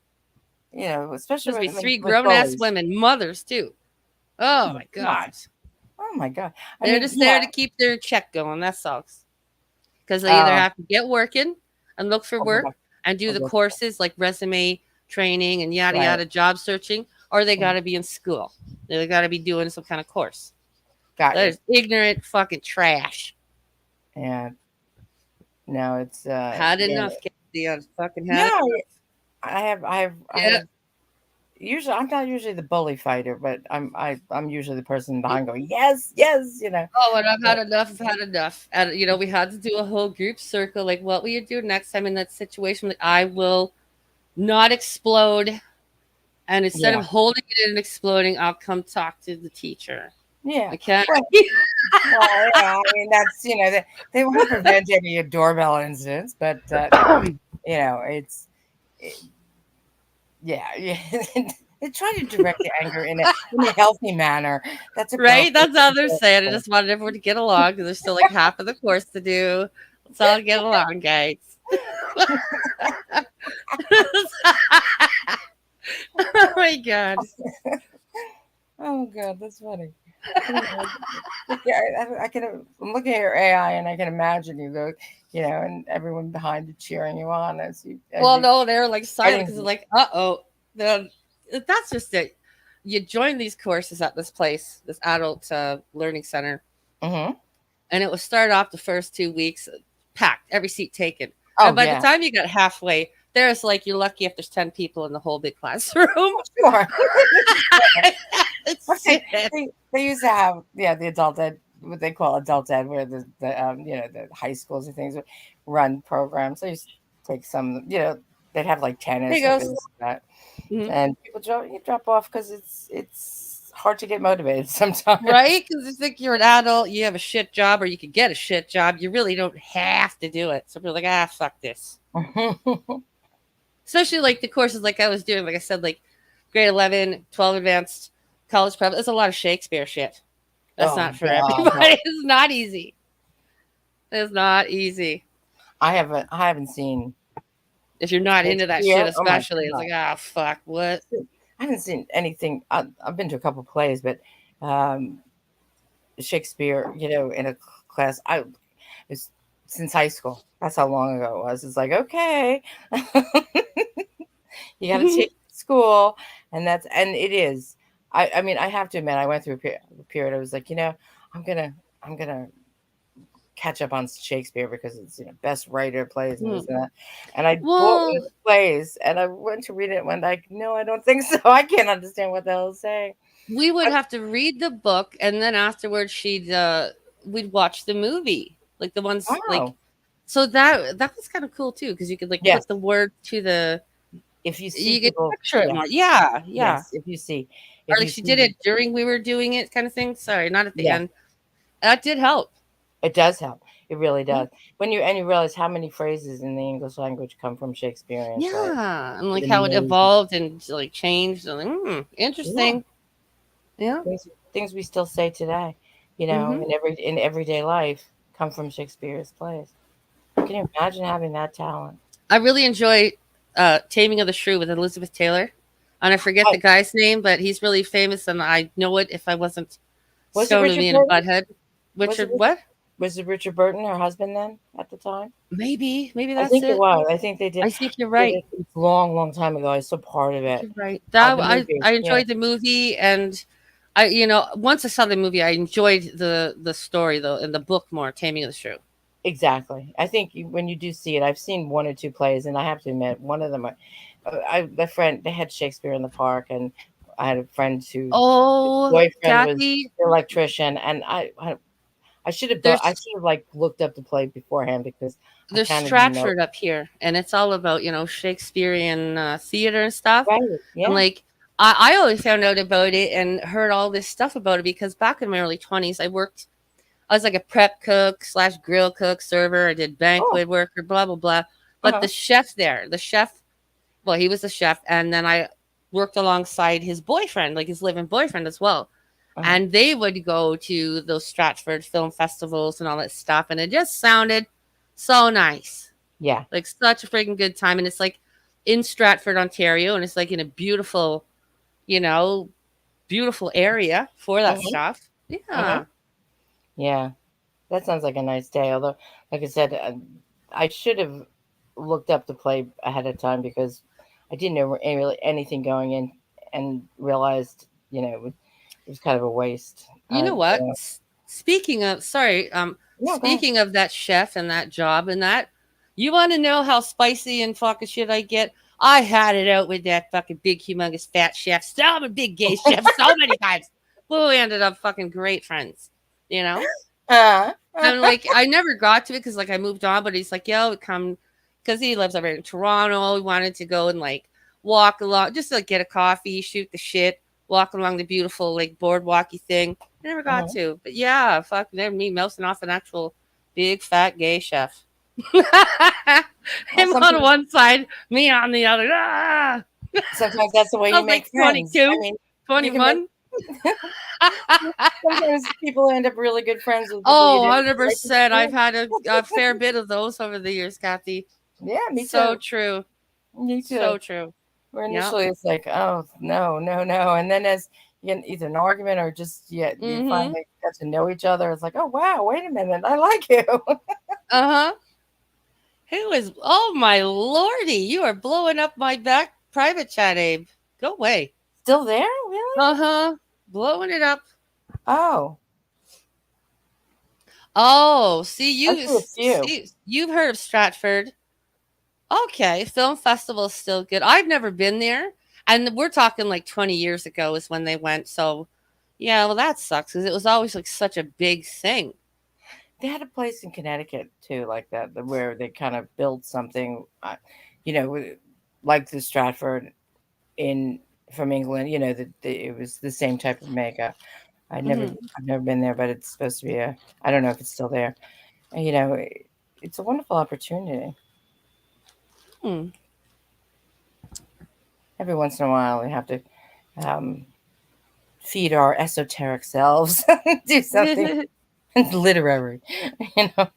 Especially Supposed to be three with grown-ass bullies. women, mothers too. Oh my God. Oh my God. They're just there to keep their check going. That sucks. Because they either have to get working and look for work and do the courses like resume training and yada yada job searching, or they got to be in school. They got to be doing some kind of course. There's ignorant fucking trash. Yeah. No, it's had enough. Fucking had no, enough. I have. Usually, I'm not usually the bully fighter, but I'm usually the person behind going, yes. Oh, and I've had enough. I've had enough. And we had to do a whole group circle. Like, what will you do next time in that situation? Like, I will not explode. And instead of holding it and exploding, I'll come talk to the teacher. Yeah. Okay. Well, I mean, that's they won't prevent any doorbell incidents, but it's. Yeah. They try to direct the anger in a healthy manner. That's right. That's how they're saying. I just wanted everyone to get along because there's still like half of the course to do. Let's all get along, guys. Oh my God. Oh God, that's funny. I can. I'm looking at your AI, and I can imagine you go, and everyone behind you cheering you on as you. No, they're like silent because they're like, that's just it. You join these courses at this place, this adult learning center, and it was started off the first 2 weeks packed, every seat taken. And by the time you got halfway, there's like you're lucky if there's 10 people in the whole big classroom. Sure. They used to have the adult ed, what they call adult ed, where the high schools and things would run programs. They used to take some, they'd have like tennis and things like that. And people drop off because it's hard to get motivated sometimes. Right? Because it's like you're an adult, you have a shit job, or you could get a shit job. You really don't have to do it. So we're like, fuck this. Especially like the courses like I was doing, like I said, like grade 11, 12 advanced, college prep. There's a lot of Shakespeare shit. That's Oh not for God, everybody. It's not easy. It's not easy. I haven't seen If you're not into that shit, Shakespeare. Oh my especially, it's God. like, ah, fuck, what? I haven't seen anything. I've been to a couple plays, but um, Shakespeare, in a class, it's since high school. That's how long ago it was. It's like, okay, you got to take school, and it is. I mean, I have to admit, I went through a period. I was like, I'm gonna catch up on Shakespeare because it's best writer plays and this and that. And I bought one Well, of the plays, and I went to read it. And went like, no, I don't think so. I can't understand what the hell it's saying. we would have to read the book, and then afterwards, we'd watch the movie, like the ones like. Oh, So that was kind of cool too, because you could like yes. put the word to the. If you see You could people, picture it yeah, more. Yeah, yeah. yes. If you see, Or if like you she see, did it during we were doing it, kind of thing. Sorry, not at the yeah, end. That did help. it does help. It really Mm. does. When you realize how many phrases in the English language come from Shakespearean play. Yeah, and like It's how it amazing. evolved and like changed. And like, Yeah, interesting. Yeah. things we still say today, Hmm. in everyday life, come from Shakespeare's plays. Can you imagine having that talent? I really enjoy Taming of the Shrew with Elizabeth Taylor. And I forget I, the guy's name, but he's really famous, and I know it if I wasn't was it stoned with Richard me in a Burton? butthead. Was it Richard, what? was it Richard Burton, her husband, then at the time? Maybe I that's think it it. was. I think they did. I think you're Did right. it a long, long time ago. I saw part of it. You're right. That The movie. I Yeah, enjoyed the movie, and once I saw the movie, I enjoyed the story though, and the book more. Taming of the Shrew. exactly. I think when you do see it, I've seen one or two plays, and I have to admit, one of them, my friend, they had Shakespeare in the Park, and I had a friend whose Oh, boyfriend was Kathy, the electrician, and I should have, I there's should have like looked up the play beforehand because I there's kind of know. Stratford up here, and it's all about Shakespearean theater and stuff. Right? And Yeah. like I always found out about it and heard all this stuff about it because back in my early 20s, I was like a prep cook slash grill cook server. I did Oh. banquet work or blah blah blah. But Uh-huh. the chef, well, he was the chef, and then I worked alongside his boyfriend, like his living boyfriend as well. Uh-huh. And they would go to those Stratford film festivals and all that stuff, and it just sounded so nice, Yeah. like such a freaking good time. And it's like in Stratford, Ontario, and it's like in a beautiful, you know, beautiful area for that Uh-huh. stuff. Uh-huh. Yeah. Yeah. That sounds like a nice day. Although, like I said, I should have looked up the play ahead of time because I didn't know really anything going in and realized, it was kind of a waste. You know what? So, Speaking of, sorry, no, go ahead. speaking of that chef and that job and that, you want to know how spicy and fucking shit I get? I had it out with that fucking big, humongous, fat chef, so a big gay chef, so many times. But we ended up fucking great friends, you know? Uh, And like, I never got to it because like I moved on, but he's like, yo, come, because he lives over in Toronto. We wanted to go and like walk along, just like get a coffee, shoot the shit, walk along the beautiful like boardwalky thing. I never got uh-huh. to, but yeah, fuck, they're me mousing off an actual big fat gay chef. Well, Him on one side, me on the other. Ah! sometimes that's the way I you was like make friends. I 22, mean, you can make 21. sometimes people end up really good friends with people you Oh, didn't like 100%. before. I've had a fair bit of those over the years, Kathy. Yeah, me So too. true. Me too. So true. Where Yeah. initially it's like, oh no, no, no, and then as you get either an argument or just you Mm-hmm. finally get to know each other, it's like, oh wow, wait a minute, I like you. Uh-huh. Who is, oh my lordy, you are blowing up my back private chat, Abe. Go away. Still there, really? Uh-huh. Blowing it up. Oh, Oh, I see a few. you've heard of Stratford. Okay, film festival's still good. I've never been there. And we're talking like 20 years ago is when they went. So yeah, well that sucks because it was always like such a big thing. They had a place in Connecticut too, like that, where they kind of built something, like the Stratford in from England. It was the same type of makeup. Hmm. I've never been there, but it's supposed to be I don't know if it's still there. And, it's a wonderful opportunity. Hmm. Every once in a while, we have to um, feed our esoteric selves, do something literary, you know.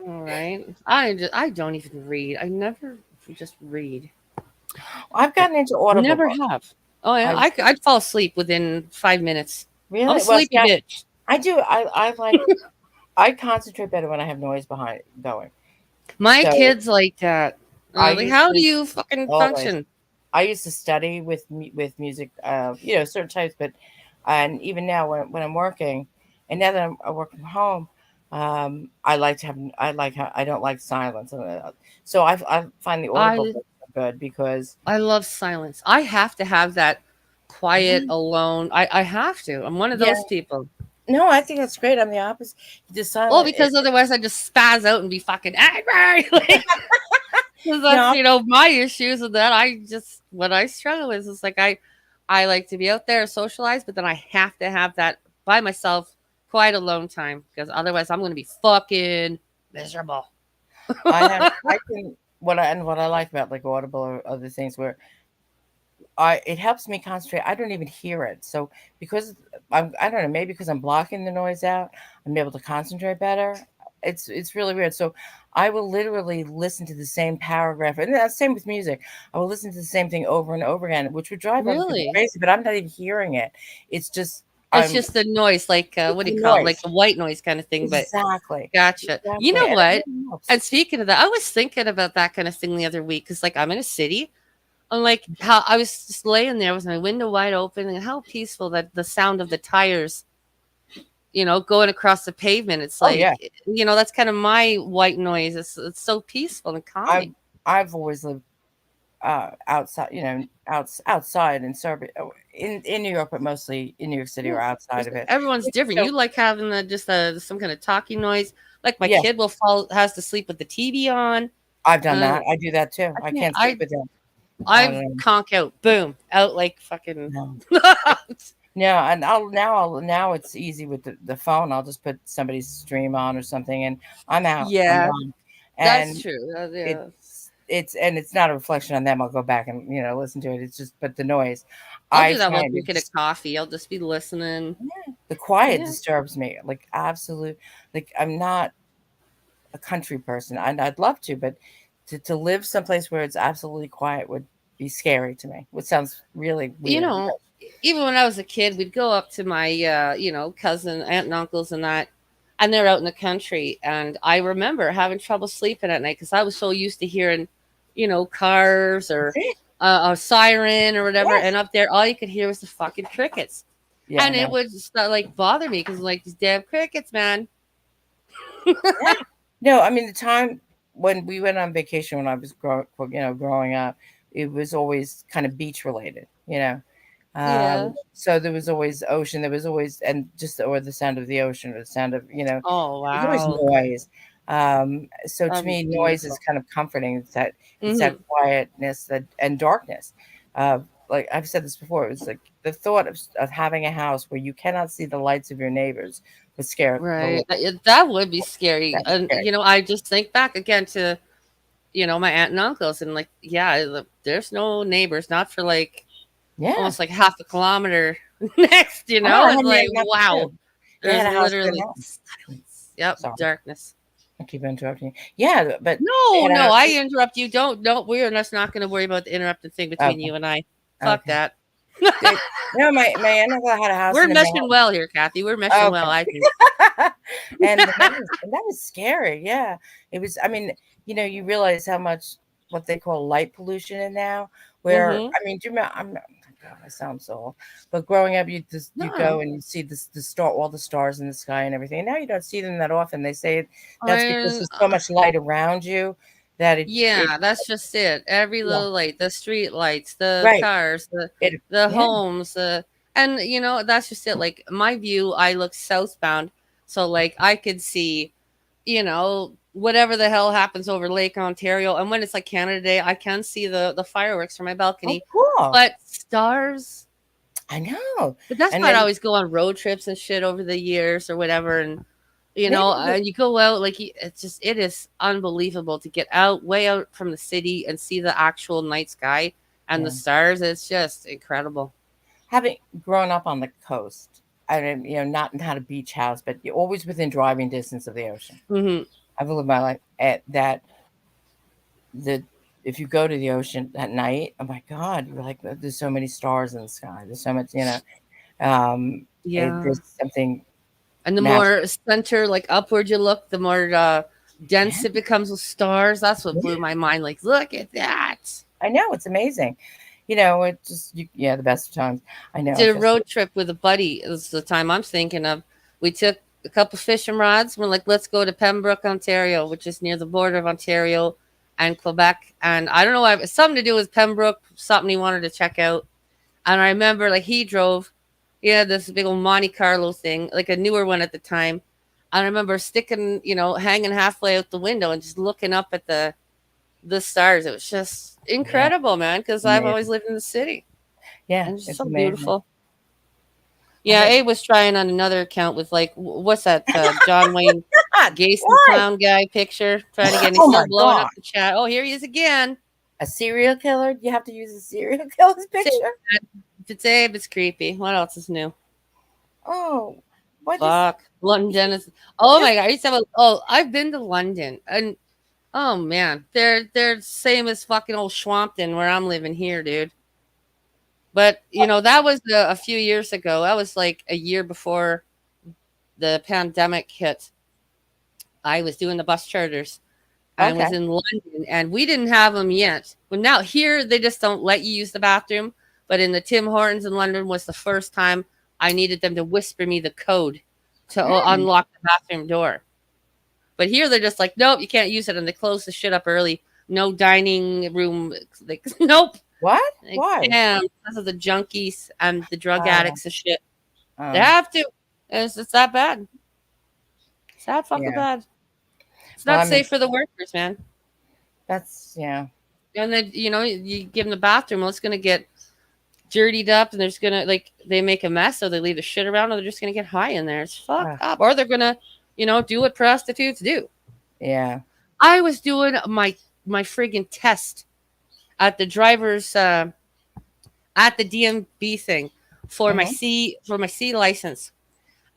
All right. I don't even read. I never just read. I've gotten into Audible Never books. have. Oh yeah, I I'd fall asleep within 5 minutes. I'm a really well. See, sleepy bitch. I do. I like. I concentrate better when I have noise behind it going. My So kids like that. I Like, used how do to you fucking always. function? I used to study with music, certain types, but and even now when I'm working, and now that I work from home, I like to have I like how I don't like silence, so I find the Audible I books are good because I love silence. I have to have that quiet, yeah, alone. I have to. I'm one of yeah, those people. no, I think that's great. I'm the opposite. The Well, silent, because otherwise I just spaz out and be fucking angry. Like, 'cause that's no, my issues with that. I just what I struggle with is like I like to be out there socialize, but then I have to have that by myself, quiet alone time because otherwise I'm gonna be fucking miserable. I can what I like about like Audible or other things where it helps me concentrate. I don't even hear it. So because I don't know, maybe because I'm blocking the noise out, I'm able to concentrate better. It's really weird. So I will literally listen to the same paragraph, and that's same with music. I will listen to the same thing over and over again, which would drive other people Really? crazy. But I'm not even hearing it. It's just It's I'm just the noise, like it's what do the you call it? Like noise. the white noise kind of thing, but Exactly, gotcha. You exactly, know and it what? really helps. And speaking of that, I was thinking about that kind of thing the other week because, like, I'm in a city. I'm like, how I was just laying there with my window wide open, and how peaceful that the sound of the tires, going across the pavement. It's Oh yeah, like, that's kind of my white noise. It's so peaceful and I've calming. I've always lived outside, outside in Serbia, in New York, but mostly in New York City or Yeah, outside of it. everyone's different. So You like having just some kind of talking noise. Like my yes, kid has to sleep with the TV on. I've done Uh, that. I do that too. I I can't. can't sleep with them. I On conk out, boom, out like fucking. no, no, and now it's easy with the phone. I'll just put somebody's stream on or something, and I'm out. I'm Yeah, gone. that's And true. Yeah. it's not a reflection on them. I'll go back and listen to it. It's just but the noise, I'll I do that while find it drinking a coffee. I'll just be listening. the quiet Yeah. disturbs me like absolute. Like I'm not a country person. I'd love to, but to live someplace where it's absolutely quiet would be scary to me. Which sounds really You weird. know, even when I was a kid, we'd go up to my, cousin, aunt, and uncles, and that, and they're out in the country. And I remember having trouble sleeping at night because I was so used to hearing, cars That's or it. a siren or whatever. Yes. And up there, all you could hear was the fucking crickets. Yeah. And it No. would just like bother me because like these damn crickets, man. Yeah. No. I mean, the time when we went on vacation when I was growing up, it was always kind of beach related. Yeah. So there was always ocean. There was always and just or the sound of the ocean or the sound of Oh there's always wow, noise. So to that'd be me, noise is beautiful. kind of comforting. It's that Hmm. quietness and darkness. Like I've said this before, it's like the thought of having a house where you cannot see the lights of your neighbors would scare the Right. living. That would be scary. That's And scary. I just think back again to my aunt and uncles, and like, yeah, there's no neighbors, not for like Yeah. almost like half a kilometer next. Oh, I It's had like, an aunt wow, too. They there's had a house in their literally home. silence. Yep, Sorry, darkness. I keep interrupting you. Yeah, but they No, had a no, house. I interrupt you. Don't. We're just not going to worry about the interrupting thing between Okay, you and I. Fuck okay. that. They, my aunt and uncle had a house We're in their meshing mountain. well here, Kathy. We're meshing well, Okay. I think. And that was scary. Yeah, it was. I mean, you realize how much what they call light pollution in now. Where Mm-hmm. I mean, do you remember? God, I sound so old. But growing up, you No, go and you see all the stars in the sky and everything. And now you don't see them that often. They say that's because I there's so much light around you that it Yeah, that's just it. Every yeah, little light, the street lights, the right. cars, the It the yeah homes, and that's just it. Like my view, I look southbound, so like I could see, whatever the hell happens over Lake Ontario. And when it's like Canada Day, I can see the fireworks from my oh balcony. cool. But stars, I know. but that's And why I'd then always go on road trips and shit over the years or whatever. And maybe and you go out like it is unbelievable to get out way out from the city and see the actual night sky and the yeah. stars. It's just incredible. having grown up on the coast, I mean, not a beach house, but you're always within driving distance of the ocean. Mm-hmm. I've lived my life at that. If you go to the ocean at night, oh my God, you're like, there's so many stars in the sky. There's so much, Yeah. there's something And the magic. more center, like upward you look, the more dense Yeah. it becomes with stars. That's what blew Yeah. my mind. Like, look at that. I know, it's amazing. It just, the best of times. I know. Did a road trip with a buddy. It was the time I'm thinking of. We took a couple fishing rods. We're like, let's go to Pembroke, Ontario, which is near the border of Ontario and Quebec. And I don't know why, it's something to do with Pembroke, something he wanted to check out. And I remember, like, he drove. He had this big old Monte Carlo thing, like a newer one at the time. I remember sticking, hanging halfway out the window and just looking up at the stars. It was just incredible, man, because I've always lived in the city. Yeah, And it's it's so amazing. beautiful. Yeah, Abe was trying on another account with, like, what's that, John Wayne Gacy clown guy picture, trying to get, and he's still blowing up the chat. Oh, here he is again. A serial killer? You have to use a serial killer's picture? If it's Abe, it's creepy. What else is new? Oh, what Fuck. London is, oh my God. I used to have I've been to London, and oh man, they're same as fucking old Schwampton where I'm living here, dude. But that was a few years ago. That was like a year before the pandemic hit. I was doing the bus charters. I was in London, and we didn't have them yet. Well, now here they just don't let you use the bathroom. But in the Tim Hortons in London was the first time I needed them to whisper me the code to unlock the bathroom door. But here they're just like, nope, you can't use it, and they close the shit up early. No dining room. Like, nope. What? Like, Why? Damn, because of the junkies and the drug addicts and shit. They Oh. have to. It's that bad. It's that fucking bad. It's not safe for the workers, man. That's, And then, you give them the bathroom, well, it's going to get dirtied up, and there's going to, like, they make a mess, so they leave the shit around, or they're just going to get high in there. It's fucked up. Or they're going to, do what prostitutes do. Yeah. I was doing my friggin' test at the driver's, at the DMV thing for my C license.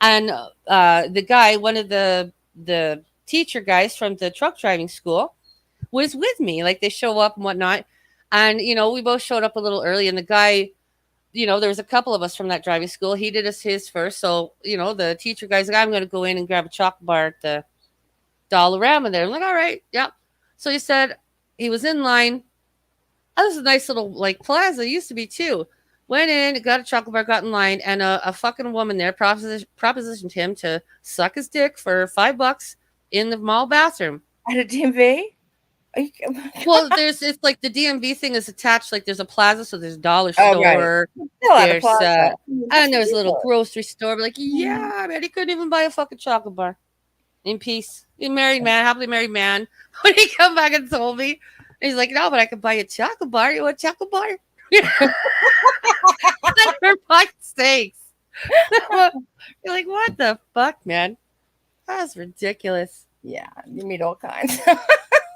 And the guy, one of the teacher guys from the truck driving school, was with me. Like, they show up and whatnot. And, we both showed up a little early. And the guy, there was a couple of us from that driving school. He did his first. So, the teacher guy's like, I'm going to go in and grab a chocolate bar at the Dollarama there. I'm like, all right. Yeah. So he said he was in line. That was a nice little, like, plaza. It used to be, too. Went in, got a chocolate bar, got in line, and a fucking woman there propositioned him to suck his dick for $5 in the mall bathroom. At a DMV? Well, it's like the DMV thing is attached. Like, there's a plaza, so there's a dollar store. There's and there's a little grocery store. But, like, yeah, man, he couldn't even buy a fucking chocolate bar in peace. He's a married man, happily married man. When he come back and told me, he's like, no, but I could buy you a chocolate bar. You want a chocolate bar? For fuck's sakes. You're like, what the fuck, man? That's ridiculous. Yeah, you meet all kinds.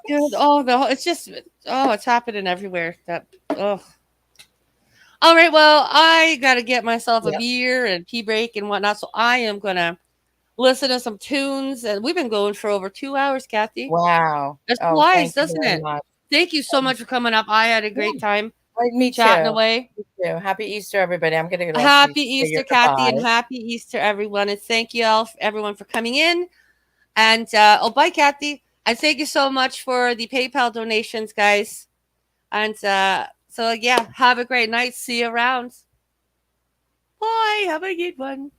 Dude, it's happening everywhere. All right, well, I gotta get myself a beer and pee break and whatnot, so I am gonna listen to some tunes, and we've been going for over 2 hours, Kathy. Wow. It flies, doesn't it? Thank you so much for coming up. I had a great time. Me chatting too. away. Me too. Happy Easter, everybody. I'm gonna go. Happy Easter, Kathy, and happy Easter, everyone. And thank you all, everyone, for coming in. And bye, Kathy. And thank you so much for the PayPal donations, guys. And have a great night. See you around. Bye. Have a good one.